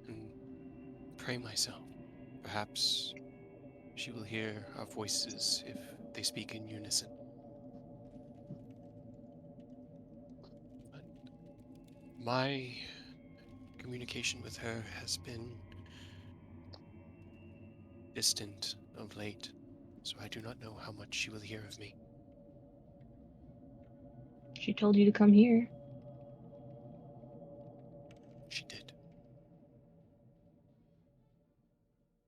S1: and pray myself. Perhaps she will hear our voices if they speak in unison. But my communication with her has been distant of late, so I do not know how much she will hear of me.
S3: She told you to come here.
S1: She did.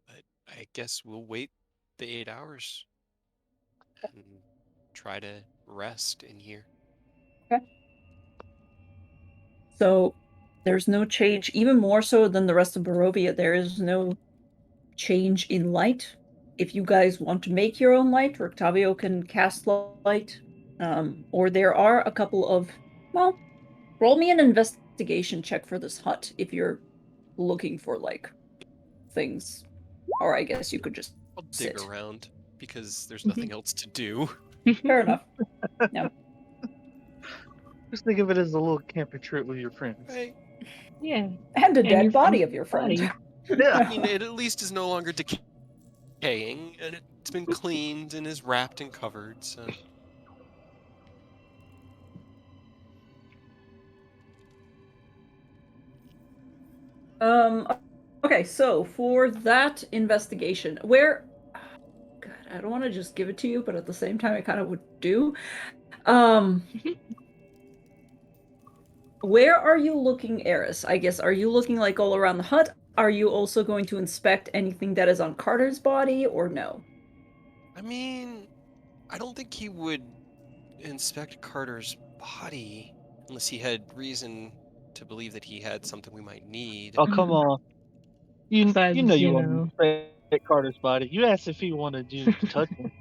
S1: But I guess we'll wait the 8 hours and try to rest in here.
S2: Okay. So there's no change, even more so than the rest of Barovia. There is no change in light. If you guys want to make your own light, Octavio can cast light. Or there are a couple of, well, roll me an investigation check for this hut if you're looking for like things. Or I guess you could just
S1: I'll dig
S2: sit.
S1: around because there's nothing else to do.
S2: Fair enough. Yeah.
S4: Just think of it as a little camping trip with your friends.
S1: Right.
S3: Yeah.
S2: And a
S3: And
S2: dead
S3: your
S2: body
S3: friend's
S2: of your friend.
S3: body.
S4: Yeah.
S1: I mean, it at least is no longer decaying, and it's been cleaned and is wrapped and covered, so.
S2: Um, okay, so for that investigation, where God, I don't want to just give it to you, but at the same time I kind of would do. Um Where are you looking, Eris? I guess, are you looking like all around the hut? Are you also going to inspect anything that is on Carter's body, or no?
S1: I mean, I don't think he would inspect Carter's body unless he had reason to believe that he had something we might need.
S4: Oh, come on. You know
S3: Besides,
S4: you
S3: you
S4: want
S3: know.
S4: to inspect Carter's body. You asked if he wanted you to touch him.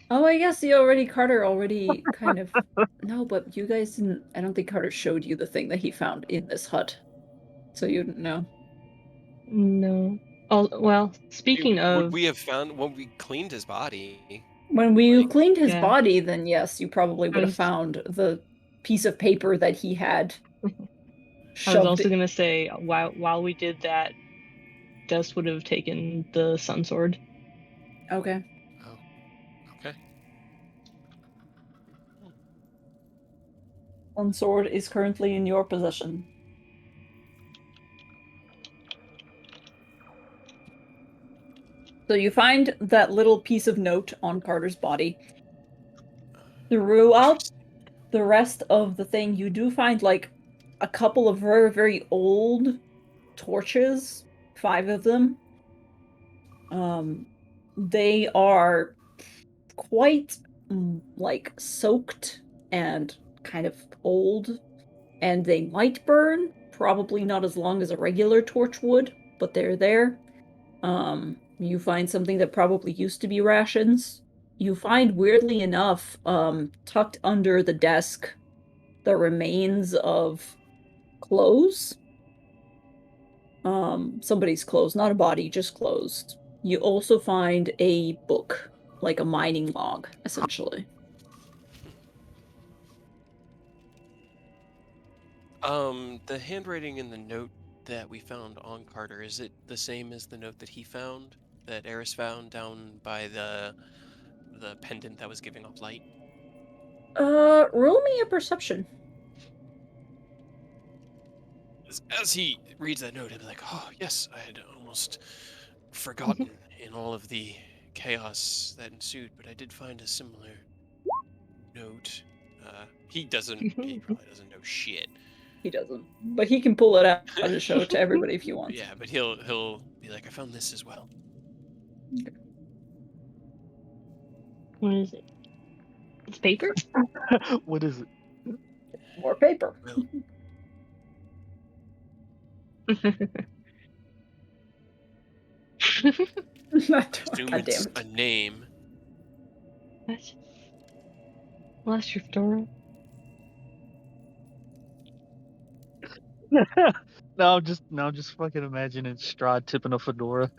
S2: Oh, I guess Carter already kind of. No, but you guys didn't. I don't think Carter showed you the thing that he found in this hut. So you didn't know.
S3: No. Oh, well, speaking
S1: Would
S3: of,
S1: we have found when we cleaned his body?
S2: When we
S1: Like,
S2: cleaned his
S3: yeah,
S2: body, then yes, you probably
S3: I
S2: would have
S3: was
S2: found the piece of paper that he had
S3: I was
S2: shoved
S3: also
S2: it.
S3: gonna say while we did that, Dust would have taken the sun sword.
S2: Okay.
S1: oh, okay. Hmm.
S2: One sword is currently in your possession. So you find that little piece of note on Carter's body. Throughout
S1: Interesting.
S2: the rest of the thing, you do find like a couple of very, very old torches, 5 of them. Um, they are quite like soaked and kind of old, and they might burn. Probably not as long as a regular torch would, but they're there. You find something that probably used to be rations. You find, weirdly enough, tucked under the desk, the remains of clothes. Somebody's clothes, not a body, just clothes. You also find a book, like a mining log, essentially.
S1: The handwriting in the note that we found on Carter, is it the same as the note that he found, that Eris found down by the pendant that was giving off light?
S2: Roll me a perception.
S1: As he reads that note, he'll be like, "Oh, yes, I had almost forgotten in all of the chaos that ensued, but I did find a similar note." He probably doesn't know shit.
S2: He doesn't, but he can pull it out to show it to everybody if he wants.
S1: Yeah, but he'll be like, "I found this as well."
S3: What is it? It's paper?
S4: What is it?
S2: More paper.
S1: Well, I assume
S2: God damn
S1: it's
S2: it.
S1: a name.
S3: What? Lost your fedora?
S4: Now I'm just fucking imagining Strahd tipping a fedora.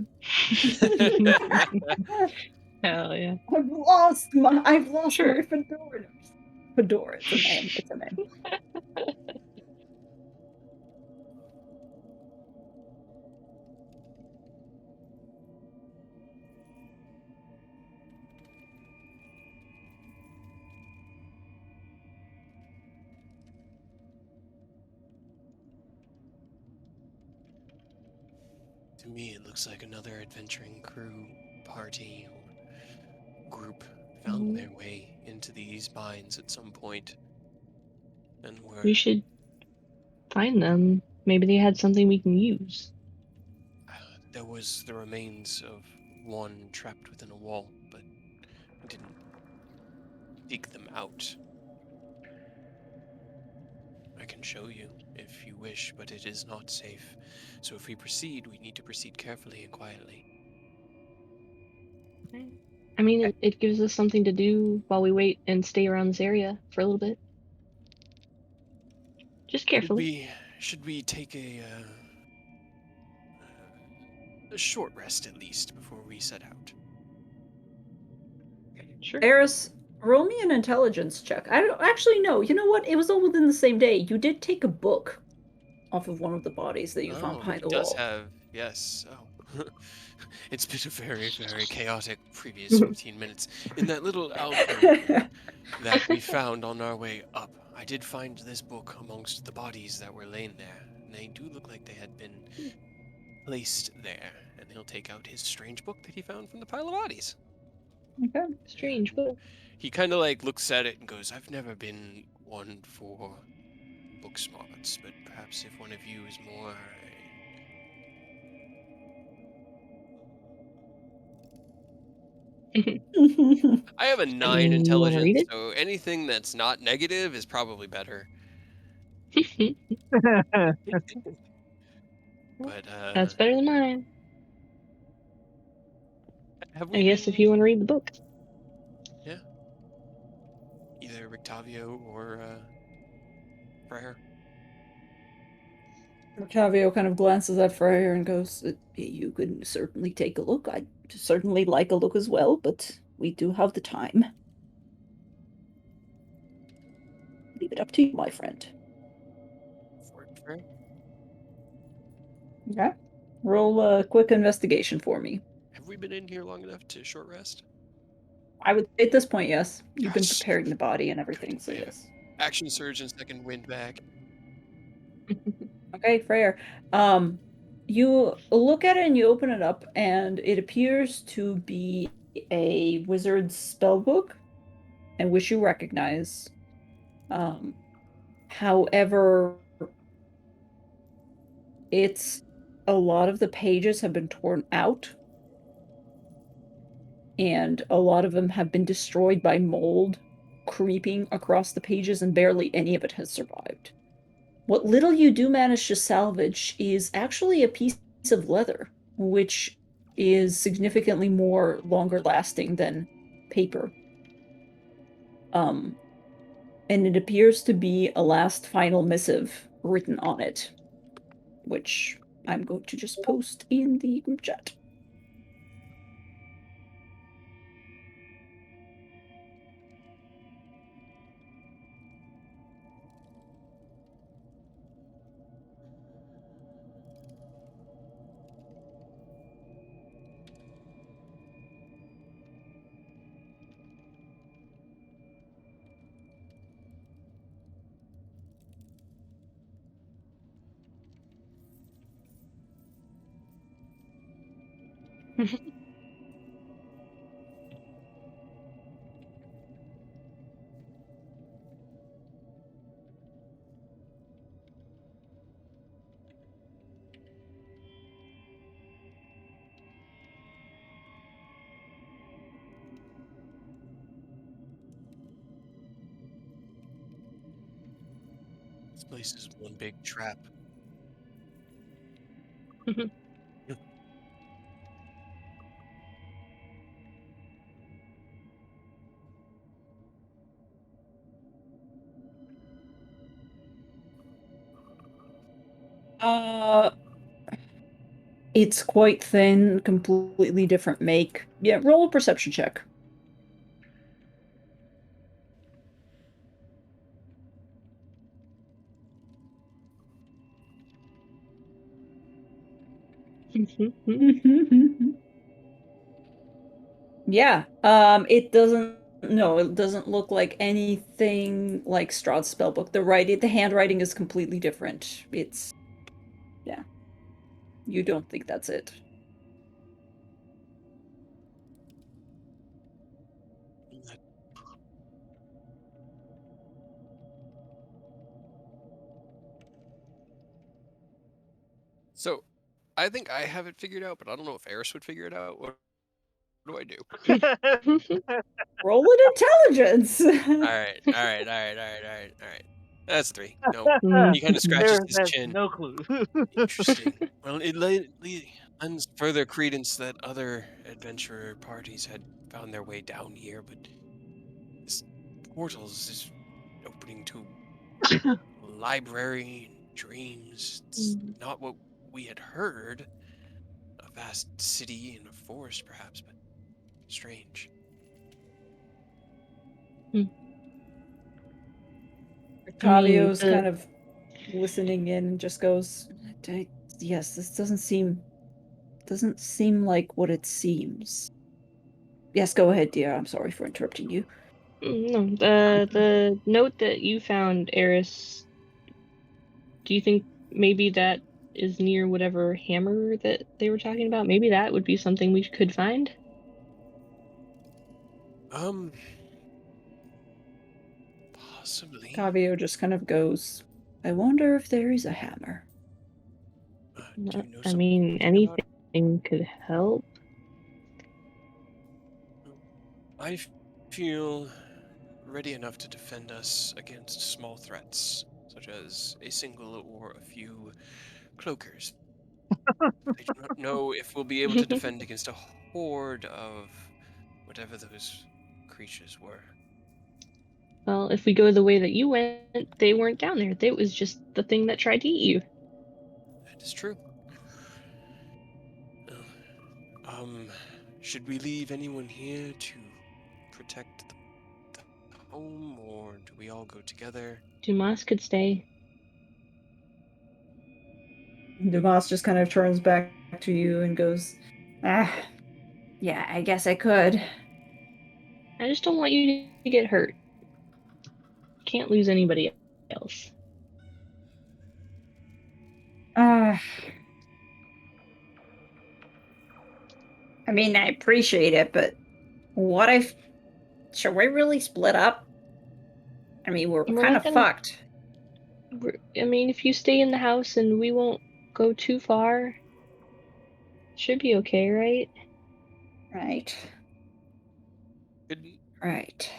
S3: Hell yeah.
S2: I've lost
S3: Sure.
S2: my fedora. Fedora, it's a name. It's a name.
S1: To me, it looks like another adventuring crew, party, or group found their way into these mines at some point, and
S3: We should find them. Maybe they had something we can use.
S1: there was the remains of one trapped within a wall, but we didn't dig them out. I can show you if you wish, but it is not safe. So if we proceed, we need to proceed carefully and quietly.
S3: I mean, it gives us something to do while we wait and stay around this area for a little bit. Just
S1: Should
S3: carefully.
S1: we take a short rest at least before we set out?
S3: Sure.
S2: Eris, roll me an intelligence check. I don't actually know. You know what? It was all within the same day. You did take a book off of one of the bodies that you found
S1: Oh,
S2: behind
S1: he
S2: the
S1: does
S2: wall.
S1: have, yes. Oh, it's been a very, very chaotic previous 15 minutes. In that little alcove that we found on our way up, I did find this book amongst the bodies that were laying there. And they do look like they had been placed there. And he'll take out his strange book that he found from the pile of bodies.
S2: Okay.
S3: Strange book.
S1: He kind of like looks at it and goes, "I've never been one for book smarts, but perhaps if one of you is more." I have a 9
S3: You want to read
S1: intelligence,
S3: it?
S1: so anything that's not negative is probably better. But
S3: That's better than mine.
S1: have
S3: I
S1: we
S3: guess if
S1: been?
S3: you want to read the book.
S1: Yeah, either Rictavio or Freyr.
S2: Octavio kind of glances at Freyr and goes, "You can certainly take a look. I'd certainly like a look as well, but we do have the time. Leave it up to you, my friend."
S1: For Freyr.
S2: Okay. Roll a quick investigation for me.
S1: Have we been in here long enough to short rest?
S2: I would say at this point, yes. You've been
S1: Gosh,
S2: preparing the body and
S1: good.
S2: everything, so
S1: I have
S2: yes.
S1: action surge and second wind back.
S2: Okay, Freyr. You look at it and you open it up, and it appears to be a wizard's spell book, and which you recognize. Um, However, it's a lot of the pages have been torn out, and a lot of them have been destroyed by mold creeping across the pages, and barely any of it has survived. What little you do manage to salvage is actually a piece of leather, which is significantly more longer lasting than paper. Um, and it appears to be a last final missive written on it, which I'm going to just post in the group chat.
S1: This place is one big trap.
S2: Uh, it's quite thin, completely different make. Yeah, roll a perception check. Yeah, it doesn't. No, it doesn't look like anything like Strahd's spellbook. The handwriting is completely different. It's, yeah, you don't think that's it.
S1: So, I think I have it figured out, but I don't know if Eris would figure it out. What do I do?
S2: Roll an intelligence.
S1: All right, all right, all right, all right, all right, all right. That's 3. No, he kind of scratches
S4: Aaron
S1: his
S4: has
S1: chin.
S4: no clue.
S1: Interesting. Well, it lends further credence that other adventurer parties had found their way down here, but this portal is opening to a library and dreams. It's not what we had heard. A vast city and a forest, perhaps, but strange.
S2: Octavio's kind of listening in and just goes, "Yes, this doesn't seem like what it seems." Yes, go ahead, dear. I'm sorry for interrupting you.
S3: No, the note that you found, Eris, do you think maybe that is near whatever hammer that they were talking about? Maybe that would be something we could find?
S1: Possibly.
S2: Octavio just kind of goes, I wonder if there is a hammer.
S1: Do you know
S3: I
S1: something
S3: mean,
S1: about it?
S3: anything could help.
S1: I feel ready enough to defend us against small threats, such as a single or a few cloakers. I do not know if we'll be able to defend against a horde of whatever those creatures were.
S3: Well, if we go the way that you went, they weren't down there. It was just the thing that tried to eat you.
S1: That is true. Uh, should we leave anyone here to protect the home, or do we all go together?
S3: Dumas could stay.
S2: Dumas just kind of turns back to you and goes, ah, yeah, I guess I could.
S3: I just don't want you to get hurt. Can't lose anybody else.
S2: Ah, I mean, I appreciate it, but what if, should we really split up? I mean, we're
S3: We're
S2: kind
S3: not
S2: of
S3: gonna.
S2: fucked.
S3: I mean, if you stay in the house and we won't go too far, should be okay, right?
S2: Right.
S1: Good.
S2: Right.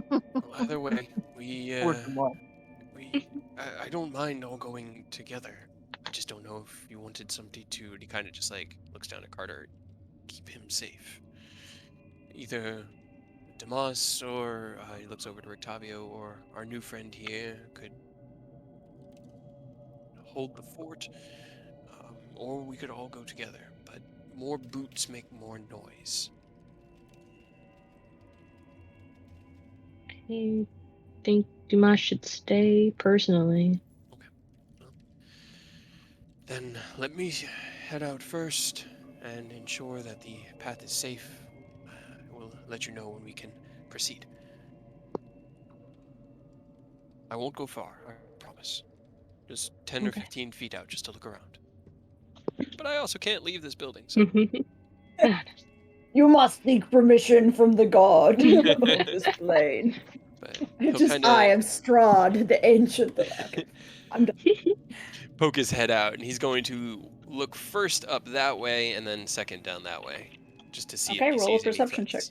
S1: Well, either way, we
S4: Or tomorrow.
S1: I don't mind all going together. I just don't know if you wanted somebody to. And he kind of just like looks down at Carter, keep him safe. Either Damas or he looks over to Rictavio or our new friend here could hold the fort, or we could all go together. But more boots make more noise.
S3: I think Dumas should stay personally.
S1: Okay. Well, then let me head out first and ensure that the path is safe. We'll let you know when we can proceed. I won't go far, I promise. Just 10 or
S2: Okay.
S1: 15 feet out just to look around. But I also can't leave this building, so.
S2: You must seek permission from the god of this plane.
S1: But
S2: I
S1: he'll
S2: am Strahd, the ancient. Okay, I'm done.
S1: poke his head out, and he's going to look first up that way and then second down that way, just to see if
S2: Okay,
S1: he
S2: roll a
S1: sees any
S2: perception check.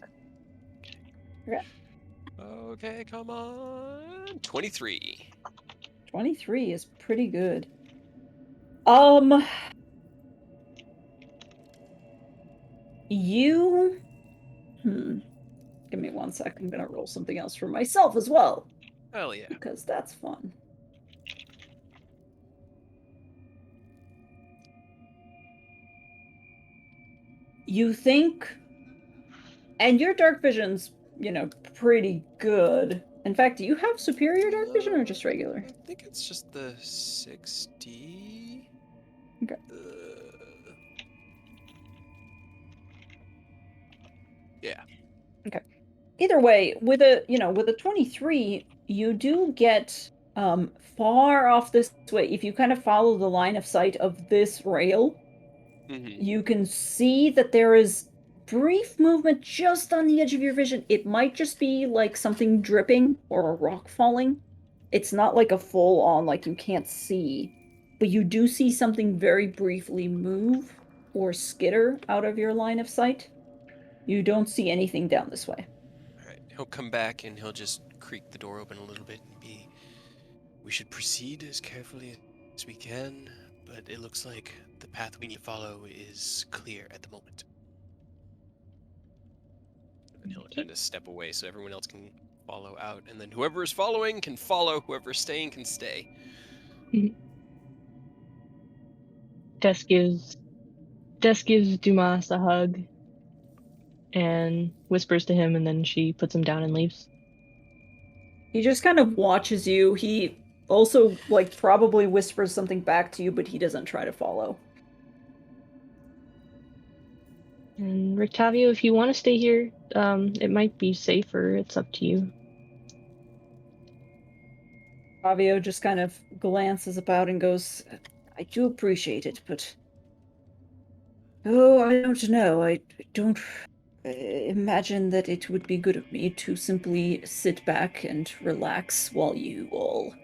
S1: threats.
S2: Okay.
S1: Okay, come on. 23.
S2: 23 is pretty good. You give me 1 sec. I'm gonna roll something else for myself as well.
S1: Hell yeah.
S2: Because that's fun. You think, and your dark vision's, pretty good. In fact, do you have superior dark vision or just regular?
S1: I think it's just the 60.
S2: Okay.
S1: Yeah.
S2: Okay. Either way, with a 23, you do get far off this way. If you kind of follow the line of sight of this rail, you can see that there is brief movement just on the edge of your vision. It might just be like something dripping or a rock falling. It's not like a full on, like you can't see, but you do see something very briefly move or skitter out of your line of sight. You don't see anything down this way.
S1: All right. He'll come back and he'll just creak the door open a little bit and be. We should proceed as carefully as we can, but it looks like the path we need to follow is clear at the moment. And he'll kind of step away so everyone else can follow out, and then whoever is following can follow, whoever is staying can stay.
S3: Des gives Dumas a hug and whispers to him, and then she puts him down and leaves.
S2: He just kind of watches you. He also, like, probably whispers something back to you, but he doesn't try to follow.
S3: And Rictavio, if you want to stay here, it might be safer. It's up to you.
S2: Fabio just kind of glances about and goes, I do appreciate it, but oh, I don't know. I don't imagine that it would be good of me to simply sit back and relax while you all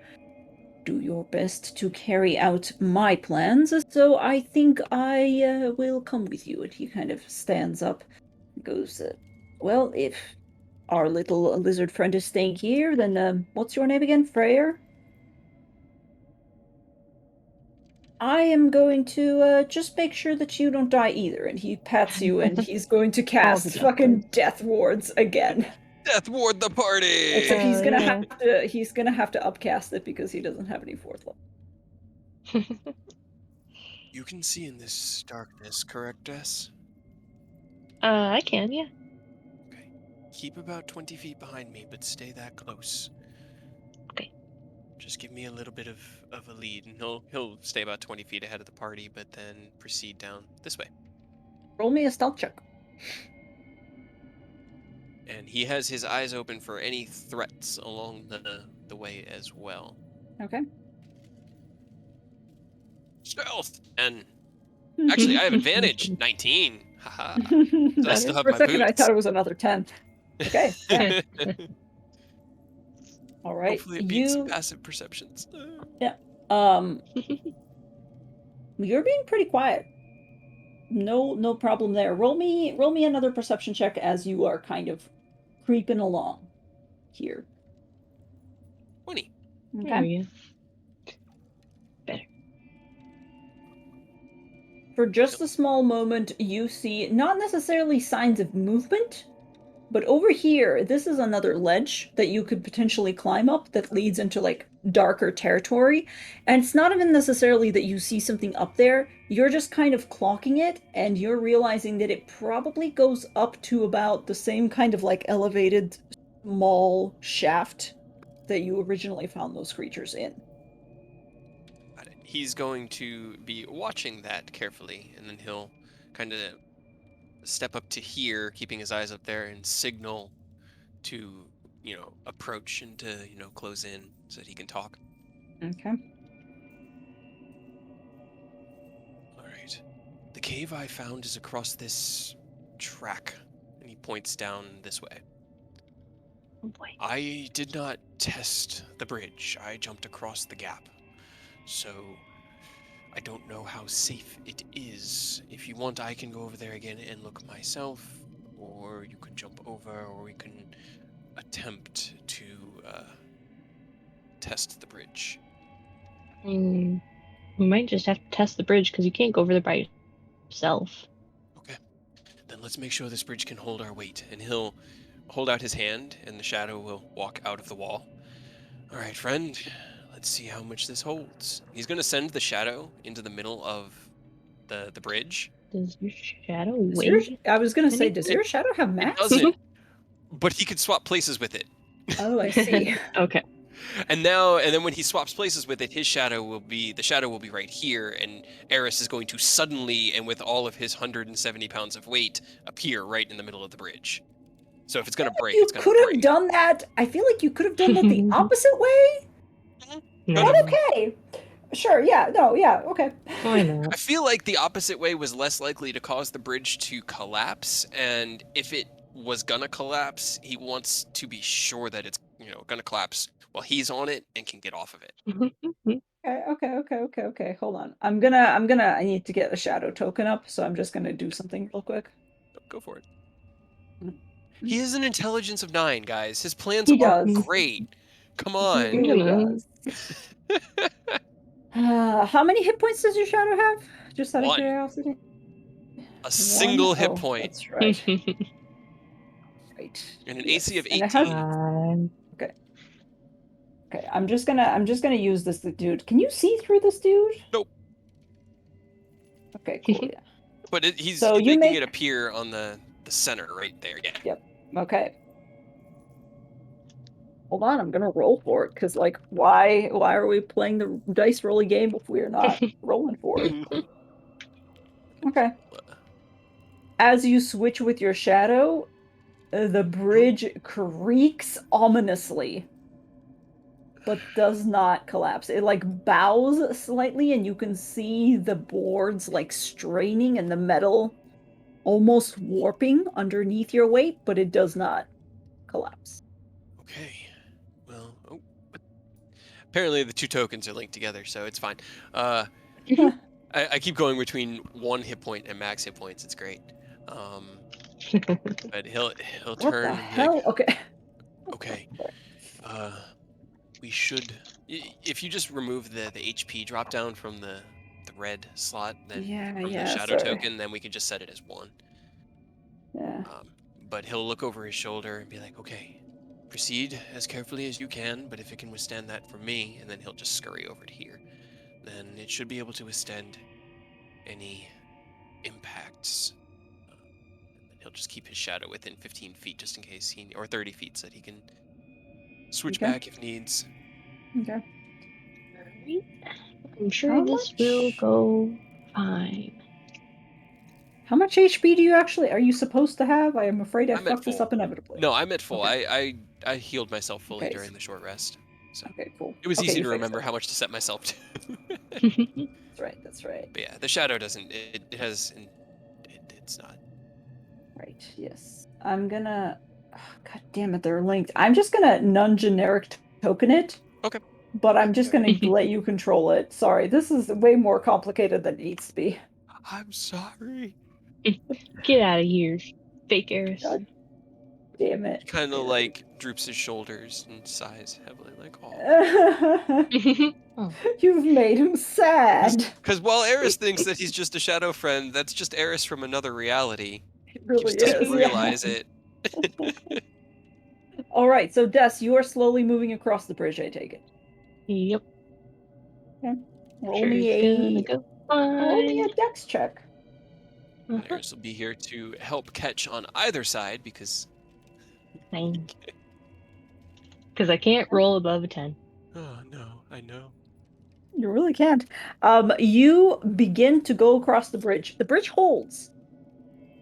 S2: do your best to carry out my plans. So I think I will come with you. And he kind of stands up and goes, well, if our little lizard friend is staying here, then what's your name again? Freyr? I am going to just make sure that you don't die either. And he pats you and he's going to
S3: All the
S2: cast
S3: death
S2: fucking
S3: wards.
S2: death wards again.
S1: Death ward the party.
S2: Except he's
S3: Hell
S2: gonna
S3: yeah.
S2: have to upcast it because he doesn't have any fourth level.
S1: You can see in this darkness, correct, Des?
S3: I can, yeah.
S1: Okay. Keep about 20 feet behind me, but stay that close.
S3: Okay.
S1: Just give me a little bit of a lead, and he'll stay about 20 feet ahead of the party, but then proceed down this way.
S2: Roll me a stealth check.
S1: And he has his eyes open for any threats along the way as well.
S2: Okay.
S1: Stealth! And actually, I have advantage. 19. Haha. So I still have
S2: For a
S1: my
S2: second, I
S1: boots.
S2: thought it was another 10. Okay. Yeah. All right.
S1: Hopefully it beats passive perceptions.
S2: Um, you're being pretty quiet. No problem there. Roll me another perception check as you are kind of creeping along here.
S1: 20.
S3: There
S2: Okay.
S3: we go. Better.
S2: For just a small moment, you see not necessarily signs of movement, but over here, this is another ledge that you could potentially climb up that leads into like darker territory. And it's not even necessarily that you see something up there, you're just kind of clocking it and you're realizing that it probably goes up to about the same kind of like elevated small shaft that you originally found those creatures in.
S1: Got it. He's going to be watching that carefully, and then he'll kind of step up to here, keeping his eyes up there, and signal to, approach and to, close in so that he can talk.
S2: Okay.
S1: All right. The cave I found is across this track, and he points down this way.
S3: Oh boy.
S1: I did not test the bridge. I jumped across the gap. So I don't know how safe it is. If you want, I can go over there again and look myself, or you can jump over, or we can attempt to test the bridge.
S3: We might just have to test the bridge because you can't go over there by yourself.
S1: Okay. Then let's make sure this bridge can hold our weight. And he'll hold out his hand, and the shadow will walk out of the wall. All right, friend. Let's see how much this holds. He's going to send the shadow into the middle of the bridge.
S3: Does your shadow weigh?
S2: I was gonna say,
S3: anything?
S2: does your shadow have mass?
S1: It doesn't, but he can swap places with it.
S2: Oh, I see.
S3: Okay.
S1: And then when he swaps places with it, the shadow will be right here, and Eris is going to suddenly, and with all of his 170 pounds of weight, appear right in the middle of the bridge. So if it's going to break,
S2: You
S1: it's going to
S2: could have
S1: break.
S2: done that. I feel like you could have done that the opposite way.
S3: No.
S2: But okay. Sure, yeah, no, yeah, okay.
S3: Why not?
S1: I feel like the opposite way was less likely to cause the bridge to collapse, and if it was gonna collapse, he wants to be sure that it's gonna collapse while he's on it and can get off of it.
S2: Okay. Hold on. I need to get a shadow token up, so I'm just gonna do something real quick.
S1: Go for it.
S2: Mm.
S1: He has an intelligence of 9, guys. His plans
S2: He
S1: are
S2: does.
S1: great. Come
S2: He
S1: on.
S2: really
S3: know.
S2: does. How many hit points does your shadow have? Just out of
S1: 1.
S2: curiosity.
S1: A single hit
S2: Oh,
S1: point
S2: that's right. Right.
S1: and an
S2: Yes.
S1: AC of
S2: And
S1: 18.
S2: it has- Okay, I'm just gonna use this dude. Can you see through this dude?
S1: Nope.
S2: Okay, cool. Yeah.
S1: But he's
S2: So you
S1: making
S2: make-
S1: it appear on the center right there. Yeah.
S2: Yep. Okay. Hold on, I'm gonna roll for it because, like, why are we playing the dice rolling game if we're not rolling for it? Okay. As you switch with your shadow, the bridge creaks ominously. but does not collapse. It like bows slightly, and you can see the boards like straining and the metal almost warping underneath your weight, but it does not collapse.
S1: Okay. Well, but apparently the two tokens are linked together, so it's fine. I keep going between 1 hit point and max hit points. It's great. But he'll
S2: What
S1: turn
S2: the
S1: and be like,
S2: hell? Okay.
S1: okay, we should. If you just remove the HP drop down from the red slot, then from the
S2: Yeah,
S1: shadow
S2: sorry.
S1: token, then we can just set it as 1.
S2: Yeah.
S1: But he'll look over his shoulder and be like, okay, proceed as carefully as you can, but if it can withstand that from me, and then he'll just scurry over to here, then it should be able to withstand any impacts. And then he'll just keep his shadow within 15 feet just in case or 30 feet so that he can switch
S2: Okay.
S1: back if needs.
S2: Okay.
S3: I'm sure
S2: How
S3: this
S2: much?
S3: will go fine.
S2: How much HP do you actually are you supposed to have? I am afraid I
S1: I'm at
S2: fucked this
S1: full.
S2: up inevitably.
S1: No, I'm at full.
S2: Okay.
S1: I healed myself fully
S2: Okay.
S1: during the short rest. So
S2: Okay, cool.
S1: it was
S2: Okay,
S1: easy
S2: you
S1: to
S2: fixed
S1: remember
S2: it.
S1: how much to set myself to.
S2: That's right. That's right.
S1: But yeah, the shadow doesn't. It has. It's not.
S2: Right. Yes. I'm gonna. Oh, God damn it! They're linked. I'm just gonna non-generic token it.
S1: Okay.
S2: But I'm
S1: Yeah,
S2: just
S1: yeah.
S2: gonna let you control it. Sorry, this is way more complicated than it needs to be.
S1: I'm sorry.
S3: Get out of here, fake Eris.
S2: God damn it.
S1: He kind of like droops his shoulders and sighs heavily, like, oh.
S3: Oh.
S2: You've made him sad.
S1: Because while Eris thinks that he's just a shadow friend, that's just Eris from another reality.
S2: It
S1: He
S2: really
S1: just doesn't
S2: is.
S1: realize it.
S2: All right, so Des, you are slowly moving across the bridge. I take it.
S3: Yep.
S2: Okay. Roll
S3: Sure
S2: me
S3: it's gonna go
S2: roll me
S3: fine.
S2: a dex check.
S1: And Eris will be here to help catch on either side because.
S3: Fine. Because I can't roll above a 10.
S1: Oh no, I know.
S2: You really can't. You begin to go across the bridge. The bridge holds.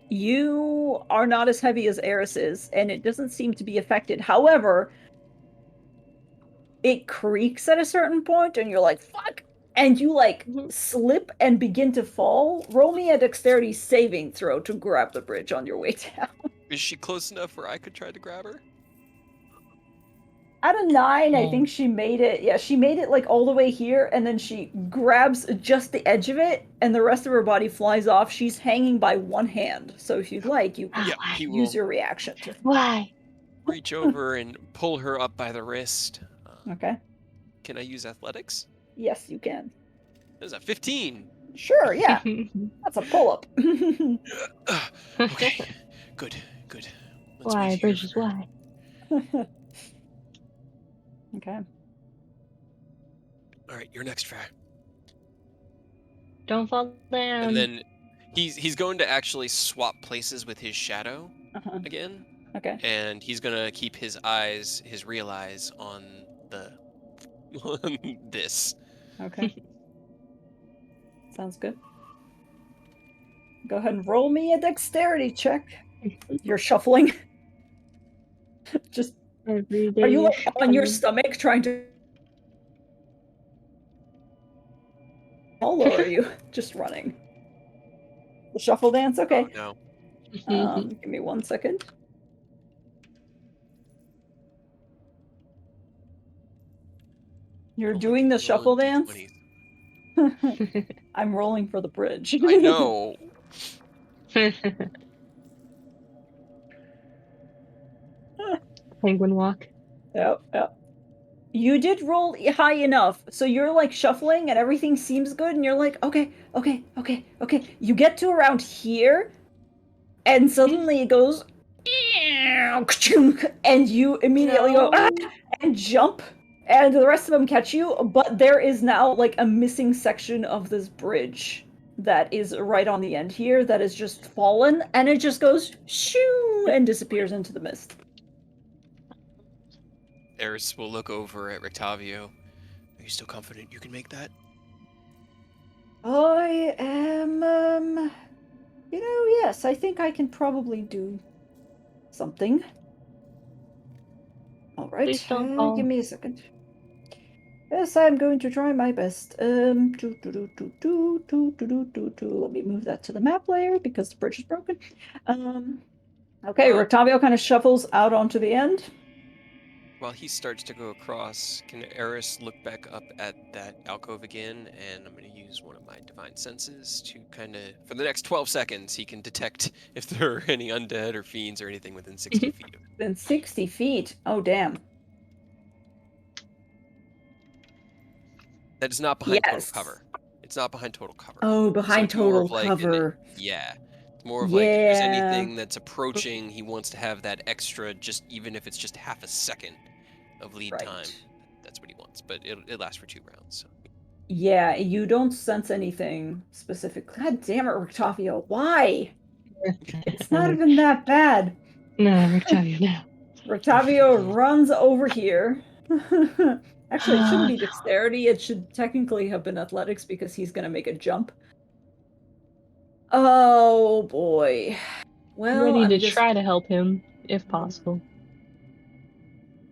S2: You are not as heavy as Eris is, and it doesn't seem to be affected. However, it creaks at a certain point, and you're like, fuck! And you like slip and begin to fall. Roll me a dexterity saving throw to grab the bridge on your way down.
S1: Is she close enough where I could try to grab her?
S2: At a 9, I
S3: Oh.
S2: think she made it. Yeah, she made it like all the way here, and then she grabs just the edge of it, and the rest of her body flies off. She's hanging by one hand, so if you'd like, you can
S1: Yeah, he
S2: use
S1: will
S2: your reaction to.
S3: Why?
S1: reach over and pull her up by the wrist.
S2: Okay.
S1: Can I use athletics?
S2: Yes, you can.
S1: There's a 15.
S2: Sure, yeah. That's a pull-up.
S1: Okay, good. Let's
S3: Why?
S1: wait here
S3: Bridges,
S1: for-
S3: why?
S2: Okay.
S1: All right, you're next, Frey.
S3: Don't fall down.
S1: And then he's going to actually swap places with his shadow
S2: Uh-huh.
S1: again,
S2: Okay.
S1: and he's gonna keep his real eyes on on this.
S2: Okay. Sounds good. Go ahead and roll me a dexterity check. You're shuffling. Just
S3: Every day
S2: are you like
S3: is
S2: on your
S3: fun.
S2: stomach trying to or are you just running? The shuffle dance? Okay.
S1: Oh no.
S2: Give me 1 second. You're
S1: Oh,
S2: doing the
S1: rolling
S2: shuffle dance?
S1: D20s.
S2: I'm rolling for the bridge.
S1: I know.
S3: Penguin walk.
S2: Yep. You did roll high enough, so you're like shuffling and everything seems good, and you're like, okay. You get to around here, and suddenly it goes, and you immediately go, "Ah!" and jump, and the rest of them catch you, but there is now like a missing section of this bridge that is right on the end here that is just fallen, and it just goes shoo and disappears into the mist.
S1: Eris will look over at Rictavio. Are you still confident you can make that?
S2: I am, yes, I think I can probably do something. All right,
S3: Please don't fall.
S2: give me a second. Yes, I'm going to try my best. Let me move that to the map layer because the bridge is broken. Okay, Roctavio kind of shuffles out onto the end.
S1: While he starts to go across, can Eris look back up at that alcove again? And I'm going to use one of my divine senses to kind of, for the next 12 seconds, he can detect if there are any undead or fiends or anything within 60 feet of it.
S2: Then 60 feet. Oh, damn.
S1: That is not behind total
S2: Yes.
S1: cover. It's not behind total cover.
S2: Oh,
S1: So
S2: behind
S1: it's more
S2: total
S1: of like
S2: cover.
S1: yeah. It's more of like if there's
S2: Yeah.
S1: anything that's approaching, he wants to have that extra, just even if it's just half a second of lead time.
S2: Right.
S1: That's what he wants. But it lasts for 2 rounds. So.
S2: Yeah, you don't sense anything specific. God damn it, Roctavio. Why? It's not even that bad.
S3: No, Roctavio, no.
S2: Roctavio runs over here. Actually, it shouldn't be dexterity. It should technically have been athletics because he's going to make a jump. Oh, boy. Well,
S3: Ready
S2: I'm
S3: to
S2: just...
S3: try to help him, if possible.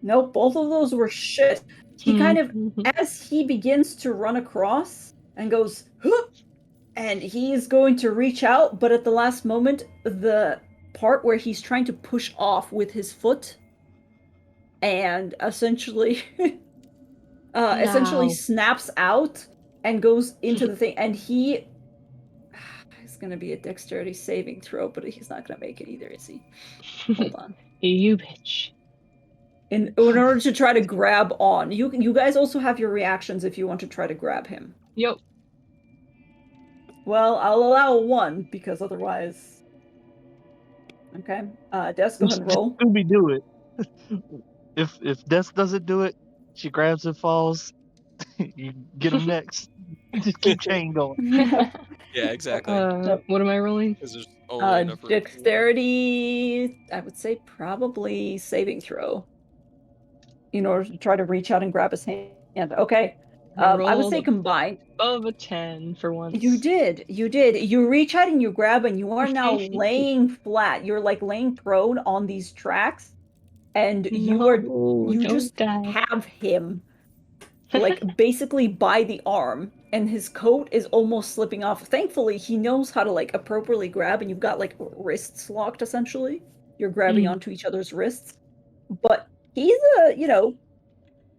S2: Nope, both of those were shit. He kind of,
S3: Mhm.
S2: as he begins to run across and goes, huh, and he's going to reach out, but at the last moment, the part where he's trying to push off with his foot and essentially
S3: No.
S2: snaps out and goes into the thing, and he it's gonna be a dexterity saving throw, but he's not gonna make it either, is he? Hold on.
S3: You bitch.
S2: In order to try to grab on, you guys also have your reactions if you want to try to grab him.
S3: Yep.
S2: Well, I'll allow 1 because otherwise. Okay. Des, go ahead and roll.
S4: Scooby do it. If Des doesn't do it, she grabs and falls. You get him next. Just keep chain going.
S1: Yeah, exactly.
S3: What am I rolling?
S1: Because there's only enough room.
S2: Dexterity, I would say probably saving throw in order to try to reach out and grab his hand. Okay. I would say combined.
S3: Above a 10 for once.
S2: You did. You reach out and you grab, and you are now laying flat. You're like laying prone on these tracks, and you
S3: don't
S2: just
S3: die.
S2: have him like basically by the arm, and his coat is almost slipping off. Thankfully, he knows how to like appropriately grab, and you've got like wrists locked essentially. You're grabbing onto each other's wrists. But he's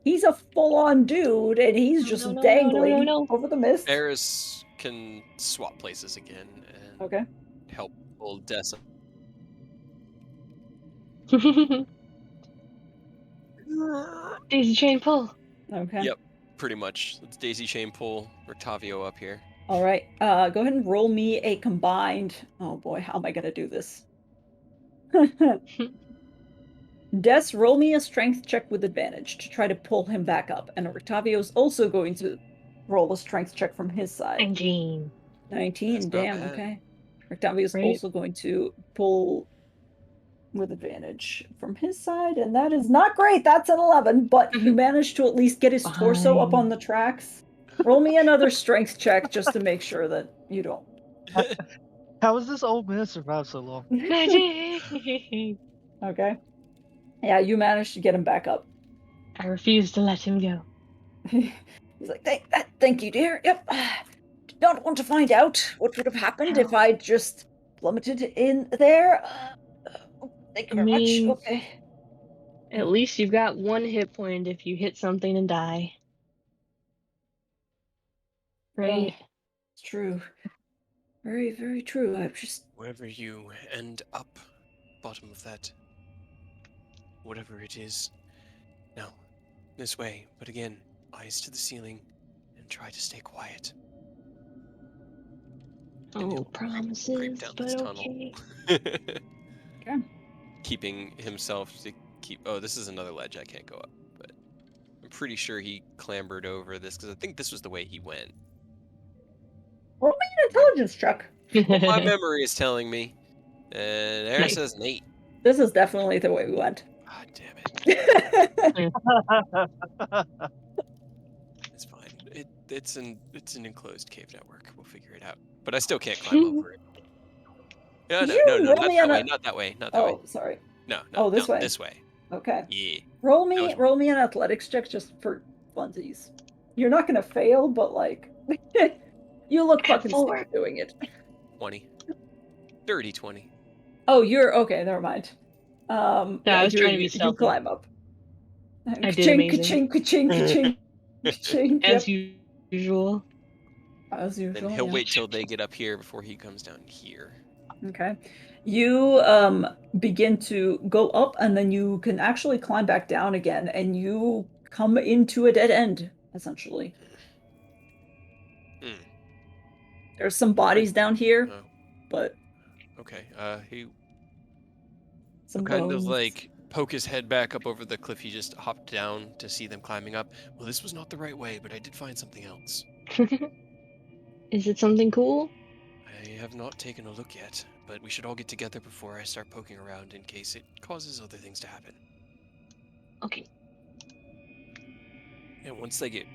S2: he's a full-on dude, and he's just dangling over the mist.
S1: Eris can swap places again and
S2: Okay.
S1: help pull Des up.
S3: Daisy chain pull.
S2: Okay.
S1: Yep, pretty much. Let's daisy chain pull Roctavio up here.
S2: All right. Go ahead and roll me a combined. Oh boy, how am I gonna do this? Des, roll me a strength check with advantage to try to pull him back up, and Octavio's also going to roll a strength check from his side.
S3: 19.
S2: 19.
S1: That's not
S2: Damn.
S1: bad.
S2: Okay. Octavio's also going to pull with advantage from his side, and that is not great. That's an 11, but you managed to at least get his torso up on the tracks. Roll me another strength check just to make sure that you don't.
S4: How has this old man survived so long?
S3: Magic!
S2: Okay. Yeah, you managed to get him back up.
S3: I refuse to let him go.
S2: He's like, thank you, dear. Yep. Did not want to find out what would have happened if I just plummeted in there. Thank you very much. Okay.
S3: At least you've got 1 hit point if you hit something and die. Right?
S2: It's true. Very, very true. I've just...
S1: Wherever you end up, bottom of that, whatever it is. Now, this way, but again, eyes to the ceiling, and try to stay quiet.
S3: Oh, promises,
S1: creep down
S3: but
S1: this
S3: okay.
S1: tunnel. Keeping himself to keep... Oh, this is another ledge I can't go up, but I'm pretty sure he clambered over this, because I think this was the way he went.
S2: Roll me an intelligence check.
S1: My memory is telling me. And Eris says an 8.
S2: This is definitely the way we went.
S1: God damn it. It's fine. It's an enclosed cave network. We'll figure it out. But I still can't climb over it. No, not that way. Not that way. Not that way.
S2: Oh, sorry.
S1: No.
S2: Oh, this way.
S1: This way.
S2: Okay.
S1: Yeah.
S2: Roll me an athletics check just for funsies. You're not gonna fail, but like, you look
S3: Got
S2: fucking
S3: 4.
S2: stupid doing it.
S1: 20. Dirty 20.
S2: Oh, you're okay. Never mind.
S3: No, I was trying to be
S2: You
S3: stealthy.
S2: climb up.
S3: I did
S2: Ka-ching,
S3: amazing.
S2: ka-ching, ka-ching, ka-ching, ka-ching.
S3: As
S2: Yep,
S3: usual.
S2: as
S1: Then
S2: usual.
S1: he'll
S2: Yeah.
S1: wait till they get up here before he comes down here.
S2: Okay. You begin to go up, and then you can actually climb back down again, and you come into a dead end, essentially.
S1: Hmm.
S2: There's some bodies down here,
S1: Oh,
S2: but
S1: okay. He'll
S2: some
S1: kind of
S2: bones.
S1: like poke his head back up over the cliff he just hopped down to see them climbing up. Well, this was not the right way, but I did find something else.
S3: Is it something cool?
S1: I have not taken a look yet, but we should all get together before I start poking around in case it causes other things to happen.
S3: Okay.
S1: And once they get,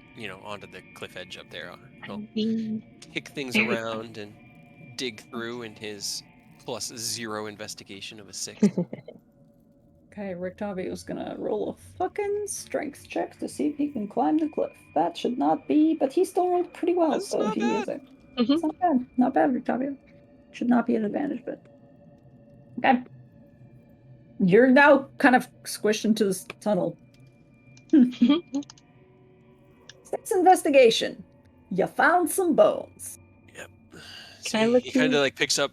S1: onto the cliff edge up there, I'll
S3: Being
S1: kick things around and dig through in his +0 investigation of a 6.
S2: Okay, Rictavio's gonna roll a fucking strength check to see if he can climb the cliff. That should not be, but he still rolled pretty well,
S1: That's
S2: so
S1: not
S2: he
S1: bad.
S2: is it.
S3: Mhm.
S2: It's not bad. Not bad, Rictavio. Should not be an advantage, but okay. You're now kind of squished into this tunnel. 6 investigation. You found some bones.
S1: Yep.
S3: Can I
S1: See,
S3: look
S1: he kind
S3: too?
S1: of like picks up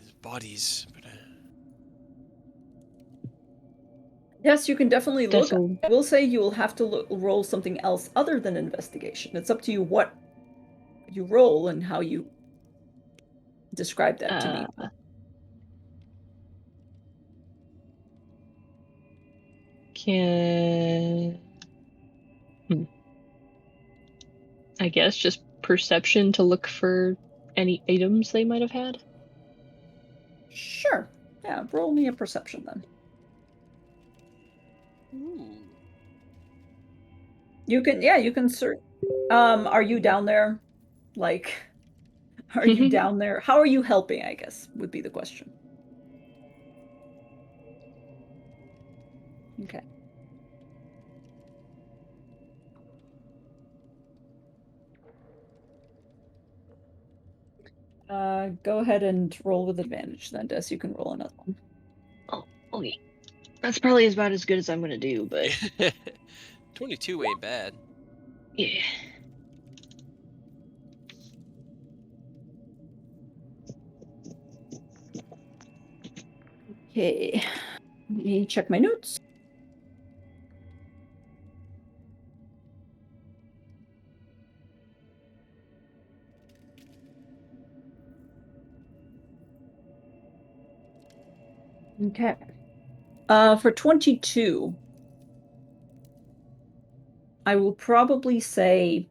S1: his bodies, but
S2: Yes, you can definitely look.
S3: This'll
S2: I will say you will have to roll something else other than investigation. It's up to you what you roll and how you describe that to me.
S3: can I guess just perception to look for any items they might have had.
S2: Sure. Yeah, roll me a perception then.
S1: ooh.
S2: You can search. Are you down there? Like, are you down there? How are you helping, I guess, would be the question. Okay. Go ahead and roll with advantage then, Des. You can roll another one.
S3: Oh, okay. That's probably about as good as I'm gonna do, but
S1: 22 ain't bad.
S3: yeah.
S2: Okay. Let me check my notes. Okay. For 22, I will probably say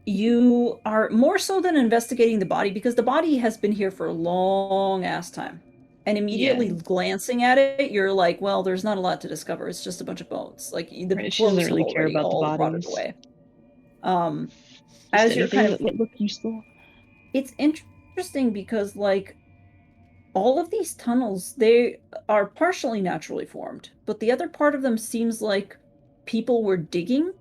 S2: you are more so than investigating the body because the body has been here for a long ass time. And immediately
S3: Yeah.
S2: glancing at it, you're like, well, there's not a lot to discover. It's just a bunch of bones. Like the
S3: Right, she doesn't
S2: clothes have
S3: really care
S2: already
S3: about the
S2: all rotted
S3: bodies.
S2: away.
S3: Just
S2: As you're kind
S3: anything
S2: of,
S3: that would look useful.
S2: it's interesting because like all of these tunnels, they are partially naturally formed, but the other part of them seems like people were digging,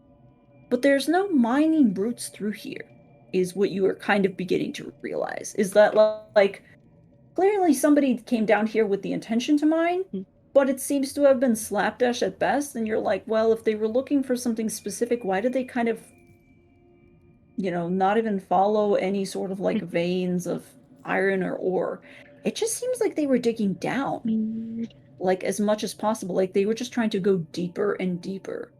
S2: but there's no mining routes through here, is what you are kind of beginning to realize. Is that like clearly somebody came down here with the intention to mine, but it seems to have been slapdash at best, and you're like, well, if they were looking for something specific, why did they kind of, not even follow any sort of like veins of iron or ore? It just seems like they were digging down,
S3: Weird.
S2: like as much as possible. Like they were just trying to go deeper and deeper.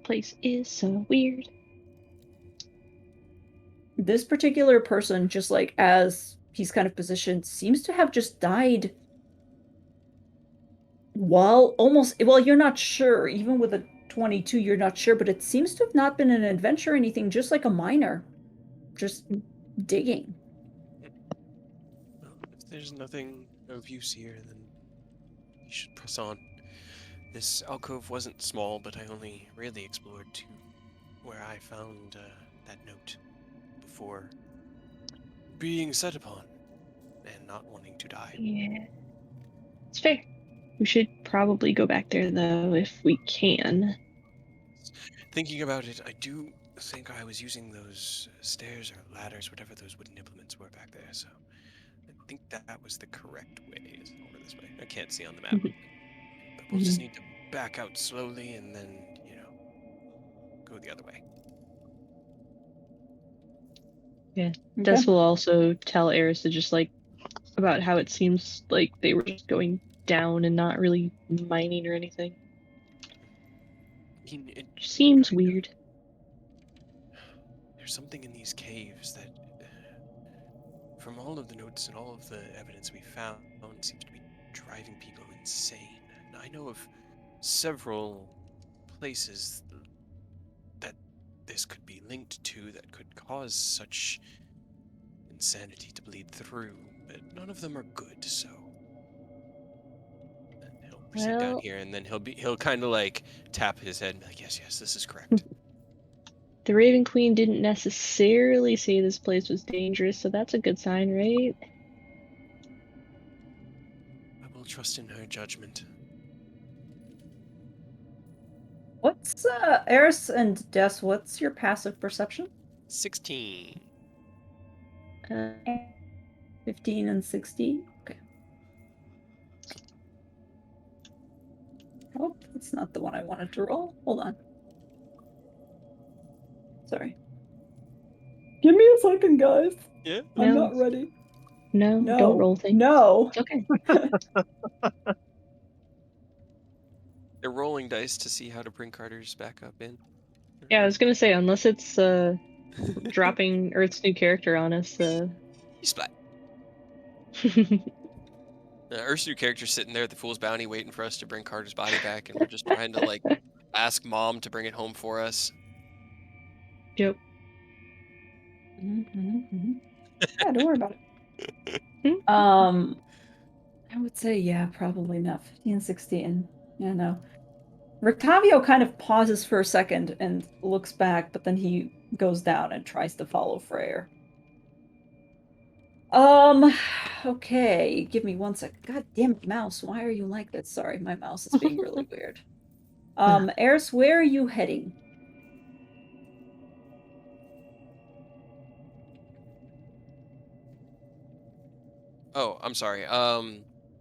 S3: Place is so weird.
S2: This particular person, just like as he's kind of positioned, seems to have just died while you're not sure. Even with a 22, you're not sure, but it seems to have not been an adventure or anything, just like a miner, just digging.
S1: Well, if there's nothing of use here, then we should press on. This alcove wasn't small, but I only really explored to where I found that note before being set upon and not wanting to die.
S3: Yeah. It's fair. We should probably go back there, though, if we can.
S1: Thinking about it, I do think I was using those stairs or ladders, whatever those wooden implements were back there, so I think that was the correct way, is over this way. I can't see on the map.
S3: Mhm.
S1: But we'll just need to back out slowly and then, go the other way.
S3: Yeah.
S2: Okay.
S3: Des will also tell Eris to just, like, about how it seems like they were just going down and not really mining or anything.
S1: I mean, it
S3: Seems
S1: kind of-
S3: weird.
S1: There's something in these caves that, from all of the notes and all of the evidence we found, seems to be driving people insane. And I know of several places that this could be linked to that could cause such insanity to bleed through, but none of them are good, so and he'll proceed down
S3: Well-
S1: here, and then he'll kind of like tap his head and be like, yes, this is correct.
S3: The Raven Queen didn't necessarily say this place was dangerous, so that's a good sign, right?
S1: I will trust in her judgment.
S2: What's Eris and Des, what's your passive perception?
S1: 16.
S2: 15 and 16. Okay. Oh, that's not the one I wanted to roll. Hold on. Sorry. Give me a second, guys.
S1: Yeah.
S2: I'm
S3: No.
S2: not ready.
S3: No,
S2: No.
S3: don't roll things.
S2: No.
S3: It's okay.
S1: They're rolling dice to see how to bring Carter's back up in.
S3: Yeah, I was gonna say, unless it's dropping Earth's new character on us.
S1: Splat. Earth's new character's sitting there at the Fool's Bounty waiting for us to bring Carter's body back, and we're just trying to like ask Mom to bring it home for us.
S3: Yep.
S2: Yeah, don't worry about it. I would say, yeah, probably not. 15, 16. Yeah, no. Rictavio kind of pauses for a second and looks back, but then he goes down and tries to follow Freyr. Okay, give me 1 second. God damn it, mouse, why are you like that? Sorry, my mouse is being really weird. Eris, where are you heading?
S1: Oh, I'm sorry.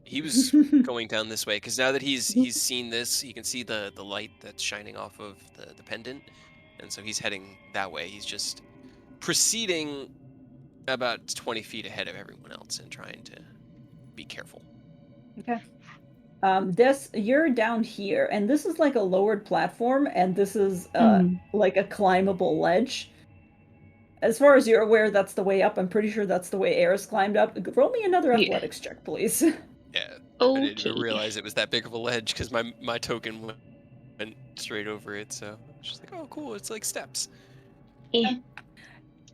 S1: He was going down this way because now that he's seen this, he can see the light that's shining off of the pendant, and so he's heading that way. He's just proceeding about 20 feet ahead of everyone else and trying to be careful.
S2: Okay. Des, you're down here, and this is like a lowered platform, and this is like a climbable ledge. As far as you're aware, that's the way up. I'm pretty sure that's the way Eris climbed up. Roll me another athletics check, please.
S1: Yeah.
S3: Okay.
S1: I didn't even realize it was that big of a ledge because my token went straight over it. So I was just like, oh, cool. It's like steps.
S3: Eh.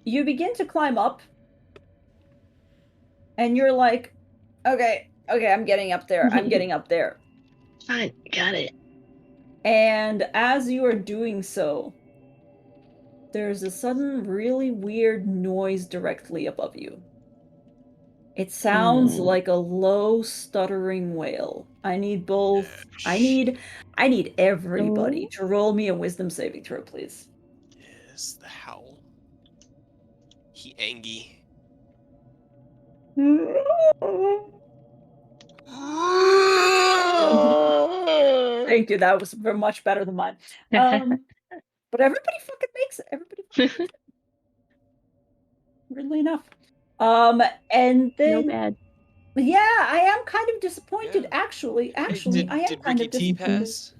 S2: You begin to climb up, and you're like, okay, I'm getting up there. I'm getting up there.
S3: Fine, got it.
S2: And as you are doing so, there's a sudden, really weird noise directly above you. It sounds like a low, stuttering wail. I need both. I need everybody to roll me a wisdom saving throw, please.
S1: Yes, the howl. He angy.
S2: Thank you. That was much better than mine. But everybody fucking makes it. Everybody fucking makes it. Weirdly enough. And then
S3: No bad.
S2: yeah, I am kind of disappointed.
S1: Yeah.
S2: Actually,
S1: Hey,
S2: I am
S1: did
S2: kind
S1: Ricky
S2: of
S1: T
S2: disappointed.
S1: pass?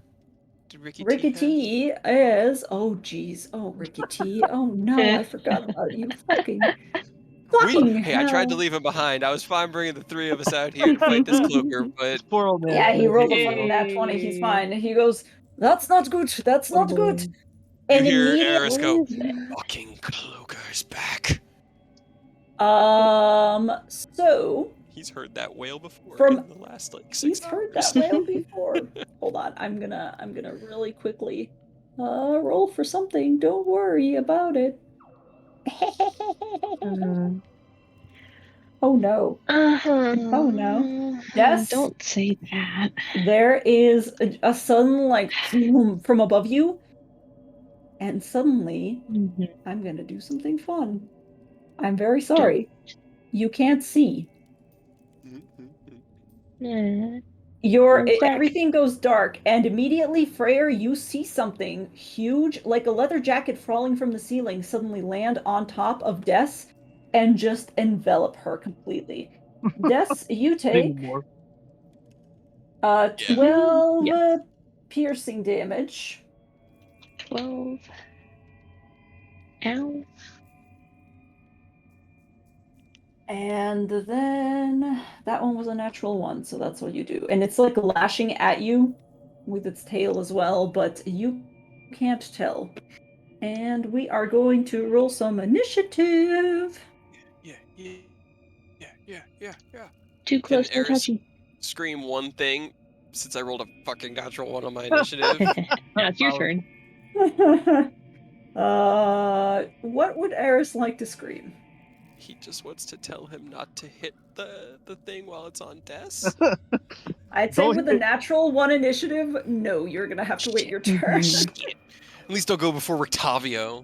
S1: Did Ricky
S2: Ricky
S1: T pass?
S2: T is Ricky T. Oh no, I forgot about you. Fucking
S1: Hey, I tried to
S2: hell.
S1: leave him behind. I was fine bringing the three of us out here to fight this cloaker, but
S4: Poor old man.
S2: Yeah, he rolled a
S3: Hey.
S2: fucking nat 20. He's fine. He goes, "That's not good. That's not good."
S1: you
S2: And
S1: hear Eris
S2: immediately,
S1: go, "Fucking cloaker's back."
S2: so
S1: He's heard that wail before
S2: From-
S1: in the last like 6
S2: he's
S1: hours.
S2: heard that wail before. Hold on, I'm gonna really quickly roll for something. Don't worry about it. Oh no.
S3: Oh
S2: no. Yes.
S3: Don't say that.
S2: There is a sudden like from above you, and suddenly
S3: Mhm.
S2: I'm gonna do something fun. I'm very sorry. You can't see.
S3: Yeah. In fact,
S2: Everything goes dark, and immediately, Freyr, you see something huge, like a leather jacket falling from the ceiling, suddenly land on top of Des and just envelop her completely. Des, you
S4: Maybe
S2: take
S4: more.
S1: Yeah.
S2: 12
S3: Yeah.
S2: piercing damage.
S3: 12. Ow.
S2: And then that one was a natural one, so that's what you do. And it's like lashing at you with its tail as well, but you can't tell. And we are going to roll some initiative.
S1: Yeah.
S3: Too
S1: Can
S3: close, no
S1: Eris
S3: touching.
S1: scream one thing since I rolled a fucking natural one on my initiative?
S3: Now it's your turn.
S2: What would Eris like to scream?
S1: He just wants to tell him not to hit the thing while it's on Des.
S2: I'd say
S4: Don't
S2: with a
S4: hit-
S2: natural one initiative, no, you're gonna have to wait your turn.
S3: Mhm.
S1: Shit. At least I'll go before Rictavio.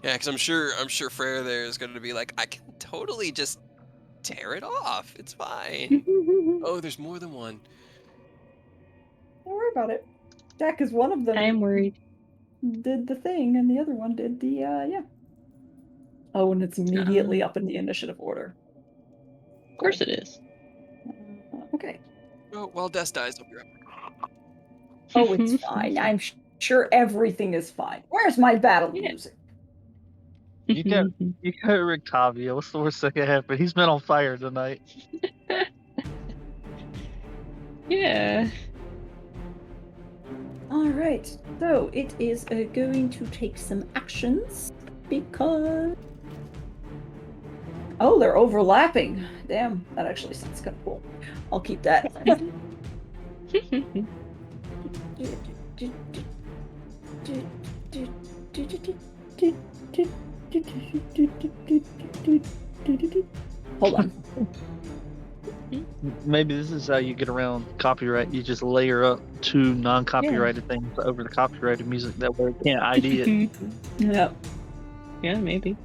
S1: Yeah, because I'm sure Freyr there is going to be like, I can totally just tear it off. It's fine. Oh, there's more than one.
S2: Don't worry about it. Yeah, because one of them
S3: I am worried.
S2: did the thing, and the other one did the yeah. Oh, and it's immediately up in the initiative order.
S3: Of course it is.
S2: Okay.
S1: Oh, while Des dies, I'll be right back.
S2: Oh, it's fine. I'm sure everything is fine. Where's my battle
S3: Yeah.
S2: music?
S4: You got Rick Tavia. What's the worst that could happen? He's been on fire tonight.
S3: Yeah.
S2: All right. So it is going to take some actions because. Oh, they're overlapping. Damn, that actually sounds kind of cool. I'll keep that. Hold on.
S4: Maybe this is how you get around copyright. You just layer up two non-copyrighted things over the copyrighted music. That way it can't ID it.
S2: Yep.
S3: Yeah, maybe.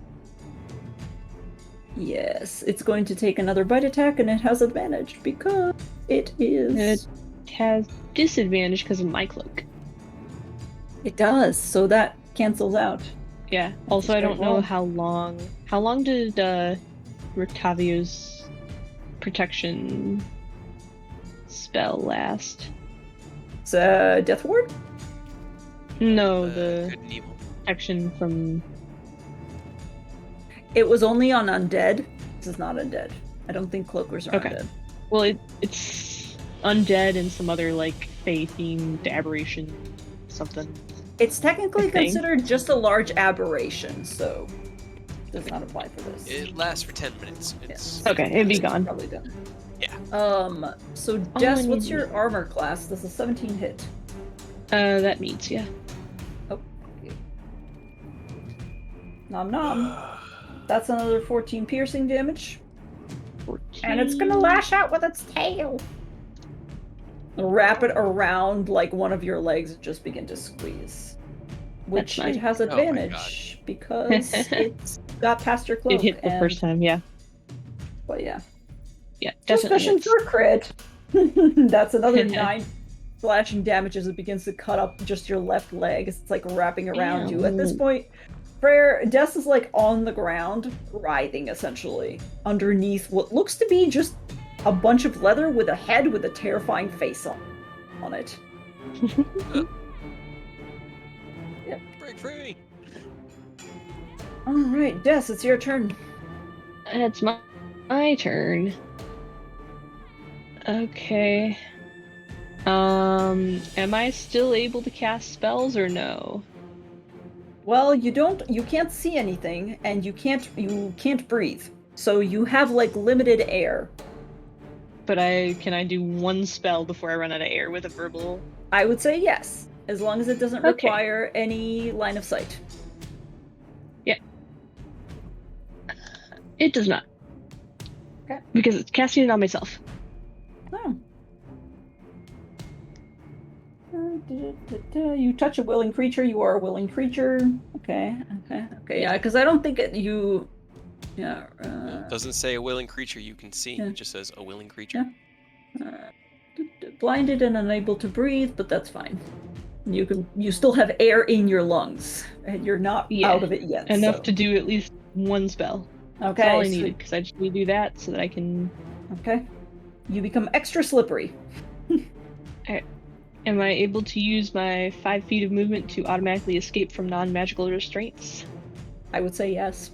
S2: Yes, it's going to take another bite attack, and it has advantage because it is.
S3: It has disadvantage because of my cloak.
S2: It does, so that cancels out.
S3: Yeah. Also, I don't know
S2: roll.
S3: how long. How long did Rictavio's protection spell last?
S2: It's Death Ward?
S3: No, the
S1: Good and evil.
S3: protection from.
S2: It was only on undead. This is not undead. I don't think cloakers are
S3: Okay.
S2: undead.
S3: Well, it's undead and some other like fae-themed aberration, something.
S2: It's technically
S3: I think.
S2: considered just a large aberration, so does not apply for this.
S1: It lasts for 10 minutes. It's
S3: Okay, it'd be gone.
S2: Probably done.
S1: Yeah.
S2: So
S3: I
S2: Des,
S3: need
S2: what's
S3: to-
S2: your armor class? This is 17 hit.
S3: That means yeah.
S2: Oh. Nom nom. That's another 14 piercing damage. And it's gonna lash out with its tail. Wrap it around like one of your legs and just begin to squeeze. Which
S3: That's
S2: it has
S1: Oh my
S2: advantage because it's got past your cloak.
S3: It hit the
S2: and,
S3: first time, yeah.
S2: But yeah.
S3: Yeah,
S2: Just
S3: definitely.
S2: fishing
S3: hits.
S2: for a crit. That's another 9 slashing damage as it begins to cut up just your left leg. It's like wrapping around you. At this
S3: Ew.
S2: point, Freyr, Des is like on the ground, writhing essentially, underneath what looks to be just a bunch of leather with a head with a terrifying face on it.
S1: break free.
S2: Alright, Des, it's your turn.
S3: It's my turn. Okay. Am I still able to cast spells or no?
S2: Well, you can't see anything, and you can't breathe. So you have like limited air.
S3: But can I do one spell before I run out of air with a verbal?
S2: I would say yes, as long as it doesn't
S3: Okay.
S2: require any line of sight.
S3: It does not.
S2: Okay.
S3: Because it's casting it on myself.
S2: Oh. You touch a willing creature, you are a willing creature. Okay. Yeah, because I don't think you. Yeah.
S1: Well, it doesn't say a willing creature you can see.
S2: Yeah.
S1: It just says a willing creature.
S2: Yeah. Blinded and unable to breathe, but that's fine. You still have air in your lungs, and you're not out of it yet.
S3: Enough
S2: so.
S3: to do at least one spell.
S2: Okay.
S3: That's all I needed, because I just need to do that so that I can...
S2: Okay. You become extra slippery.
S3: Alright. Am I able to use my 5 feet of movement to automatically escape from non-magical restraints?
S2: I would say yes.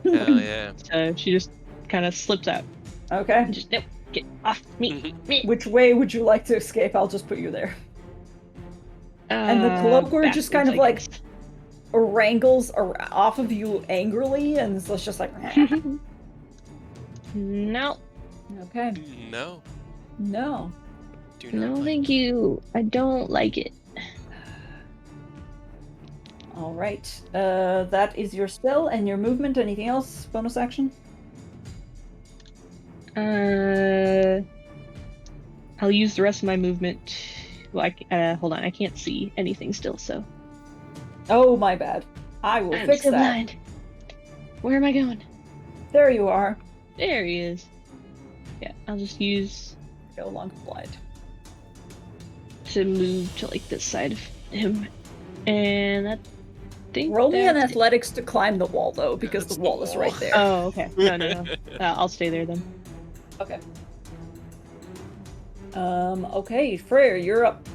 S1: Hell yeah.
S3: So she just kind of slips out.
S2: Okay.
S3: And just, nope, get off me.
S2: Which way would you like to escape? I'll just put you there. And the cloaker just kind of like wrangles off of you angrily, and it's just like.
S3: No.
S2: Okay.
S1: No.
S2: No.
S1: Do not
S3: No,
S1: like
S3: thank you. I don't like it.
S2: All right. That is your spell and your movement. Anything else? Bonus action?
S3: I'll use the rest of my movement. Well, hold on. I can't see anything still, so.
S2: Oh, my bad. I will
S3: I'm
S2: fix
S3: still
S2: that.
S3: blind. Where am I going?
S2: There you are.
S3: There he is. Yeah, I'll just use
S2: No longer blind.
S3: to move to like this side of him, and that.
S2: Roll me an athletics to climb the wall, though, because
S1: That's
S2: the
S1: the
S2: wall is
S1: wall.
S2: right there.
S3: Oh, okay. No. I'll stay there then.
S2: Okay. Okay, Freyr, you're up.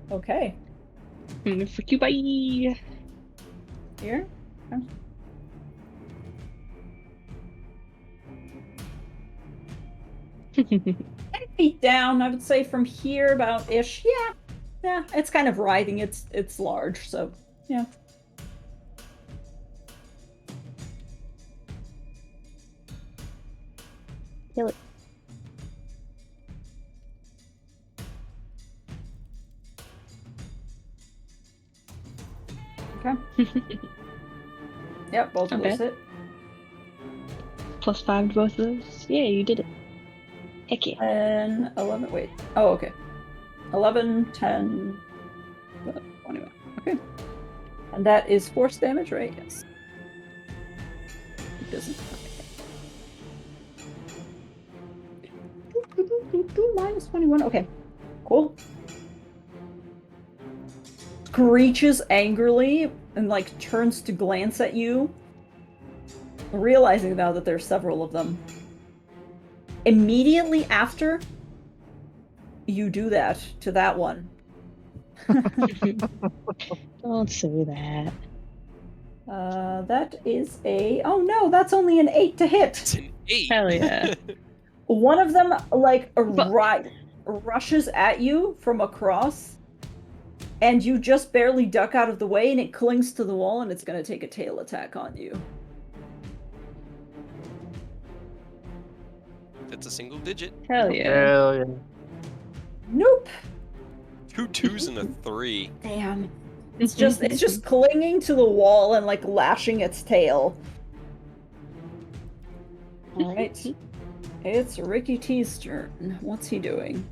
S2: Okay.
S3: Frick you, bye.
S2: Here? Okay. 10 feet down, I would say from here about ish. Yeah, it's kind of writhing. It's large, so yeah.
S3: Kill it.
S2: Okay. Yep, both of
S3: Okay.
S2: those hit.
S3: +5 to both of those. Yeah, you did it. Heck yeah.
S2: And 11, wait. Oh, okay. 11, 10, 21. Okay. And that is force damage, right? Yes. It doesn't. Minus 21. Okay. Cool. Screeches angrily and like turns to glance at you, realizing now that there's several of them. Immediately after you do that to that one.
S3: Don't say that.
S2: That is a... Oh no, that's only an 8 to hit.
S1: It's an 8.
S3: Hell yeah.
S2: One of them, like, rushes at you from across, and you just barely duck out of the way, and it clings to the wall, and it's gonna take a tail attack on you.
S1: That's a single digit.
S3: Hell yeah.
S4: Hell yeah.
S2: Nope.
S1: 2 2s and a 3.
S2: Damn. It's just clinging to the wall and like lashing its tail. Alright. It's Ricky T's turn. What's he doing?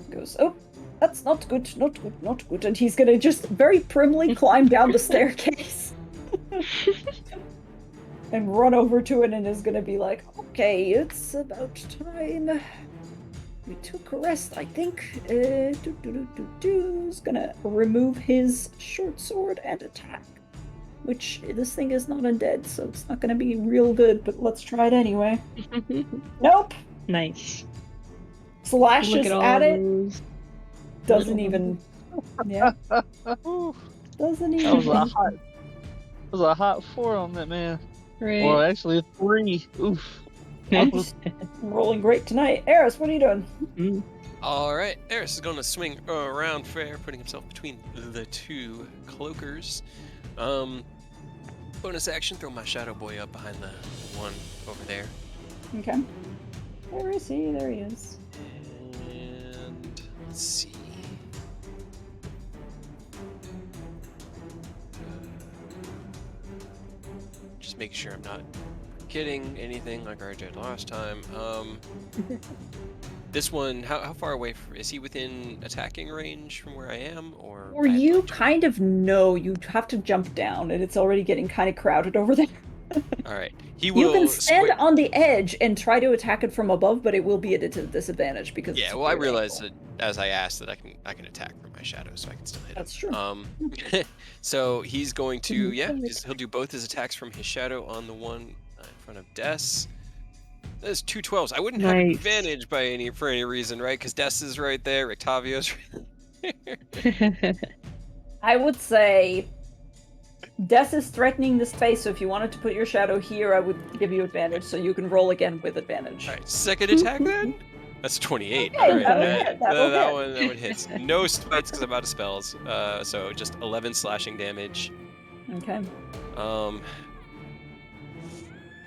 S2: He goes, oh, that's not good, not good, not good. And he's gonna just very primly climb down the staircase. And run over to it and is gonna be like, okay, it's about time. We took a rest, I think. Is gonna remove his short sword and attack. Which, this thing is not undead, so it's not gonna be real good, but let's try it anyway. Nope!
S3: Nice.
S2: Slashes
S3: Look
S2: at it.
S3: those.
S2: Doesn't even... Yeah. Doesn't even...
S4: That was a hot 4 on that man.
S3: Right.
S4: Well, actually, 3. Oof.
S2: I'm rolling great tonight. Eris, what are you doing?
S1: Alright, Eris is going to swing around Freyr, putting himself between the 2 cloakers. Bonus action, throw my shadow boy up behind the one over there.
S2: Okay. Where is he? There he is.
S1: And let's see. Just make sure I'm not forgetting anything like I did last time. This one, how far away is he within attacking range from where I am, or?
S2: Or
S1: I have to,
S2: you
S1: like, jump?
S2: kind of know you have to jump down, and it's already getting kind of crowded over there.
S1: All right, he
S2: You
S1: will.
S2: can stand on the edge and try to attack it from above, but it will be at a disadvantage because
S1: Yeah,
S2: it's a
S1: well, I
S2: weird
S1: realized
S2: angle.
S1: that as I asked that I can attack from my shadow, so I can still hit
S2: That's
S1: him.
S2: true.
S1: So he's going to
S3: Mhm.
S1: he'll do both his attacks from his shadow on the one in front of Des. There's 2 12s. I wouldn't have
S3: Nice.
S1: advantage for any reason, right? Because Des is right there, Octavio's right there.
S2: I would say Des is threatening the space, so if you wanted to put your shadow here, I would give you advantage, so you can roll again with advantage.
S1: All right, second attack then. That's 28.
S2: Okay,
S1: All right,
S2: that'll
S3: Okay.
S2: hit. That'll
S1: that
S2: hit.
S1: one hits. No spikes because I'm out of spells. So just 11 slashing damage.
S2: Okay.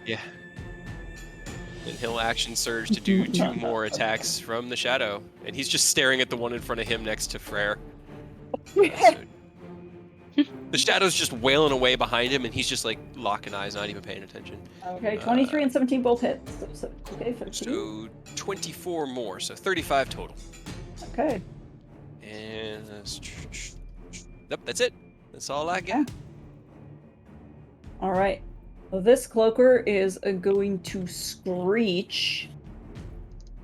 S1: Yeah. And he'll action surge to do 2 more attacks from the shadow, and he's just staring at the one in front of him next to Frere. The shadow's just wailing away behind him, and he's just like locking eyes, not even paying attention.
S2: Okay, 23 and 17 both hit. Okay, 15.
S1: So 24 more, so 35 total.
S2: Okay.
S1: And yep, that's it. That's all I got.
S2: All right. Well, this cloaker is going to screech,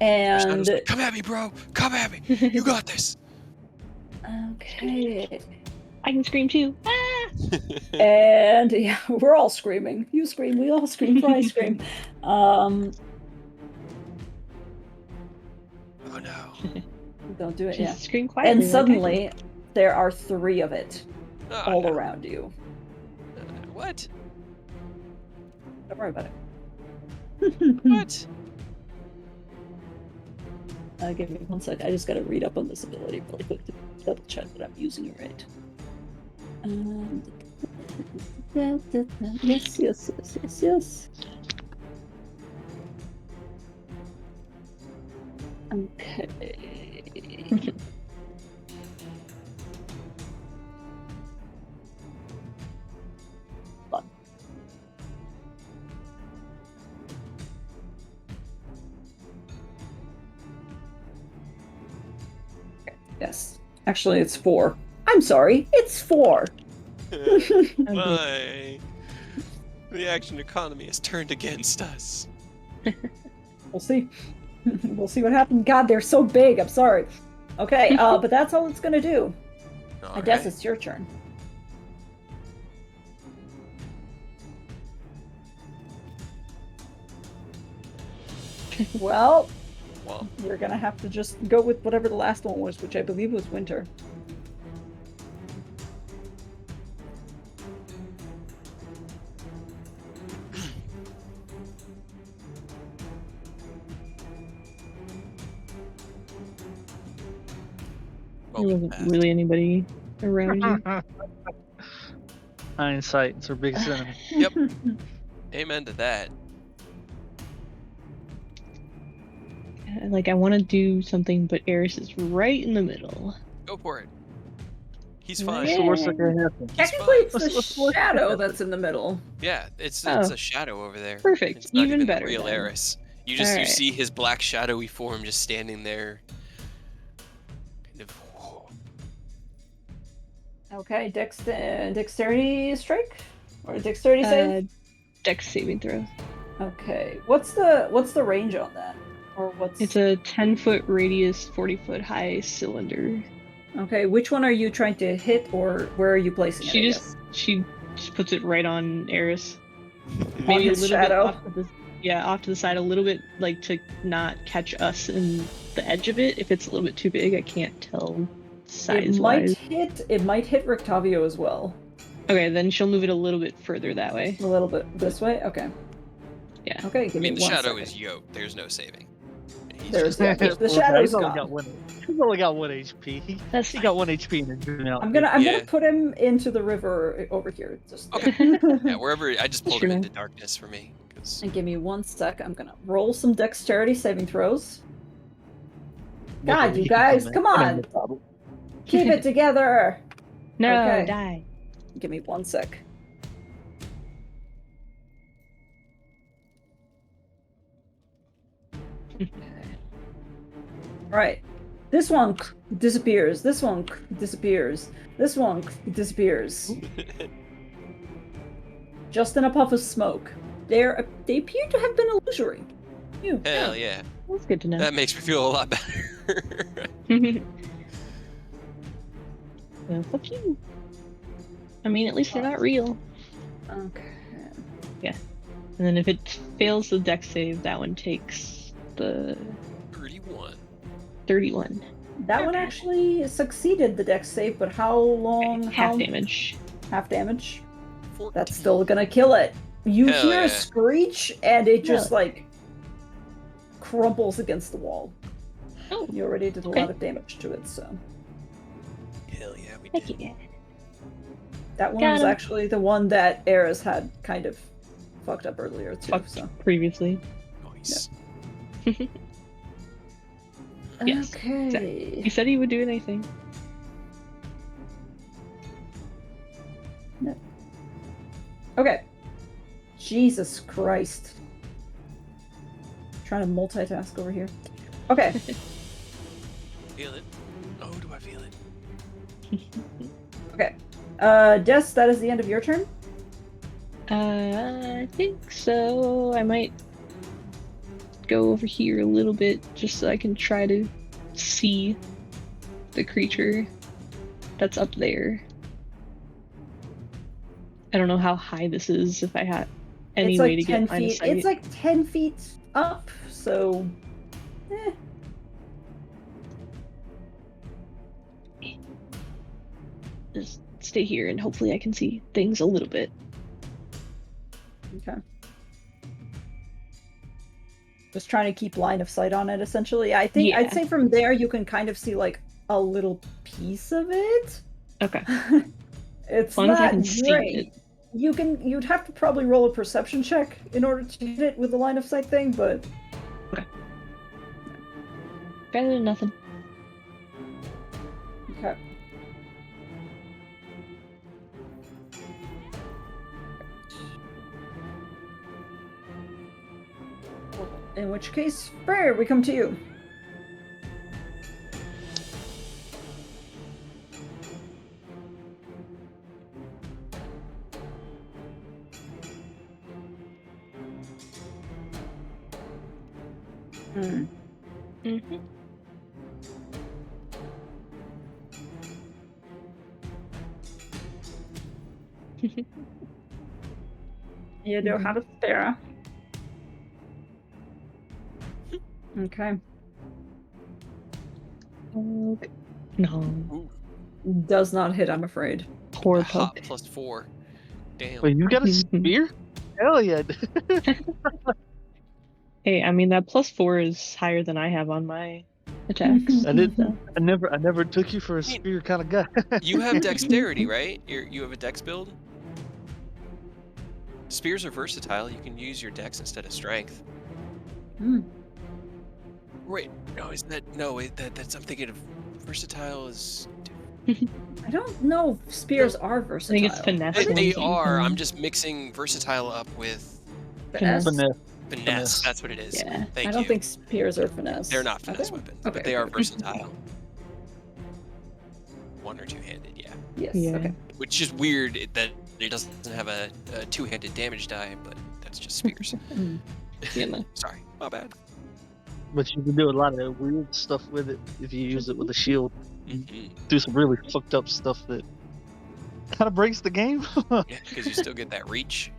S2: and
S1: Come at me, bro. Come at me. You got this.
S2: okay.
S3: I can scream too. Ah!
S2: And yeah, we're all screaming. You scream, we all scream, Fry scream.
S1: Oh no.
S2: Don't do it,
S3: Just
S2: yeah.
S3: scream quietly.
S2: And
S3: like I
S2: suddenly, there are 3 of it
S1: Oh,
S2: all
S1: no.
S2: around you.
S1: What?
S2: Don't worry about it.
S1: What?
S2: Give me 1 sec. I just gotta read up on this ability really quick to double check that I'm using it right. Yes. Okay. Fun. Yes. Actually, it's 4. I'm sorry. It's 4.
S1: Why? The action economy has turned against us.
S2: We'll see. We'll see what happens. God, they're so big. I'm sorry. Okay, but that's all it's gonna do. I guess it's your turn. Well, you're gonna have to just go with whatever the last one was, which I believe was winter.
S3: There wasn't really anybody around you.
S4: Hindsight is our biggest enemy.
S1: Yep. Amen to that.
S3: Like, I want to do something, but Eris is right in the middle.
S1: Go for it. He's
S2: Yeah.
S1: fine.
S4: What's the worst that can happen?
S2: Technically, it's
S4: What's
S2: the shadow that's in the middle.
S1: Yeah, it's
S3: Oh.
S1: a shadow over there.
S3: Perfect.
S1: It's not
S3: Even
S1: the
S3: better
S1: real
S3: then.
S1: Eris. You
S3: Alright.
S1: see his black shadowy form just standing there. Kind of.
S2: Okay, dexterity strike or dexterity save.
S3: Dex saving throw.
S2: Okay, what's the range on that, or what's?
S3: It's a 10-foot radius, 40-foot high cylinder.
S2: Okay, which one are you trying to hit, or where are you placing
S3: She
S2: it?
S3: she just puts it right on Eris.
S2: On
S3: Maybe a
S2: his
S3: little
S2: shadow.
S3: bit off to the side a little bit, like to not catch us in the edge of it. If it's a little bit too big, I can't tell size wise.
S2: It might hit Rictavio as well.
S3: Okay, then she'll move it a little bit further that way.
S2: A little bit this way. Okay.
S3: Yeah.
S2: Okay.
S1: I
S2: Give
S1: mean,
S2: me
S1: the
S2: 1
S1: shadow
S2: second.
S1: is yoked. There's no saving. He's
S2: There's
S1: just-
S2: the shadow's
S4: He's only
S2: gone.
S4: got 1. He's only got 1 HP.
S3: That's
S4: He got 1 HP and then out.
S2: I'm gonna
S1: Yeah.
S2: put him into the river over here. Just
S1: Okay. Yeah, wherever I just pulled him
S3: Sure.
S1: into darkness for me. 'cause-
S2: And give me 1 sec. I'm gonna roll some dexterity saving throws. God, you guys, come on. Keep it together.
S3: No,
S2: Okay.
S3: die.
S2: Give me 1 sec. Alright. This one disappears. This one disappears. This one disappears. Just in a puff of smoke. They appear to have been illusory. Phew.
S1: Hell yeah.
S3: That's good to know.
S1: That makes me feel a lot better.
S3: Well, fuck you. I mean, at least they're not real.
S2: Okay.
S3: And then if it fails the dex save, that one takes the
S1: 31.
S3: 31.
S2: That one actually succeeded the dex save, but how long?
S3: Half damage.
S2: Half damage.
S1: 14.
S2: That's still gonna kill it. You
S1: Hell
S2: hear
S1: yeah.
S2: a screech, and it just like crumples against the wall.
S3: Oh,
S2: You already did a
S3: Okay.
S2: lot of damage to it, so
S1: Hell yeah, we
S3: heck
S1: did.
S3: yeah.
S2: that one
S3: Got
S2: was
S3: him.
S2: actually the one that Eris had kind of fucked up earlier too.
S3: Fucked
S2: So
S3: previously.
S1: Nice.
S3: Yes,
S2: okay.
S3: He said he would do anything.
S2: Okay. Jesus Christ. Trying to multitask over here. Okay.
S1: Feel it. Oh, do I feel it?
S2: Okay. Des, that is the end of your turn.
S3: I think so. I might go over here a little bit just so I can try to see the creature that's up there. I don't know how high this is, if I had any
S2: It's
S3: way
S2: like
S3: to
S2: 10
S3: get line of
S2: feet.
S3: sight.
S2: It's like 10 feet up, so
S3: Just stay here and hopefully I can see things a little bit.
S2: okay. Just trying to keep line of sight on it essentially. I think
S3: Yeah.
S2: I'd say from there you can kind of see like a little piece of it.
S3: Okay.
S2: It's
S3: As long as I
S2: not
S3: can see
S2: great.
S3: it.
S2: You'd have to probably roll a perception check in order to hit it with the line of sight thing, but
S3: Better than nothing.
S2: okay. In which case, Freyr, we come to you. Hmm.
S3: Mm-hmm.
S2: You do have a spare. Okay.
S3: Okay. No.
S1: Ooh,
S2: Does not hit, I'm afraid.
S3: Poor
S1: a hot
S3: poke.
S1: +4. Damn.
S4: Wait, you got a spear? Hell yeah.
S3: Hey, I mean that +4 is higher than I have on my attacks.
S4: I did.
S3: so.
S4: I never took you for a spear kind of guy.
S1: You have dexterity, right? You have a dex build? Spears are versatile. You can use your dex instead of strength.
S2: Hmm.
S1: Wait, no, is that no? Wait, that's I'm thinking of versatile is.
S2: I don't know if spears are
S3: I
S2: versatile.
S3: think it's finesse.
S1: They
S3: ones that you
S1: are.
S3: can-
S1: I'm just mixing versatile up with
S2: Finesse?
S4: Finesse.
S1: finesse. That's what it is.
S3: Yeah.
S1: Thank
S2: I don't
S1: you.
S2: think spears are finesse.
S1: They're not
S2: Are
S1: finesse
S2: they?
S1: weapons,
S2: Okay,
S1: but they are
S2: okay.
S1: versatile. One or two-handed, yeah.
S2: Yes.
S3: Yeah.
S2: Okay.
S1: Which is weird that it doesn't have a two-handed damage die, but that's just spears.
S2: Mm.
S3: You know.
S1: Sorry, my bad.
S4: But you can do a lot of weird stuff with it if you use it with a shield.
S1: Mhm.
S4: Do some really fucked up stuff that kind of breaks the game.
S1: Yeah, because you still get that reach.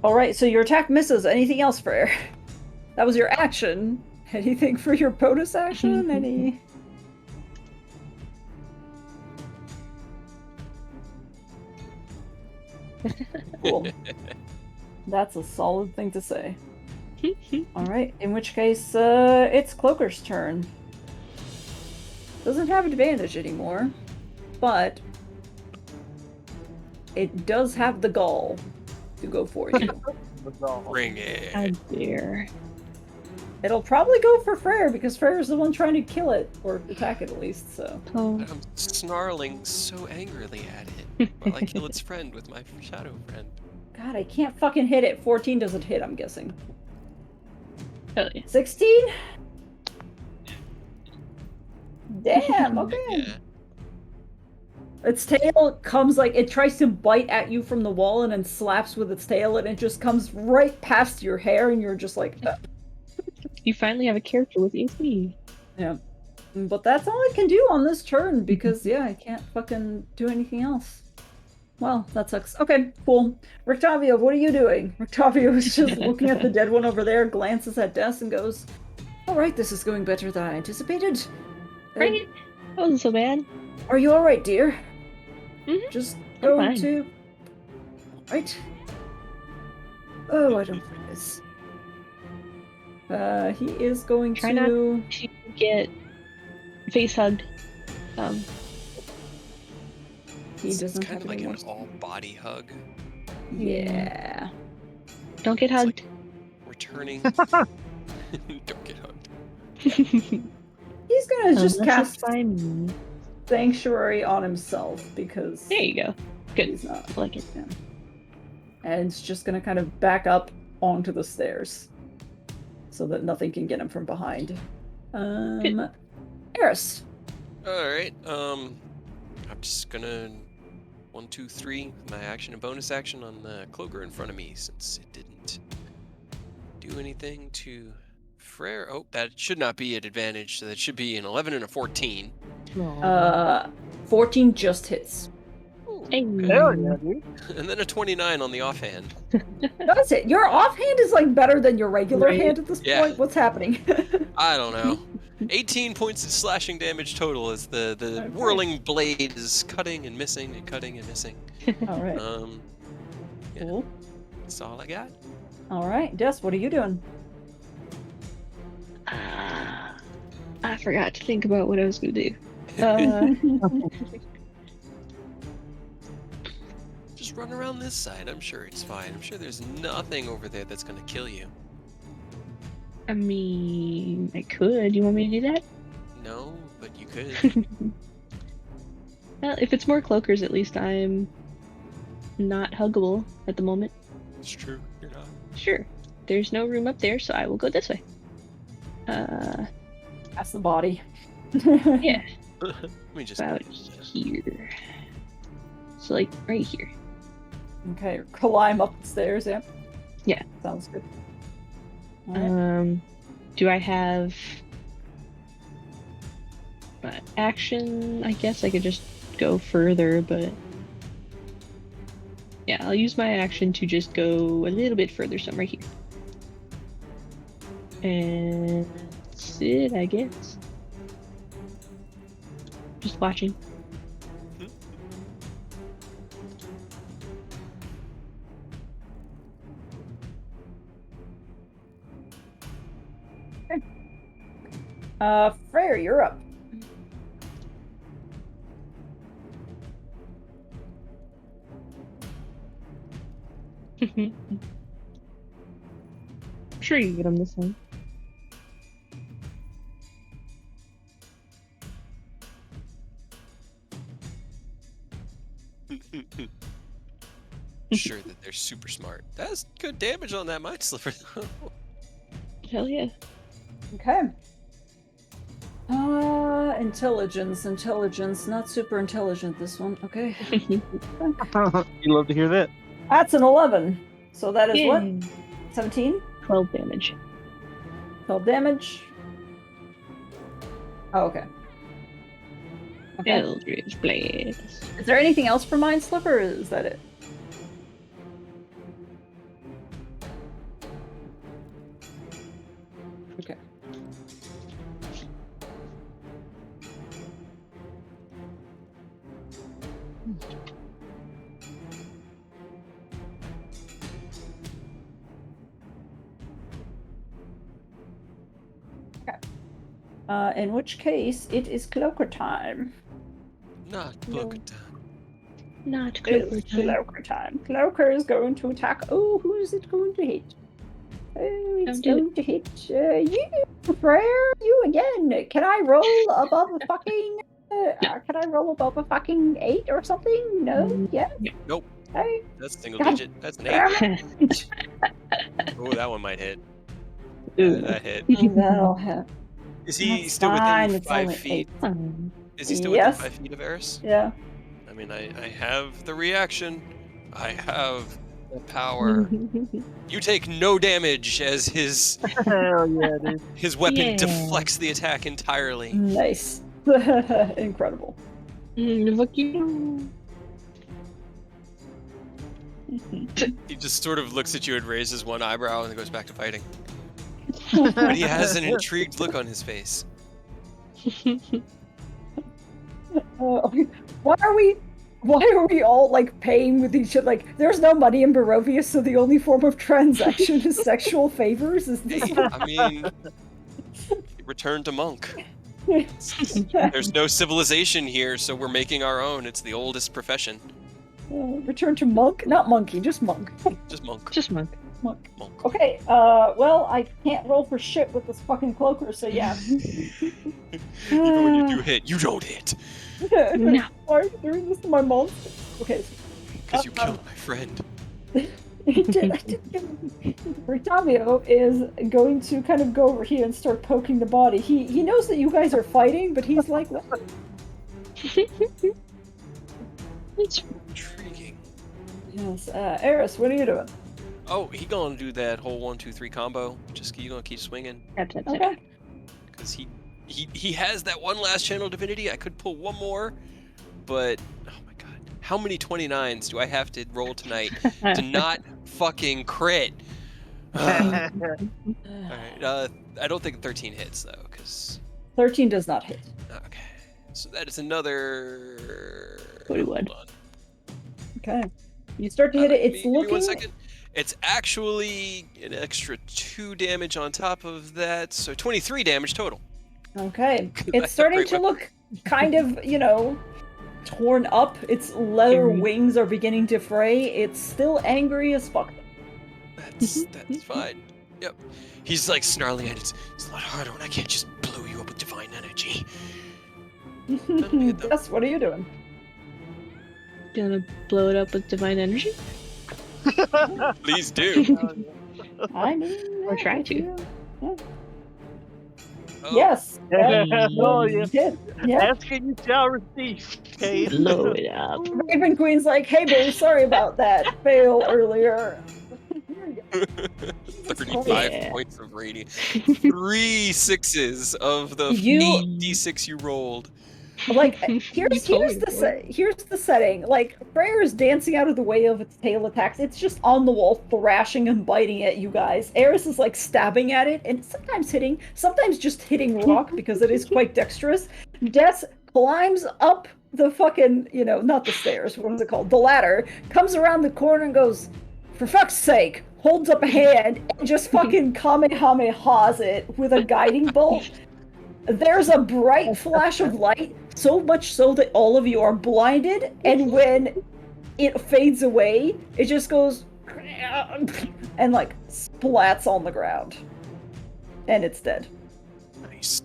S2: All right. So your attack misses. Anything else, Freyr? That was your action. Anything for your bonus action? Any? Cool. That's a solid thing to say. All right. In which case, it's Cloaker's turn. Doesn't have advantage anymore, but it does have the gall to go for you.
S1: Bring it.
S3: How dare.
S2: It'll probably go for Freyr because Freyr's the one trying to kill it or attack it at least. So.
S3: Oh.
S1: But I'm snarling so angrily at it while I kill its friend with my shadow friend.
S2: God, I can't fucking hit it. 14 doesn't hit. I'm guessing.
S3: Hell yeah.
S2: 16. Damn. Okay.
S1: Yeah.
S2: Its tail comes like it tries to bite at you from the wall and then slaps with its tail and it just comes right past your hair and you're just like,
S3: You finally have a character with AC.
S2: yeah. But that's all I can do on this turn because yeah, I can't fucking do anything else. Well, that sucks. Okay, cool. Rictavio, what are you doing? Rictavio is just looking at the dead one over there, glances at Des and goes, "Alright, this is going better than I anticipated.
S3: Right? That wasn't so bad.
S2: Are you alright, dear?
S3: Mhm.
S2: Just
S3: I'm
S2: going
S3: fine.
S2: to... Right? Oh, I don't like this. He is going
S3: Try
S2: to...
S3: To get face hugged.
S2: He
S1: It's
S2: doesn't
S1: kind
S2: have
S1: of like
S2: any
S1: an
S2: more...
S1: all-body hug.
S2: Yeah.
S3: Don't get
S1: It's
S3: hugged.
S1: Returning. Don't get hugged.
S2: He's gonna just
S3: Unless
S2: cast
S3: it's by me.
S2: Sanctuary on himself because
S3: There you go. Good.
S2: he's not...
S3: I like it.
S2: Yeah. And it's just gonna kind of back up onto the stairs so that nothing can get him from behind. Eris.
S1: Alright, I'm just gonna 1, 2, 3 my action and bonus action on the cloaker in front of me since it didn't do anything to Freyr. Oh, that should not be at advantage, so that should be an 11 and a 14.
S2: 14 just hits.
S3: Hey.
S4: Hell yeah, dude.
S1: And then a 29 on the offhand.
S2: That's it. Your offhand is like better than your regular
S3: Right.
S2: hand at this
S1: Yeah.
S2: point. What's happening?
S1: I don't know. 18 points of slashing damage total as the
S2: Okay.
S1: whirling blade is cutting and missing and cutting and missing.
S2: All right.
S1: Yeah,
S2: Cool.
S1: that's all I got.
S2: All right, Des, what are you doing?
S3: I forgot to think about what I was gonna do.
S1: Just run around this side. I'm sure it's fine. I'm sure there's nothing over there that's gonna kill you.
S3: I mean, I could. You want me to do that?
S1: No, but you could.
S3: Well, if it's more cloakers, at least I'm not huggable at the moment.
S1: It's true. You're not.
S3: Sure. There's no room up there, so I will go this way.
S2: That's the body.
S3: Yeah,
S1: Let me just.
S3: about here. So, like, right here.
S2: Okay, climb up the stairs, yeah?
S3: Yeah.
S2: Sounds good. All right.
S3: Do I have action? I guess I could just go further, but yeah, I'll use my action to just go a little bit further, so I'm right here. And that's it, I guess. Just watching.
S2: Freyr, you're up.
S3: Sure, you get him this time.
S1: Sure that they're super smart. That's good damage on that mind sliver.
S3: Hell yeah.
S2: Okay. Intelligence. Not super intelligent, this one. Okay.
S4: You love to hear that.
S2: That's an 11. So that is what?
S3: Yay.
S2: 17?
S3: 12 damage.
S2: 12 damage. Oh, okay. Okay.
S3: Eldritch Blade.
S2: Is there anything else for Mind Slipper, or is that it? Okay. In which case, it is Cloaker time.
S1: Not cloaker time.
S3: Not
S2: It
S3: Cloaker
S2: is
S3: time.
S2: Cloaker time. Cloaker is going to attack. Oh, who is it going to hit? It's
S3: Don't do it.
S2: going to hit you, Frere. You again. Can I roll above a fucking? Can I roll above a fucking 8 or something? No. Yeah.
S1: Nope.
S2: Hey.
S1: That's single
S2: God
S1: digit. That's an 8.
S2: damn it.
S1: Oh, that one might hit.
S3: Ooh.
S1: That hit.
S2: No.
S1: Is he
S2: That's
S1: still
S2: fine.
S1: within
S2: It's
S1: 5
S2: only
S1: feet?
S2: 8.
S1: Is he still within
S2: Yes.
S1: 5 feet of Eris?
S2: Yeah.
S1: I mean, I have the reaction. I have the power. You take no damage as his
S4: Hell yeah, dude.
S1: weapon
S3: Yeah.
S1: deflects the attack entirely.
S2: Nice. Incredible.
S3: Fuck you.
S1: He just sort of looks at you and raises one eyebrow and then goes back to fighting. But he has an intrigued look on his face.
S2: Why are we all like paying with each other? Like, there's no money in Barovia, so the only form of transaction is sexual favors. Is this?
S1: Hey, I mean, return to monk. There's no civilization here, so we're making our own. It's the oldest profession.
S2: Return to monk? Not monkey, just monk.
S1: Just monk.
S3: Just monk.
S2: Monk.
S1: Monk.
S2: Okay, well, I can't roll for shit with this fucking cloaker, so yeah.
S1: Even when you do hit, you don't hit.
S3: No.
S2: Why are you doing this to my monster? Okay.
S1: Because you killed my friend.
S2: Rictavio is going to kind of go over here and start poking the body. He knows that you guys are fighting, but he's like, what?
S3: It's
S1: Intriguing.
S2: Yes, Eris, what are you doing?
S1: Oh, he gonna do that whole 1, 2, 3 combo. Just you gonna keep swinging.
S2: Okay.
S1: Because he has that one last channel divinity. I could pull one more, but oh my god, how many 29s do I have to roll tonight to not fucking crit? Alright, I don't think 13 hits though, because
S2: 13 does not hit.
S1: okay, so that is another.
S3: 41.
S1: Hold on.
S2: Okay. You start to hit it. It's
S1: Give me
S2: looking.
S1: 1 second. It's actually an extra 2 damage on top of that, so 23 damage total.
S2: Okay.
S1: I
S2: It's
S1: have
S2: starting
S1: great
S2: to look kind of, torn up. Its leather
S3: Angry.
S2: wings are beginning to fray. It's still angry as fuck.
S1: That's fine. Yep. He's like snarling at it. It's a lot harder when I can't just blow you up with divine energy. hit them.
S2: Yes, what are you doing?
S3: Gonna blow it up with divine energy?
S1: Please do.
S2: I mean,
S3: Or try to.
S2: yeah.
S1: Oh,
S2: Yes.
S4: Oh, yeah.
S2: Did. Yeah.
S4: Ask and you shall receive. Okay.
S3: Blow it up.
S2: Raven Queen's like, hey, babe, sorry about that fail earlier. Here you go.
S1: 35
S3: Yeah.
S1: points of radiant. 3 6s of the
S2: You-
S1: 8 d6 you rolled.
S2: Like,
S3: You
S2: here's
S3: told me
S2: the
S3: before.
S2: here's the setting. Like, Freyr is dancing out of the way of its tail attacks. It's just on the wall, thrashing and biting at you guys. Eris is like stabbing at it, and sometimes hitting, sometimes just hitting rock because it is quite dexterous. Des climbs up the fucking, not the stairs. What is it called? The ladder. Comes around the corner and goes, "For fuck's sake!" Holds up a hand and just fucking kamehamehas it with a guiding bolt. There's a bright flash of light, so much so that all of you are blinded, and when it fades away, it just goes and like splats on the ground. And it's dead.
S1: Nice.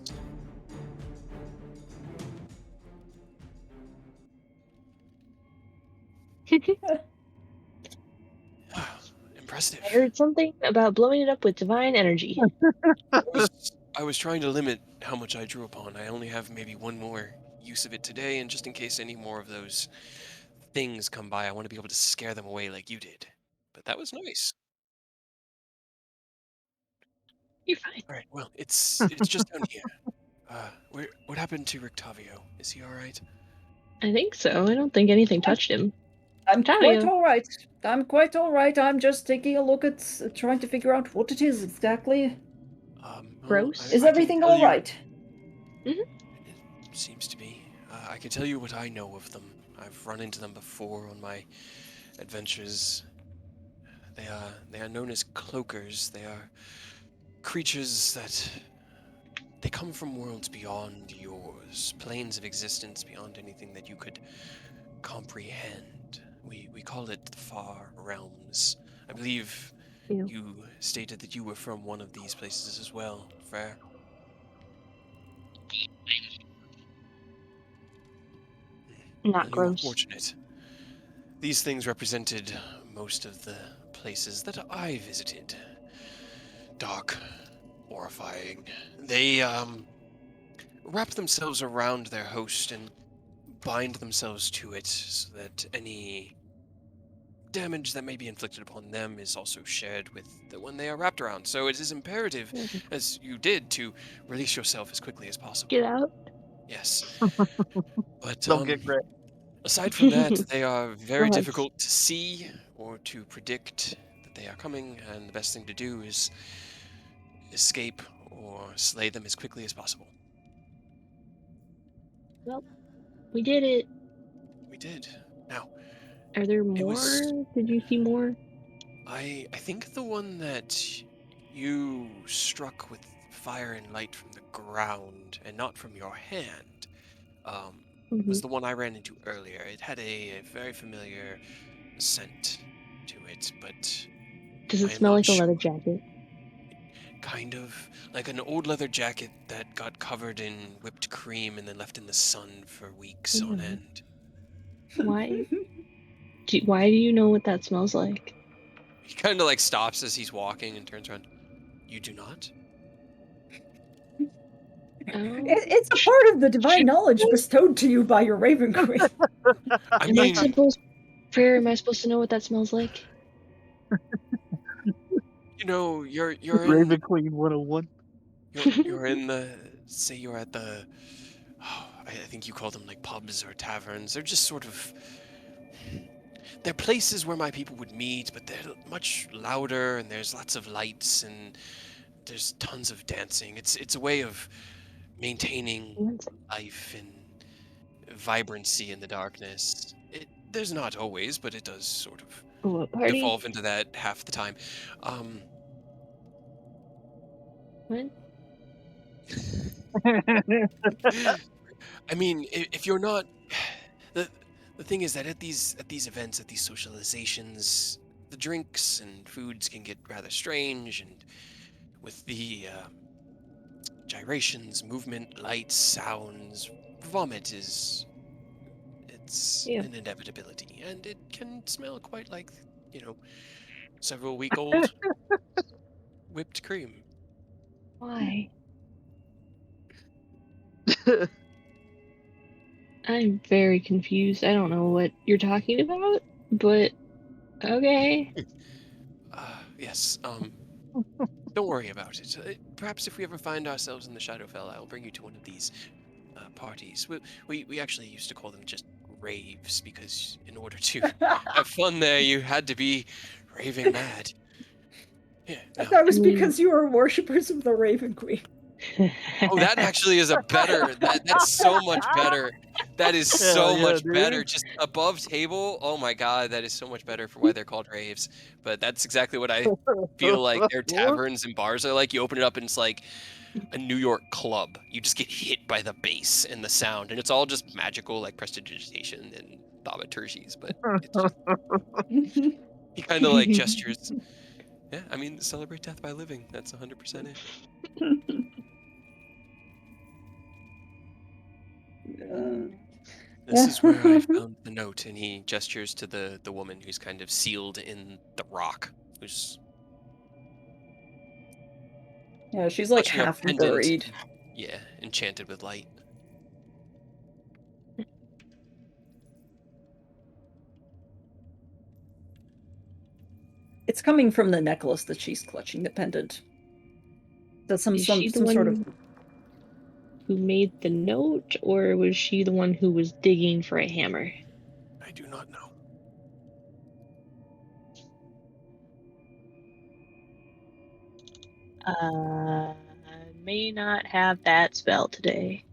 S1: Impressive.
S3: I heard something about blowing it up with divine energy.
S1: I was trying to limit how much I drew upon. I only have maybe one more use of it today, and just in case any more of those things come by, I want to be able to scare them away like you did. But that was nice.
S3: You're fine.
S1: All right, well, it's just down here. What happened to Rictavio? Is he all right?
S3: I think so. I don't think anything touched him.
S2: I'm
S3: Tavio.
S2: quite alright. I'm quite alright. I'm just taking a look at trying to figure out what it is exactly.
S1: Well,
S3: Gross.
S2: Is
S1: I can
S2: everything
S1: tell you-
S2: alright?
S1: It seems to be. I can tell you what I know of them. I've run into them before on my adventures. They are known as cloakers. They are creatures that they come from worlds beyond yours, planes of existence beyond anything that you could comprehend. We call it the far realms. I believe
S3: Ew.
S1: You stated that you were from one of these places as well, Frere.
S3: Not
S1: Well, you were
S3: gross.
S1: fortunate. These things represented most of the places that I visited. Dark, horrifying. They, wrap themselves around their host and bind themselves to it so that any damage that may be inflicted upon them is also shared with the one they are wrapped around. So it is imperative, as you did, to release yourself as quickly as possible.
S3: Get out.
S1: Yes. But
S4: Don't get great.
S1: aside from that, they are very
S3: Nice.
S1: difficult to see or to predict that they are coming, and the best thing to do is escape or slay them as quickly as possible.
S3: Well, we did it.
S1: We did. Now,
S3: Are there
S1: it
S3: more?
S1: was
S3: Did you see more?
S1: I think the one that you struck with fire and light from the ground and not from your hand was the one I ran into earlier. It had a very familiar scent to it, but
S3: Does
S1: I
S3: it
S1: am
S3: smell
S1: not
S3: like a leather
S1: sure.
S3: jacket?
S1: Kind of like an old leather jacket that got covered in whipped cream and then left in the sun for weeks on
S3: Ew.
S1: end.
S3: Why? Why do you know what that smells like?
S1: He kind of like stops as he's walking and turns around. You do not?
S3: Oh,
S2: It's a part of the divine knowledge bestowed to you by your Raven Queen.
S1: I
S3: am I
S1: mean,
S3: supposed? Prayer, am I supposed to know what that smells like?
S1: you know, you're in
S4: Raven Queen 101.
S1: you're in the say you're at the I think you call them like pubs or taverns. They're just sort of they're places where my people would meet, but they're much louder and there's lots of lights and there's tons of dancing. It's a way of maintaining life and vibrancy in the darkness. There's not always, but it does sort of
S3: What party?
S1: devolve into that half the time. Um,
S3: What?
S1: I mean, if you're not the the thing is that at these events, at these socializations, the drinks and foods can get rather strange, and with the gyrations, movement, lights, sounds, vomit is it's
S3: Yeah.
S1: an inevitability, and it can smell quite like several week old whipped cream.
S3: Why? I'm very confused. I don't know what you're talking about, but okay.
S1: Yes. Don't worry about it. Perhaps if we ever find ourselves in the Shadowfell, I'll bring you to one of these parties. We actually used to call them just raves because in order to have fun there, you had to be raving mad. Yeah.
S2: That was
S3: I mean-
S2: because you were worshippers of the Raven Queen.
S1: Oh, that actually is a better. That's so much better. That is so
S4: Hell yeah,
S1: much
S4: dude.
S1: better. Just above table. Oh my god, that is so much better for why they're called raves. But that's exactly what I feel like their taverns and bars are like. You open it up and it's like a New York club. You just get hit by the bass and the sound, and it's all just magical, like prestidigitation and thaumaturgies. But it's just, he kind of like gestures. Yeah, I mean, celebrate death by living. That's 100% it. This is where I found the note, and he gestures to the woman who's kind of sealed in the rock, who's
S2: Yeah, she's like
S1: clutching a
S2: half
S1: pendant.
S2: buried.
S1: Yeah, enchanted with light.
S2: It's coming from the necklace that she's clutching, the pendant. That's some
S3: Is she the
S2: sort of.
S3: one who made the note, or was she the one who was digging for a hammer?
S1: I do not know.
S3: I may not have that spell today.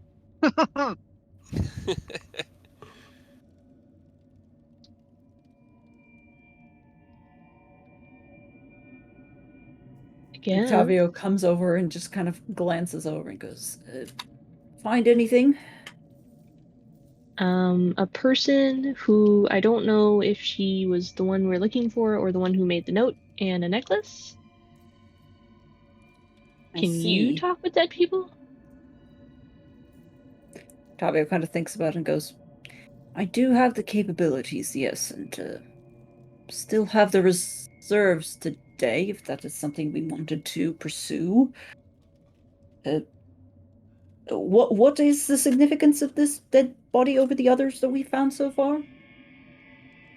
S3: Again.
S2: Octavio comes over and just kind of glances over and goes, "Find anything?"
S3: A person who I don't know if she was the one we're looking for or the one who made the note, and a necklace.
S2: I
S3: Can you
S2: see.
S3: talk with dead people?
S2: Tavio kind of thinks about it and goes, I do have the capabilities, yes, and still have the reserves today, if that is something we wanted to pursue. What is the significance of this dead body over the others that we found so far?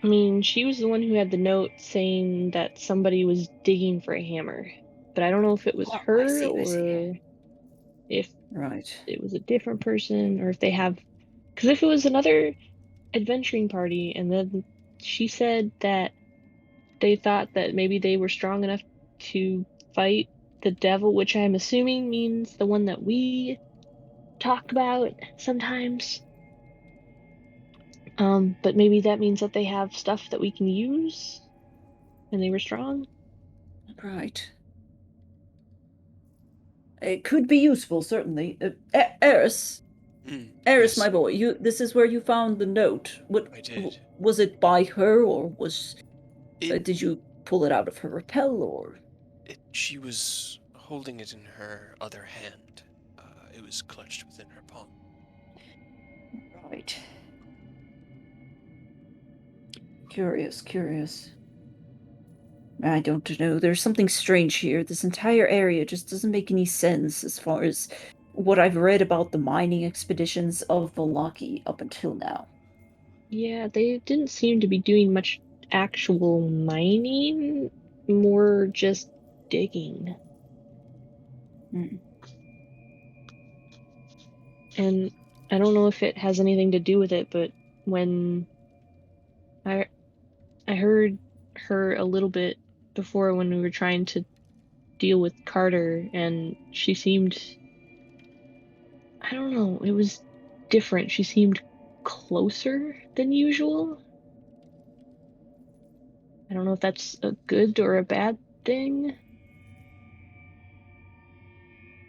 S3: I mean, she was the one who had the note saying that somebody was digging for a hammer. But I don't know if it was
S2: Oh, I
S3: her
S2: see, I see.
S3: or if
S2: Right.
S3: it was a different person or if they have. Because if it was another adventuring party and then she said that they thought that maybe they were strong enough to fight the devil, which I'm assuming means the one that we talk about sometimes. But maybe that means that they have stuff that we can use and they were strong.
S2: Right. It could be useful, certainly. Eris, Eris,
S1: Yes,
S2: my boy, this is where you found the note.
S1: I did.
S2: Was it by her, or
S1: It,
S2: did you pull it out of her rappel, or?
S1: she was holding it in her other hand. It was clutched within her palm.
S2: Right. Curious, curious. I don't know. There's something strange here. This entire area just doesn't make any sense as far as what I've read about the mining expeditions of Volaki up until now.
S3: Yeah, they didn't seem to be doing much actual mining, more just digging.
S2: Hmm.
S3: And I don't know if it has anything to do with it, but when I I heard her a little bit before when we were trying to deal with Carter, and she seemed, I don't know, it was different. She seemed closer than usual. I don't know if that's a good or a bad thing.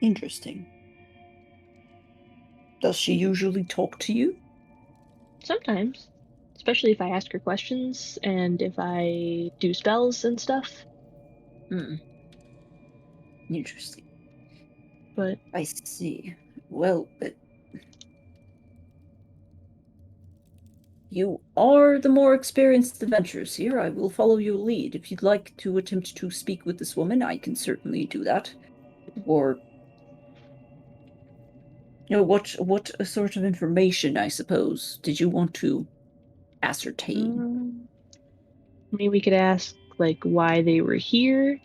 S2: Interesting. Does she usually talk to you?
S3: Sometimes, especially if I ask her questions and if I do spells and stuff.
S2: Hmm. Interesting.
S3: But
S2: I see. Well, but you are the more experienced adventurers here. I will follow your lead. If you'd like to attempt to speak with this woman, I can certainly do that. Or, what sort of information, I suppose, did you want to ascertain?
S3: um, maybe we could ask like why they were here,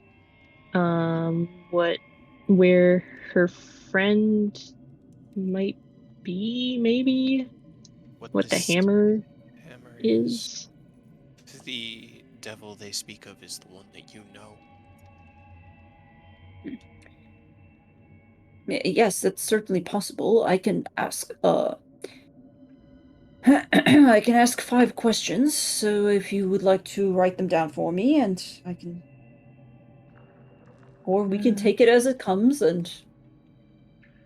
S3: what, where her friend might be, maybe
S1: What
S3: what the
S1: this
S3: hammer
S1: hammer is.
S3: is.
S1: The devil they speak of is the one that you know.
S2: Yes, that's certainly possible. I can ask, I can ask 5 questions, so if you would like to write them down for me, and I can, or we can
S3: Uh,
S2: take it as it comes, and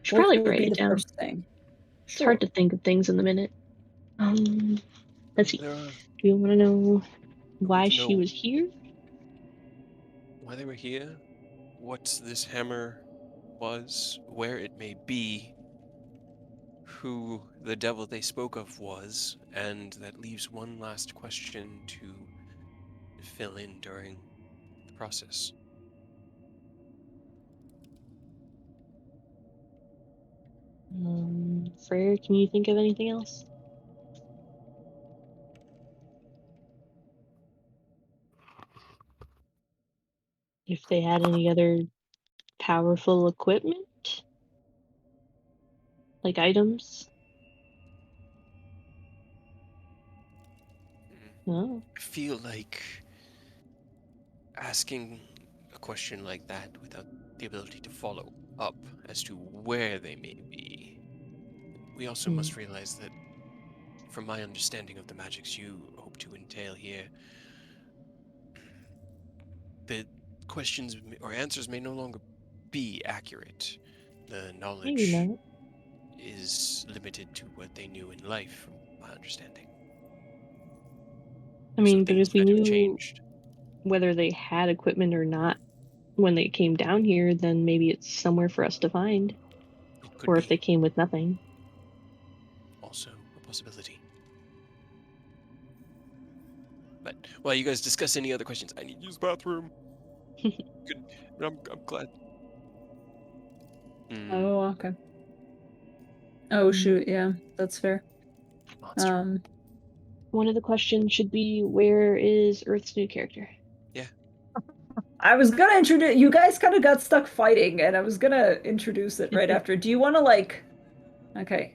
S3: should
S2: what
S3: probably
S2: would
S3: write
S2: be
S3: it
S2: the
S3: down.
S2: first thing?
S3: It's hard
S2: Sure.
S3: to think of things in the minute. Let's see.
S1: There are,
S3: Do you want to know
S1: we
S3: why
S1: can
S3: she
S1: know
S3: was here?
S1: why they were here, what this hammer was, where it may be, who the devil they spoke of was, and that leaves one last question to fill in during the process.
S3: Freyr, can you think of anything else? If they had any other powerful equipment? Like items?
S1: Mm.
S3: Oh.
S1: I feel like asking a question like that without the ability to follow up as to where they may be. We also
S3: Hmm.
S1: must realize that, from my understanding of the magics you hope to entail here, the questions or answers may no longer be accurate. The
S3: Maybe
S1: knowledge
S3: not.
S1: is limited to what they knew in life, from my understanding.
S3: I
S1: So
S3: mean, but
S1: things
S3: if we
S1: might have
S3: knew
S1: changed.
S3: whether they had equipment or not when they came down here, then maybe it's somewhere for us to find.
S1: It could
S3: Or if
S1: be
S3: they came with nothing.
S1: also a possibility. But while you guys discuss any other questions, I need to use the bathroom. Good. I'm glad.
S2: Oh, okay. Oh shoot, yeah, that's fair.
S1: Monster.
S3: One of the questions should be, where is Earth's new character?
S1: Yeah.
S2: I was gonna introduce you guys kind of got stuck fighting, and I was gonna introduce it right after. Do you want to like okay.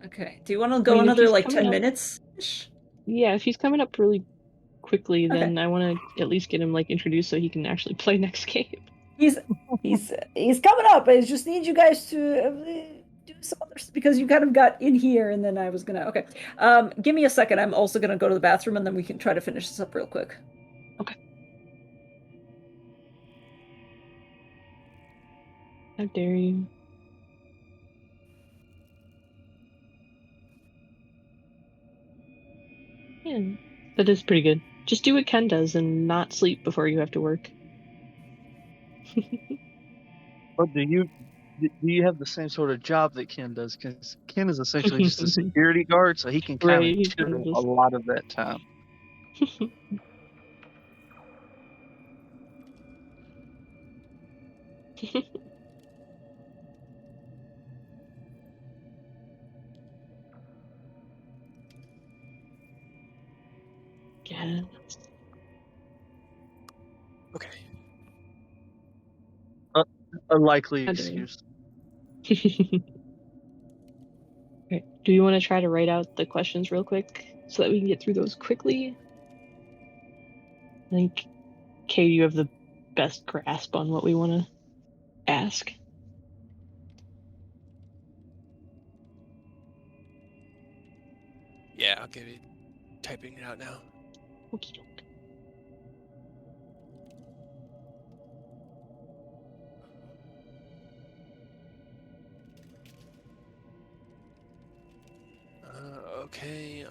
S2: Okay. Do you want to
S3: I
S2: go
S3: mean, if
S2: another
S3: he's
S2: like
S3: coming
S2: 10
S3: up,
S2: minutes?
S3: yeah, if he's coming up really quickly,
S2: Okay.
S3: then I want to at least get him like introduced so he can actually play next game.
S2: He's coming up. I just need you guys to do some other because you kind of got in here, and then I was gonna. Okay. Give me a second. I'm also gonna go to the bathroom, and then we can try to finish this up real quick.
S3: Okay. How dare you? Yeah, that is pretty good. Just do what Ken does and not sleep before you have to work.
S4: But do you have the same sort of job that Ken does? Because Ken is essentially just a security guard, so he can kind
S3: Right,
S4: of
S3: he's kind
S4: chill
S3: of
S4: a
S3: just...
S4: lot of that time.
S3: Yeah.
S1: Okay.
S4: A likely
S3: How dare you?
S4: excuse.
S3: Okay. Do you want to try to write out the questions real quick so that we can get through those quickly? I think, Kay, you have the best grasp on what we want to ask.
S1: Yeah, I'll give you typing it out now.
S3: Okey-doke.
S1: Okay.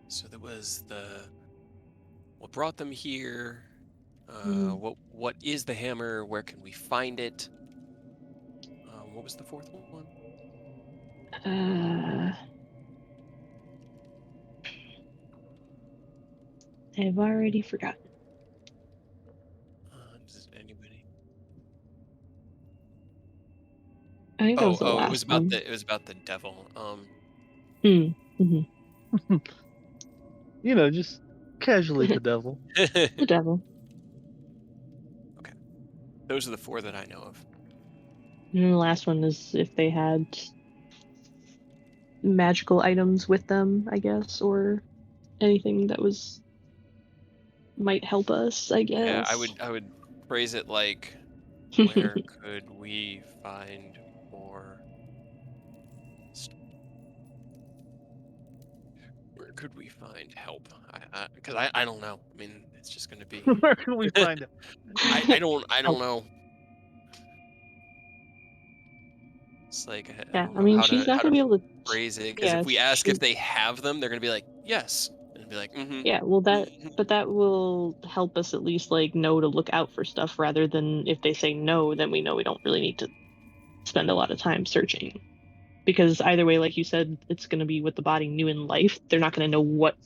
S1: So there was what brought them here. What is the hammer? Where can we find it? What was the fourth one?
S3: I've already forgotten.
S1: Does anybody?
S3: I think that was the
S1: It
S3: last
S1: was about
S3: one.
S1: the devil.
S3: Mm-hmm.
S4: Just casually the devil.
S3: The devil.
S1: Okay, those are the four that I know of.
S3: And then the last one is if they had magical items with them, I guess, or anything that might help us, I guess.
S1: Yeah, I would phrase it like, where could we find more? Where could we find help? Because I don't know. I mean, it's just going to be.
S4: Where can we find it?
S1: I don't
S3: Help.
S1: know. It's like I
S3: Yeah,
S1: don't
S3: I
S1: know
S3: mean,
S1: how
S3: she's
S1: to
S3: not gonna be able to.
S1: phrase it, because
S3: Yeah,
S1: if we ask if
S3: she.
S1: they have them, they're gonna be like yes, and be like
S3: Yeah, well, but that will help us at least like know to look out for stuff rather than if they say no, then we know we don't really need to spend a lot of time searching. Because either way, like you said, it's gonna be with the body new in life. They're not gonna know what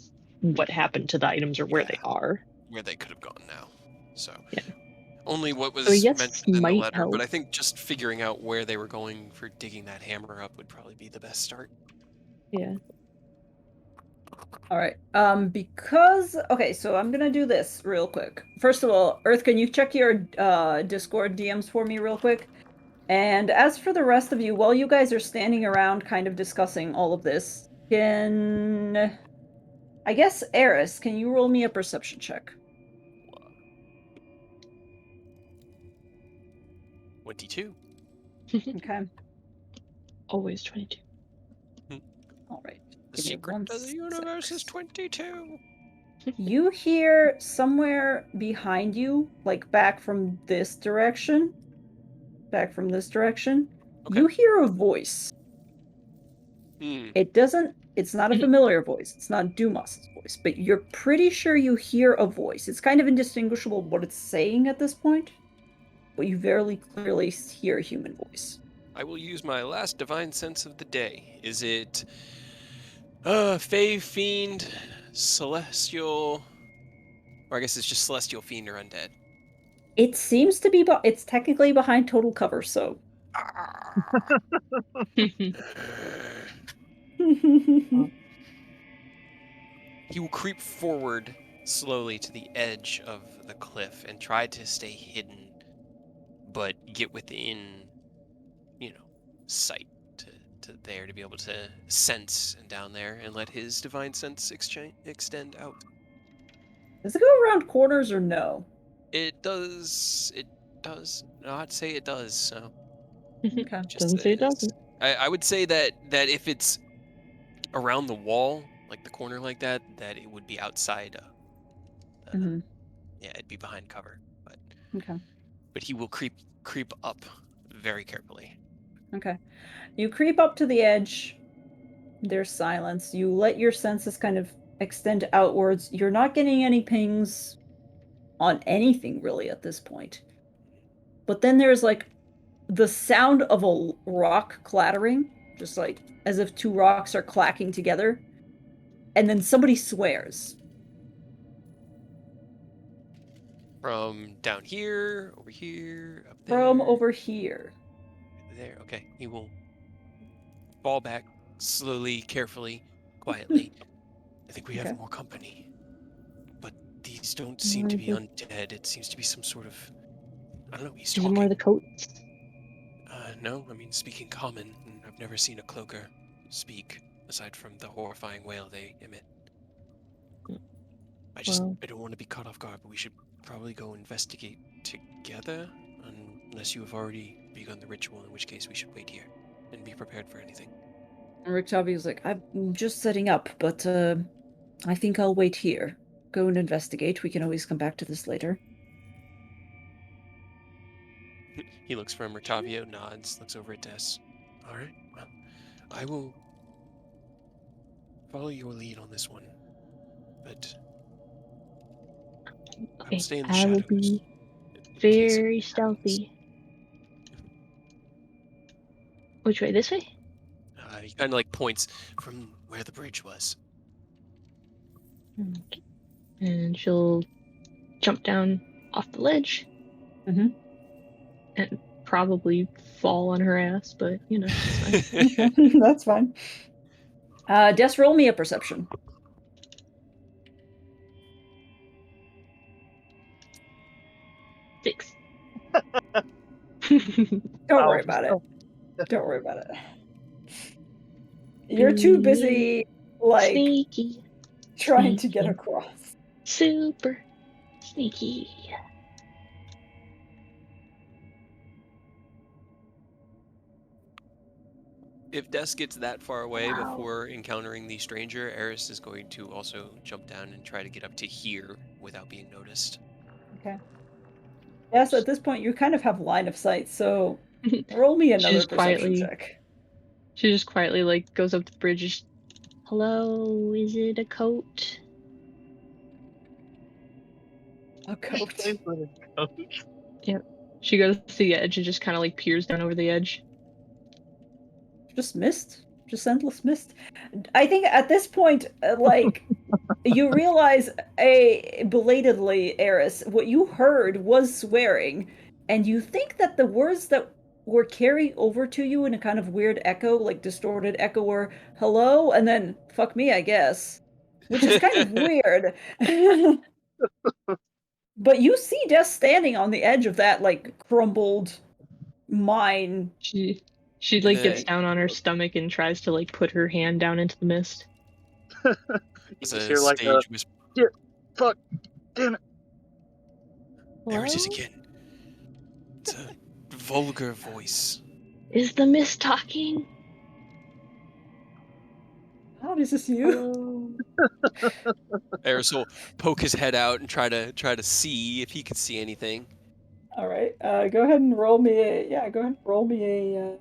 S3: happened to the items or where
S1: yeah,
S3: they are.
S1: where they could have gone now. So
S3: Yeah.
S1: only what
S3: So
S1: was
S3: yes,
S1: mentioned in the
S3: might
S1: letter, but
S3: help.
S1: I think just figuring out where they were going for digging that hammer up would probably be the best start.
S3: Yeah.
S2: All right. Because okay, so I'm gonna do this real quick. First of all, Earth, can you check your Discord DMs for me real quick? And as for the rest of you, while you guys are standing around kind of discussing all of this, I guess Eris, can you roll me a perception check?
S1: 22.
S2: Okay.
S3: Always 22.
S2: All right.
S1: The
S2: Give me
S1: secret
S2: one
S1: to the universe is
S2: sec.
S1: 22.
S2: You hear somewhere behind you, like back from this direction.
S1: Okay.
S2: You hear a voice.
S1: Hmm.
S2: It doesn't It's not a familiar voice. It's not Dumas's voice, but you're pretty sure you hear a voice. It's kind of indistinguishable what it's saying at this point, but you very clearly hear a human voice.
S1: I will use my last divine sense of the day. Is it Fey, Fiend, Celestial, or I guess it's just Celestial, Fiend, or Undead?
S2: It seems to be, it's technically behind total cover, so.
S1: He will creep forward slowly to the edge of the cliff and try to stay hidden, but get within, sight to there to be able to sense down there and let his divine sense extend out.
S2: Does it go around corners or no?
S1: It does not say it does, so
S2: Okay.
S1: it just
S3: Doesn't say it
S1: says-
S3: doesn't.
S1: I would say that if it's around the wall, like the corner like that it would be outside.
S2: Mhm.
S1: Yeah, it'd be behind cover,
S2: Okay.
S1: but he will creep up very carefully.
S2: Okay. You creep up to the edge. There's silence. You let your senses kind of extend outwards. You're not getting any pings on anything really at this point. But then there's like the sound of a rock clattering, just like as if two rocks are clacking together. And then somebody swears.
S1: From down here, over here, up there.
S2: From over here.
S1: There, okay. He will fall back slowly, carefully, quietly. I think we have
S2: Okay.
S1: more company. But these don't seem to be undead. It seems to be some sort of, I don't know, he's
S3: Is it
S1: talking.
S3: more the coats?
S1: No, I mean, speaking common. And I've never seen a cloaker speak, aside from the horrifying wail they emit. I don't want to be caught off guard, but we should probably go investigate together, unless you have already begun the ritual, in which case we should wait here and be prepared for anything.
S2: And Rictavia's like, I'm just setting up, but I think I'll wait here. Go and investigate. We can always come back to this later.
S1: He looks from Rictavio, nods, looks over at Des. All right, well, I will follow your lead on this one, but I will stay in the
S3: I
S1: shadows.
S3: will be
S1: in case
S3: very
S1: something happens.
S3: stealthy. Which way? This way?
S1: He kind of like points from where the bridge was.
S3: And she'll jump down off the ledge.
S2: Mm-hmm.
S3: And probably fall on her ass, but it's fine.
S2: That's fine. Des, roll me a perception.
S3: 6.
S2: Don't worry about it. Don't worry about it. You're too busy, like,
S3: sneaky,
S2: trying to get
S3: sneaky.
S2: across.
S3: Super sneaky.
S1: If Des gets that far away before encountering the stranger, Eris is going to also jump down and try to get up to here without being noticed.
S2: Okay. Yes, at this point you kind of have line of sight, so roll me another
S3: just
S2: perception
S3: quietly-
S2: check.
S3: She just quietly goes up the bridge. Just, hello, is it a coat?
S2: A coat.
S3: She goes to the edge and just kind of peers down over the edge.
S2: Just mist. Just endless mist. I think at this point, you realize belatedly, Eris, what you heard was swearing, and you think that the words that were carried over to you in a kind of weird echo, like distorted echo, were hello, and then fuck me, I guess. Which is kind of weird. But you see Des standing on the edge of that, crumbled mine.
S3: She
S1: And
S3: gets down on her stomach and tries to put her hand down into the mist.
S1: It's
S4: just
S1: a
S4: hear
S1: stage whisper.
S4: Fuck, damn it.
S1: There it is
S3: Hello?
S1: again. It's a vulgar voice.
S3: Is the mist talking?
S2: How is this you?
S3: Hello?
S1: Eris will poke his head out and try to see if he could see anything.
S2: All right. Go ahead and roll me a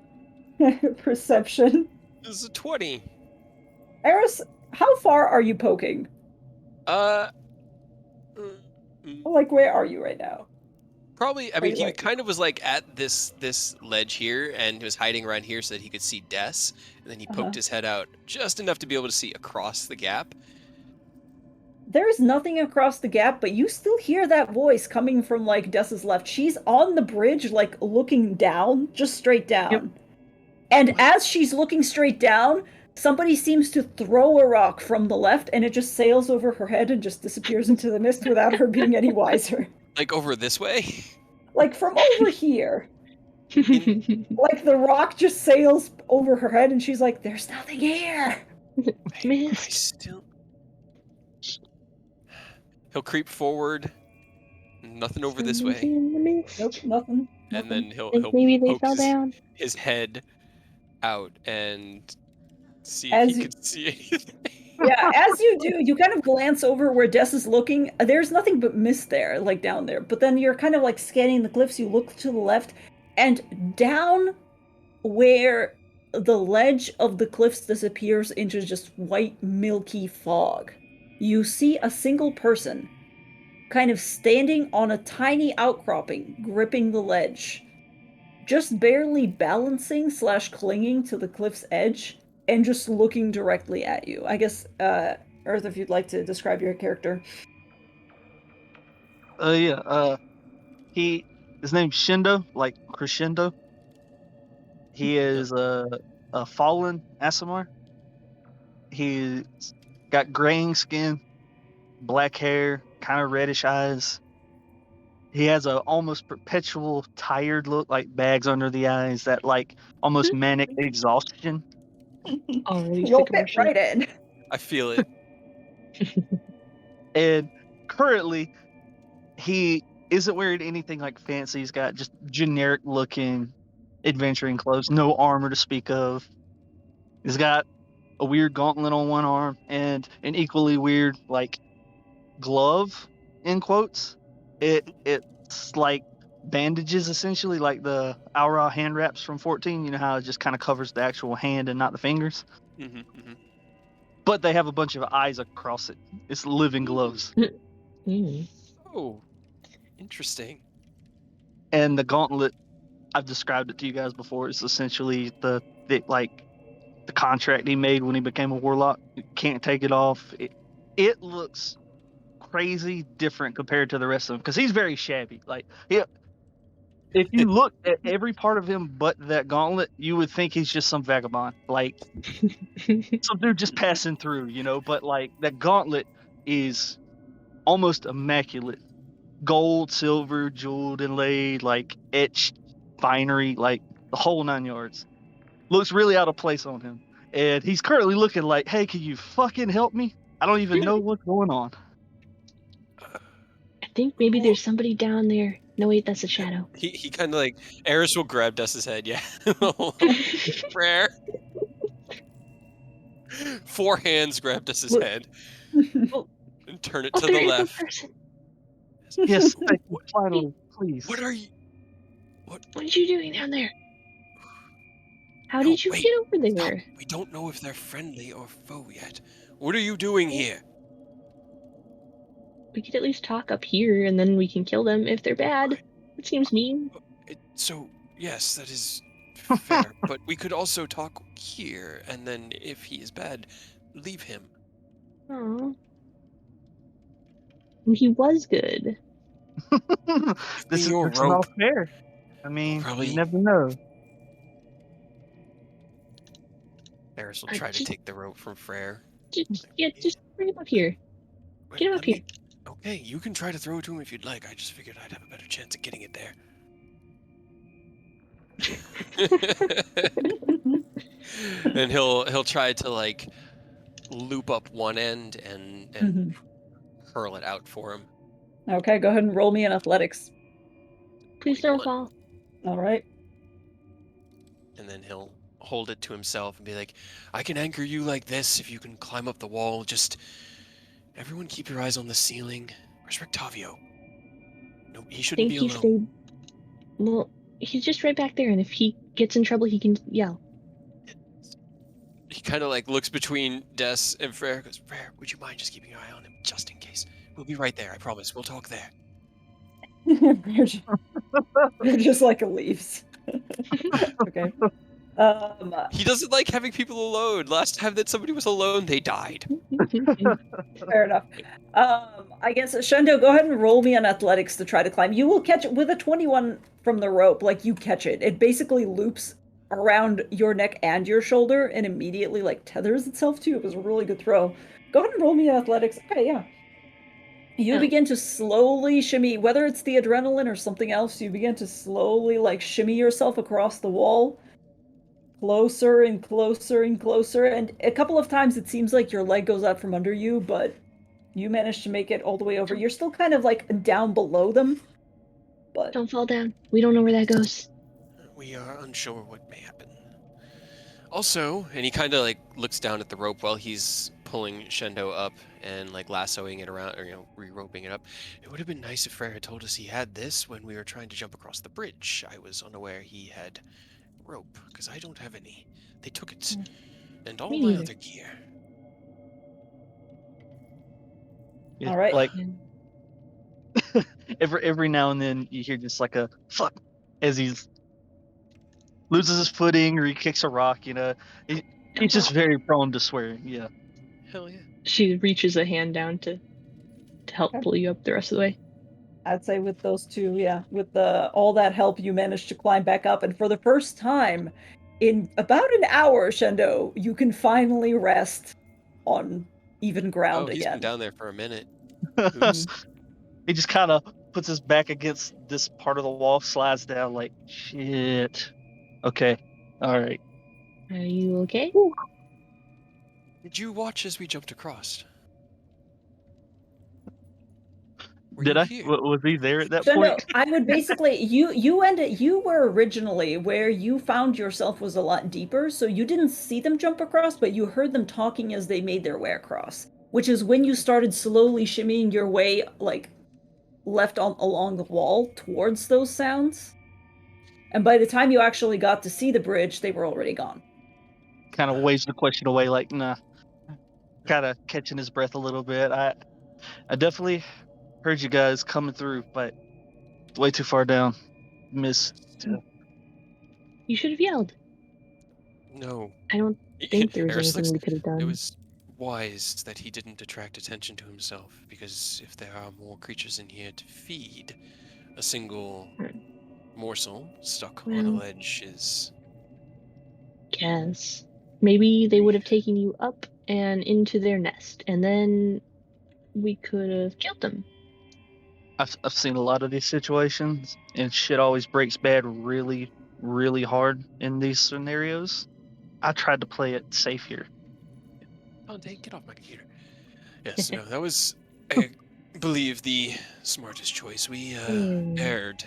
S2: perception.
S1: This is a 20.
S2: Eris, how far are you poking?
S1: Uh, mm, mm,
S2: Like, where are you right now?
S1: Probably. I
S2: Are
S1: mean,
S2: you
S1: he
S2: like?
S1: kind of was like at this ledge here, and he was hiding around here so that he could see Des. And then he
S2: Uh-huh.
S1: poked his head out just enough to be able to see across the gap.
S2: There's nothing across the gap, but you still hear that voice coming from like Dessa's left. She's on the bridge, like looking down, just straight
S4: Yep.
S2: down. And
S1: What?
S2: as she's looking straight down, somebody seems to throw a rock from the left, and it just sails over her head and just disappears into the mist without her being any wiser.
S1: Like over this way?
S2: Like from over here.
S1: In-
S2: Like the rock just sails over her head, and she's like, "There's nothing here."
S1: I
S3: Missed.
S1: still. He'll creep forward. Nothing over this
S3: Someone's
S1: way.
S3: in the mist.
S2: Nope, nothing.
S1: And
S2: Nothing.
S1: then he'll
S3: Think maybe they
S1: poke
S3: fell down.
S1: his head out and see if
S2: As
S1: he
S2: you-
S1: could see anything.
S2: Yeah, as you do, you kind of glance over where Des is looking. There's nothing but mist there, like down there. But then you're kind of like scanning the cliffs. You look to the left, and down where the ledge of the cliffs disappears into just white, milky fog, you see a single person kind of standing on a tiny outcropping, gripping the ledge, just barely balancing slash clinging to the cliff's edge and just looking directly at you. I guess, Earth, if you'd like to describe your character.
S4: Yeah. His name's Shindo, like crescendo. He is a fallen Asimar. He's got graying skin, black hair, kind of reddish eyes. He has a almost perpetual tired look, like bags under the eyes, that like almost manic exhaustion.
S3: Already
S2: You'll
S3: sick of our
S2: fit
S3: shit.
S2: right in.
S1: I feel it.
S4: And currently, he isn't wearing anything like fancy. He's got just generic looking adventuring clothes, no armor to speak of. He's got a weird gauntlet on one arm and an equally weird like glove in quotes. It's like bandages essentially, like the Aura hand wraps from 14. You know how it just kind of covers the actual hand and not the fingers. But they have a bunch of eyes across it. It's living gloves.
S3: Mm.
S1: Oh, interesting.
S4: And the gauntlet, I've described it to you guys before. It's essentially the contract he made when he became a warlock. You can't take it off. It looks crazy different compared to the rest of him because he's very shabby. Like, if you look at every part of him but that gauntlet, you would think he's just some vagabond, like some dude just passing through, you know. But like that gauntlet is almost immaculate, gold, silver, jeweled, inlaid, like etched finery, like the whole 9 yards. Looks really out of place on him, and he's currently looking like, "Hey, can you fucking help me? I don't even know what's going on."
S3: I think maybe there's somebody down there. No, wait, that's a shadow.
S1: He kind of like Eris will grab Dus's head. Yeah, prayer. 4 hands grab Dus's
S3: Look.
S1: head and turn it
S3: Oh,
S1: to
S3: there
S1: the
S3: is a
S1: left.
S3: person.
S4: Yes, thank you, finally, please.
S1: What are you?
S3: What are you doing down there? How
S1: No,
S3: did you
S1: wait,
S3: get over
S1: stop.
S3: there?
S1: We don't know if they're friendly or foe yet. What are you doing here?
S3: We could at least talk up here, and then we can kill them if they're bad.
S1: Right.
S3: It seems mean.
S1: So yes, that is fair. But we could also talk here, and then if he is bad, leave him.
S3: Oh. He was good.
S4: This is
S1: your
S4: it's not
S1: rope.
S4: fair. I mean,
S1: Probably-
S4: you never know.
S1: Eris will try to take the rope from Freyr.
S3: Just bring him up here. Get him
S1: Let
S3: up here.
S1: Okay, you can try to throw it to him if you'd like. I just figured I'd have a better chance of getting it there. And he'll try to like loop up one end and hurl it out for him.
S2: Okay, go ahead and roll me in athletics.
S3: Please don't
S1: 21.
S3: fall.
S2: All right.
S1: And then he'll hold it to himself and be like, I can anchor you like this if you can climb up the wall. Just everyone keep your eyes on the ceiling. Where's Rictavio? No, he shouldn't
S3: Think
S1: be
S3: he
S1: alone.
S3: stayed. Well, he's just right back there, and if he gets in trouble, he can yell.
S1: he kind of like looks between Des and Frere. Goes, Frere, would you mind just keeping an eye on him just in case? We'll be right there. I promise. We'll talk there.
S2: They're just like leaves. Okay.
S1: He doesn't like having people alone. Last time that somebody was alone, they died.
S2: Fair enough. I guess Shendo, go ahead and roll me on athletics to try to climb. You will catch it with a 21 from the rope. Like you catch it. It basically loops around your neck and your shoulder and immediately like tethers itself to you. It was a really good throw. Go ahead and roll me on athletics. Okay, yeah. You begin to slowly shimmy, whether it's the adrenaline or something else, you begin to slowly like shimmy yourself across the wall. Closer and closer and closer, and a couple of times it seems like your leg goes out from under you, but you manage to make it all the way over. You're still kind of like down below them, but
S3: Don't fall down. We don't know where that goes.
S1: We are unsure what may happen. Also, and he kind of like looks down at the rope while he's pulling Shendo up and like lassoing it around, or re-roping it up. It would have been nice if Frere had told us he had this when we were trying to jump across the bridge. I was unaware he had rope because I don't have any. They took it, and all
S3: Me
S1: my
S3: neither.
S1: other gear.
S2: all right.
S4: Like every now and then you hear just like a fuck as he loses his footing or he kicks a rock. He's just very prone to swearing. Yeah.
S1: Hell yeah.
S3: She reaches a hand down to help pull you up the rest of the way.
S2: I'd say with those two, yeah, with all that help, you managed to climb back up, and for the first time in about an hour, Shendo, you can finally rest on even ground
S1: He's been
S2: again.
S1: down there for a minute. Oops.
S4: He just kind of puts his back against this part of the wall, slides down like shit. Okay, all right.
S3: Are you okay?
S1: Did you watch as we jumped across? Were
S4: Did
S1: you
S4: I?
S1: here?
S4: Was he there at that
S2: So no,
S4: point?
S2: I would basically you were originally where you found yourself was a lot deeper, so you didn't see them jump across, but you heard them talking as they made their way across, which is when you started slowly shimmying your way like left on along the wall towards those sounds. And by the time you actually got to see the bridge, they were already gone.
S4: Kind of waves the question away, like nah. Kind of catching his breath a little bit. I definitely heard you guys coming through, but way too far down. Missed.
S3: You should have yelled.
S1: No.
S3: I don't think there was
S1: Eris
S3: anything
S1: looks-
S3: we could have done.
S1: It was wise that he didn't attract attention to himself, because if there are more creatures in here to feed, a single morsel stuck on a
S3: Well-
S1: ledge is...
S3: Guess. Maybe they would have taken you up and into their nest, and then we could have killed them.
S4: I've seen a lot of these situations, and shit always breaks bad really, really hard in these scenarios. I tried to play it safe here.
S1: Dante, get off my computer. Yes, no, that was, I believe, the smartest choice. We erred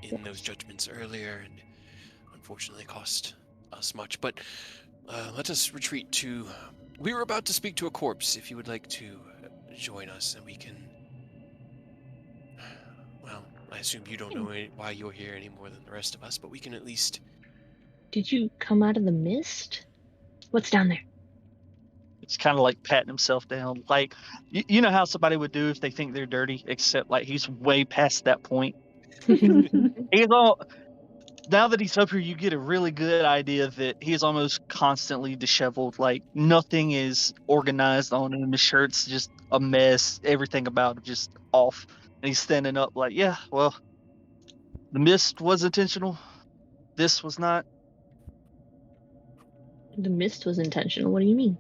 S1: in those judgments earlier, and unfortunately cost us much. But let us retreat to... We were about to speak to a corpse. If you would like to join us, and we can... Well, I assume you don't know why you're here any more than the rest of us, but we can at least...
S3: Did you come out of the mist? What's down there?
S4: It's kind of like patting himself down. Like, you know how somebody would do if they think they're dirty, except like he's way past that point. He's all... Now that he's up here, you get a really good idea that he's almost constantly disheveled. Like, nothing is organized on him. His shirt's just a mess. Everything about it just off. And he's standing up like, yeah, well, the mist was intentional. This was not.
S3: The mist was intentional. What do you mean?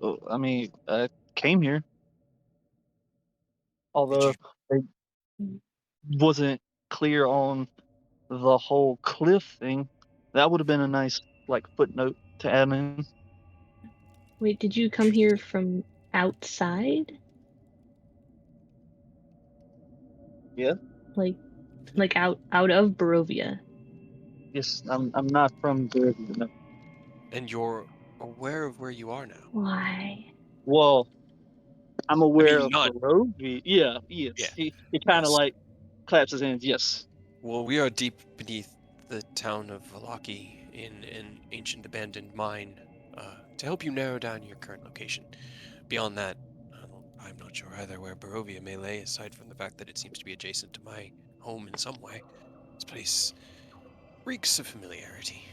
S4: Oh, I mean, I came here. Although I wasn't clear on the whole cliff thing. That would have been a nice like footnote to add in.
S3: Wait, did you come here from outside?
S4: Yeah.
S3: Like out of Barovia.
S4: Yes, I'm not from Barovia. No.
S1: And you're aware of where you are now.
S3: Why?
S4: Well, I'm aware of
S1: none.
S4: Barovia. Yeah, yes.
S1: Yeah.
S4: He kind of
S1: Yes.
S4: like claps his hands. Yes.
S1: Well, we are deep beneath the town of Valaki, in an ancient abandoned mine to help you narrow down your current location. Beyond that, I'm not sure either where Barovia may lay, aside from the fact that it seems to be adjacent to my home in some way. This place reeks of familiarity.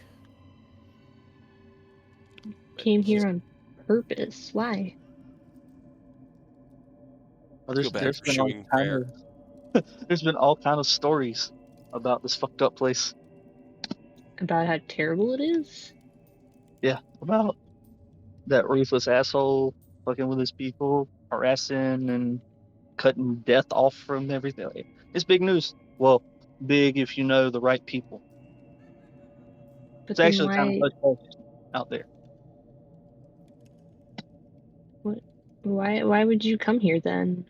S1: But
S3: Came here on purpose. Why?
S4: Well,
S1: feel bad
S4: there's
S1: for
S4: been all
S1: showing
S4: kind
S1: prayer.
S4: of there's been all kind of stories about this fucked up place.
S3: About how terrible it is?
S4: Yeah, about that ruthless asshole fucking with his people, harassing and cutting death off from everything. It's big news. Well, big if you know the right people.
S3: But
S4: It's
S3: then
S4: actually kind of
S3: why?
S4: hush hush out there.
S3: What? Why would you come here then?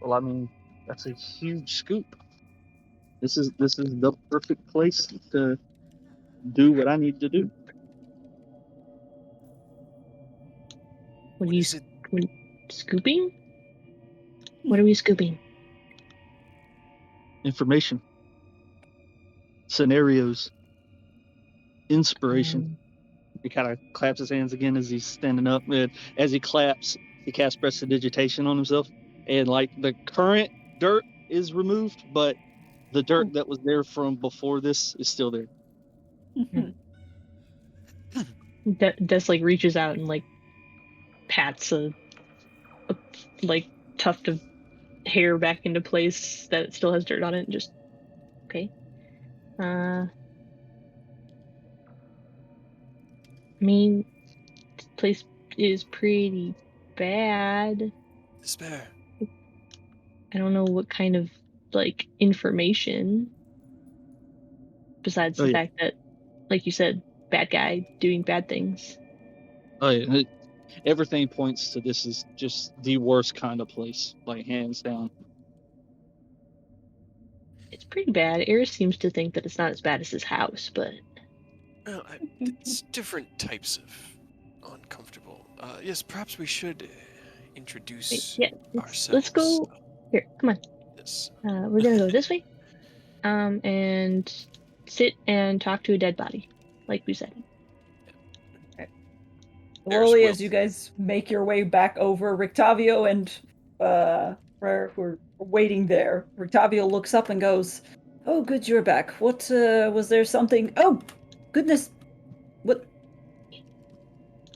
S4: Well, I mean, that's a huge scoop. This is the perfect place to do what I need to do.
S3: What are
S1: What
S3: you
S1: is it?
S3: what, scooping? What are we scooping?
S4: Information, scenarios, inspiration.
S3: Um,
S4: He kind of claps his hands again as he's standing up, and as he claps, he casts prestidigitation on himself, and like the current dirt is removed, but the dirt that was there from before this is still there.
S3: Des like reaches out and like pats a like tuft of hair back into place that it still has dirt on it. And just okay. I mean, this place is pretty bad.
S1: Despair.
S3: I don't know what kind of like information besides
S4: Oh
S3: the
S4: yeah,
S3: fact that, like you said, bad guy doing bad things.
S4: oh yeah. Everything points to this is just the worst kind of place, like hands down.
S3: It's pretty bad. Eris seems to think that it's not as bad as his house, but
S1: Well, it's different types of uncomfortable. Yes, perhaps we should introduce
S3: yeah, let's
S1: ourselves.
S3: go. Here, come on.
S1: Yes.
S3: We're gonna go this way. And sit and talk to a dead body, like we said.
S2: Slowly,
S1: will.
S2: as you guys make your way back over, Rictavio and Rare, who are waiting there, Rictavio looks up and goes, "Oh, good, you're back. What was there something? Oh, goodness, what?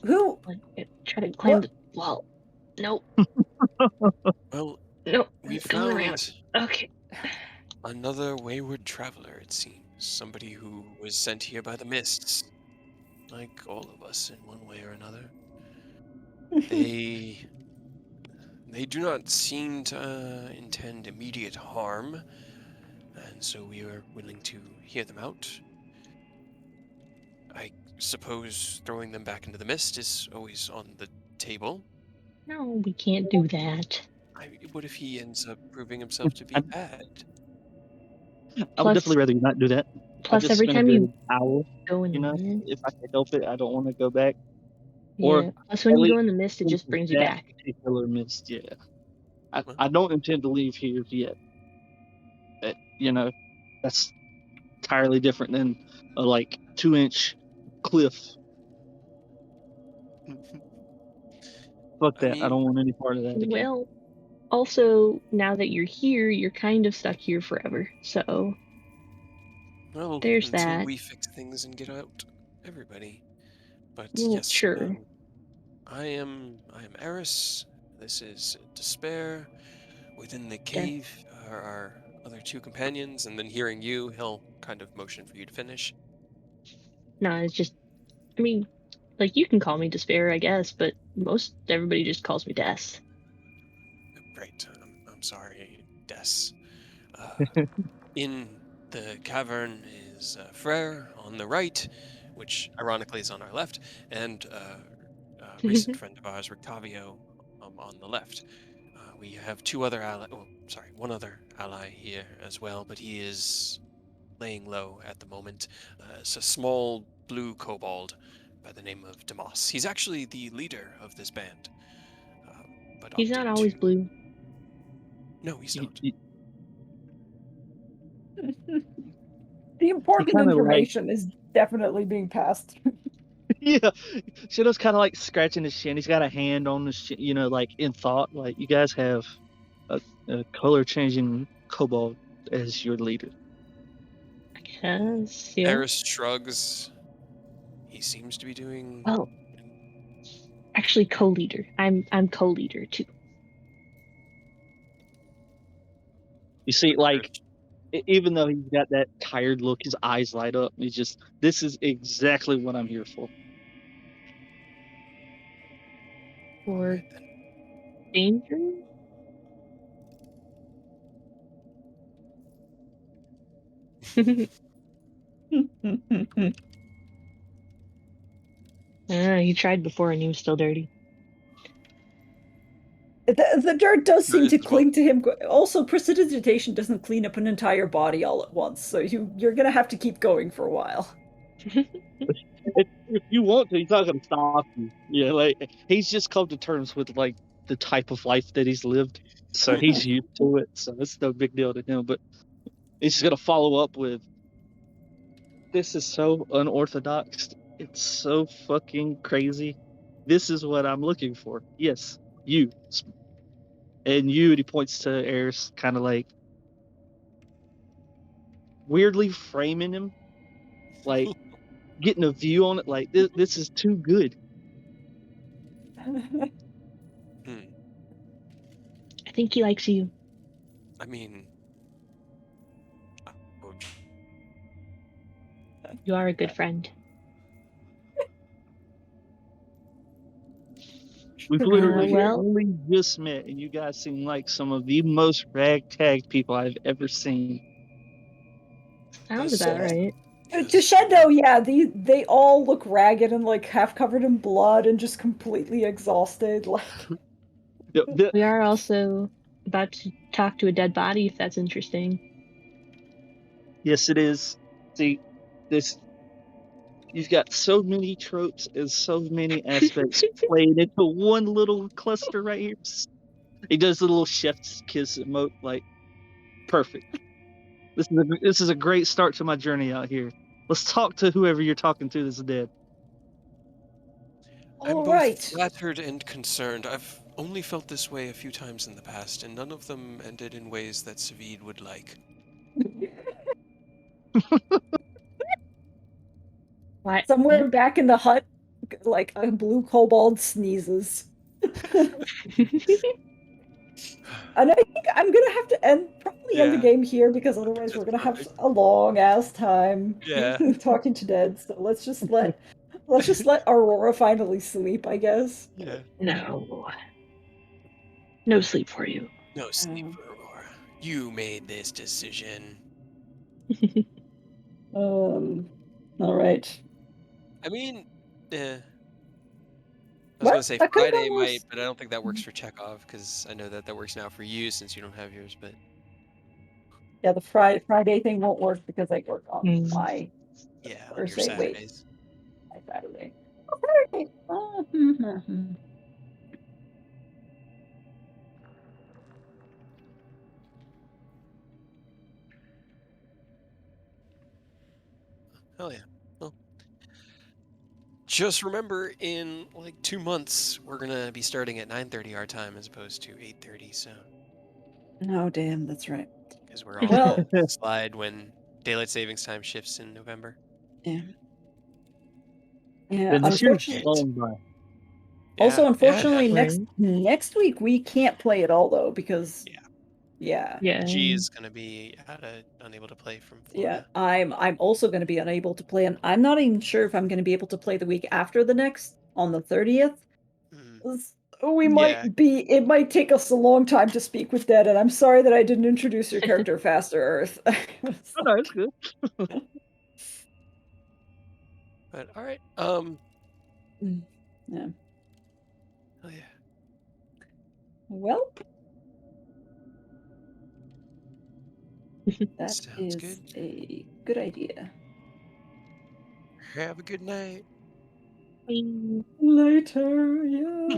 S2: Who?
S3: Like, try to climb
S2: What?
S3: the wall. Nope,
S1: Well,
S3: nope.
S1: we
S3: Going around.
S1: found
S3: Okay.
S1: another wayward traveler, it seems. Somebody who was sent here by the mists. Like all of us in one way or another. They do not seem to intend immediate harm, and so we are willing to hear them out. I suppose throwing them back into the mist is always on the table.
S3: No, we can't do that.
S1: What if he ends up proving himself to be
S4: I,
S1: bad?
S4: I would
S3: Plus,
S4: definitely rather you not do that. I
S3: plus
S4: just
S3: every
S4: spent a
S3: time you
S4: good hour,
S3: go in the
S4: you know.
S3: mist,
S4: If I can help it, I don't want to go back. Or
S3: yeah. Plus, when
S4: at
S3: you
S4: least
S3: go in the mist, it just brings you
S4: that
S3: back.
S4: particular mist, yeah.
S1: Well,
S4: I don't intend to leave here yet. You know, that's entirely different than a like 2-inch cliff. Fuck
S1: I
S4: that. I
S1: mean,
S4: don't want any part of that again.
S3: Well, also, now that you're here, you're kind of stuck here forever. So
S1: well,
S3: there's
S1: until
S3: that.
S1: we fix things and get out everybody. But
S3: Well,
S1: yes,
S3: sure.
S1: I am Eris. This is Despair. Within the
S3: Death.
S1: cave are our other two companions, and then hearing you, he'll kind of motion for you to finish.
S3: No, it's just, I mean, like you can call me Despair, I guess, but most everybody just calls me Death.
S1: Right. I'm sorry, Des. Uh, in the cavern is Frere on the right, which ironically is on our left, and a recent friend of ours, Rictavio, on the left. We have two other one other ally here as well, but he is laying low at the moment. It's a small blue kobold by the name of Demas. He's actually the leader of this band, but
S3: He's not
S1: opted
S3: always
S1: to.
S3: blue.
S1: No, he's
S4: You-
S1: not.
S4: you-
S2: The important
S4: kinda, like-
S2: information is definitely being passed.
S4: Yeah, Shadow's kind of like scratching his chin. He's got a hand on his chin, like in thought. Like you guys have a color changing kobold as your leader.
S3: I guess, yeah.
S1: Eris shrugs. He seems to be doing.
S3: Well, actually, co-leader. I'm co-leader too.
S4: You see, like even though he's got that tired look, his eyes light up. He's just, this is exactly what I'm here for.
S3: For
S1: Alright then.
S3: danger. You tried before and he was still dirty.
S2: The dirt does seem
S1: Dirt
S2: to
S1: is what-
S2: cling to him. Also, prestidigitation doesn't clean up an entire body all at once, so you're gonna have to keep going for a while.
S4: If you want to, he's not gonna stop you. Yeah, like he's just come to terms with like the type of life that he's lived, so he's used to it. So it's no big deal to him. But he's just gonna follow up with, "This is so unorthodox. It's so fucking crazy. This is what I'm looking for. Yes, you." And you, and he points to Eris, kind of like weirdly framing him, like getting a view on it. Like this is too good.
S3: I think he likes you.
S1: I mean, oh,
S3: You are a good friend.
S4: We've literally
S3: well-
S4: only just met, and you guys seem like some of the most ragtag people I've ever seen.
S3: Sounds
S1: That's
S3: about
S1: so-
S3: right.
S2: To Shed, though, yeah, they all look ragged and like half covered in blood and just completely exhausted. Like,
S3: We are also about to talk to a dead body, if that's interesting.
S4: Yes, it is. See, this you've got so many tropes and so many aspects played into one little cluster right here. He does the little chef's kiss emote, like perfect. This is a great start to my journey out here. Let's talk to whoever you're talking to that's dead.
S1: I'm
S2: all
S1: both
S2: right.
S1: flattered and concerned. I've only felt this way a few times in the past, and none of them ended in ways that Savid would like.
S3: What?
S2: Somewhere back in the hut, like a blue kobold sneezes. And I think I'm gonna have to end the
S1: Yeah.
S2: game here because otherwise we're
S1: That's
S2: gonna have
S1: perfect.
S2: a long ass time
S1: Yeah.
S2: talking to dead. So let's just let Aurora finally sleep, I guess.
S1: Yeah.
S3: No. No sleep for you.
S1: No sleep for Aurora. You made this decision.
S2: All right.
S1: I mean, I was
S2: Well,
S1: gonna say
S2: that kind of
S1: Friday might,
S2: almost-
S1: but I don't think that works for Chekhov because I know that that works now for you since you don't have yours. But
S2: Yeah, the Friday thing won't work because I work on
S3: Mm.
S2: my
S1: yeah, on
S2: or
S1: your
S2: say wait,
S1: Saturdays.
S2: my Saturday. Oh, Saturday.
S1: Hell yeah. Well, just remember, in like 2 months, we're gonna be starting at 9:30 our time as opposed to 8:30. So,
S2: Oh, damn, that's right.
S1: because we're all
S2: Well-
S1: gonna slide when daylight savings time shifts in November.
S2: Yeah. Yeah,
S4: And this year's
S2: unfortunately.
S4: flown by.
S2: Also,
S1: Yeah,
S2: unfortunately,
S1: yeah.
S2: next week we can't play at all though because yeah,
S3: Yeah.
S1: G is gonna be unable to play from
S2: yeah.
S1: Florida.
S2: I'm also going to be unable to play, and I'm not even sure if I'm going to be able to play the week after the next on the 30th.
S1: Mm.
S2: We might
S1: Yeah.
S2: be. It might take us a long time to speak with Dead, and I'm sorry that I didn't introduce your character faster, Earth.
S4: Oh no, it's good.
S1: But all right.
S2: Yeah.
S1: Oh yeah.
S2: Well, that
S1: Sounds
S2: is
S1: good.
S2: a good idea.
S1: Have a good night.
S3: Bing.
S2: Later, yeah.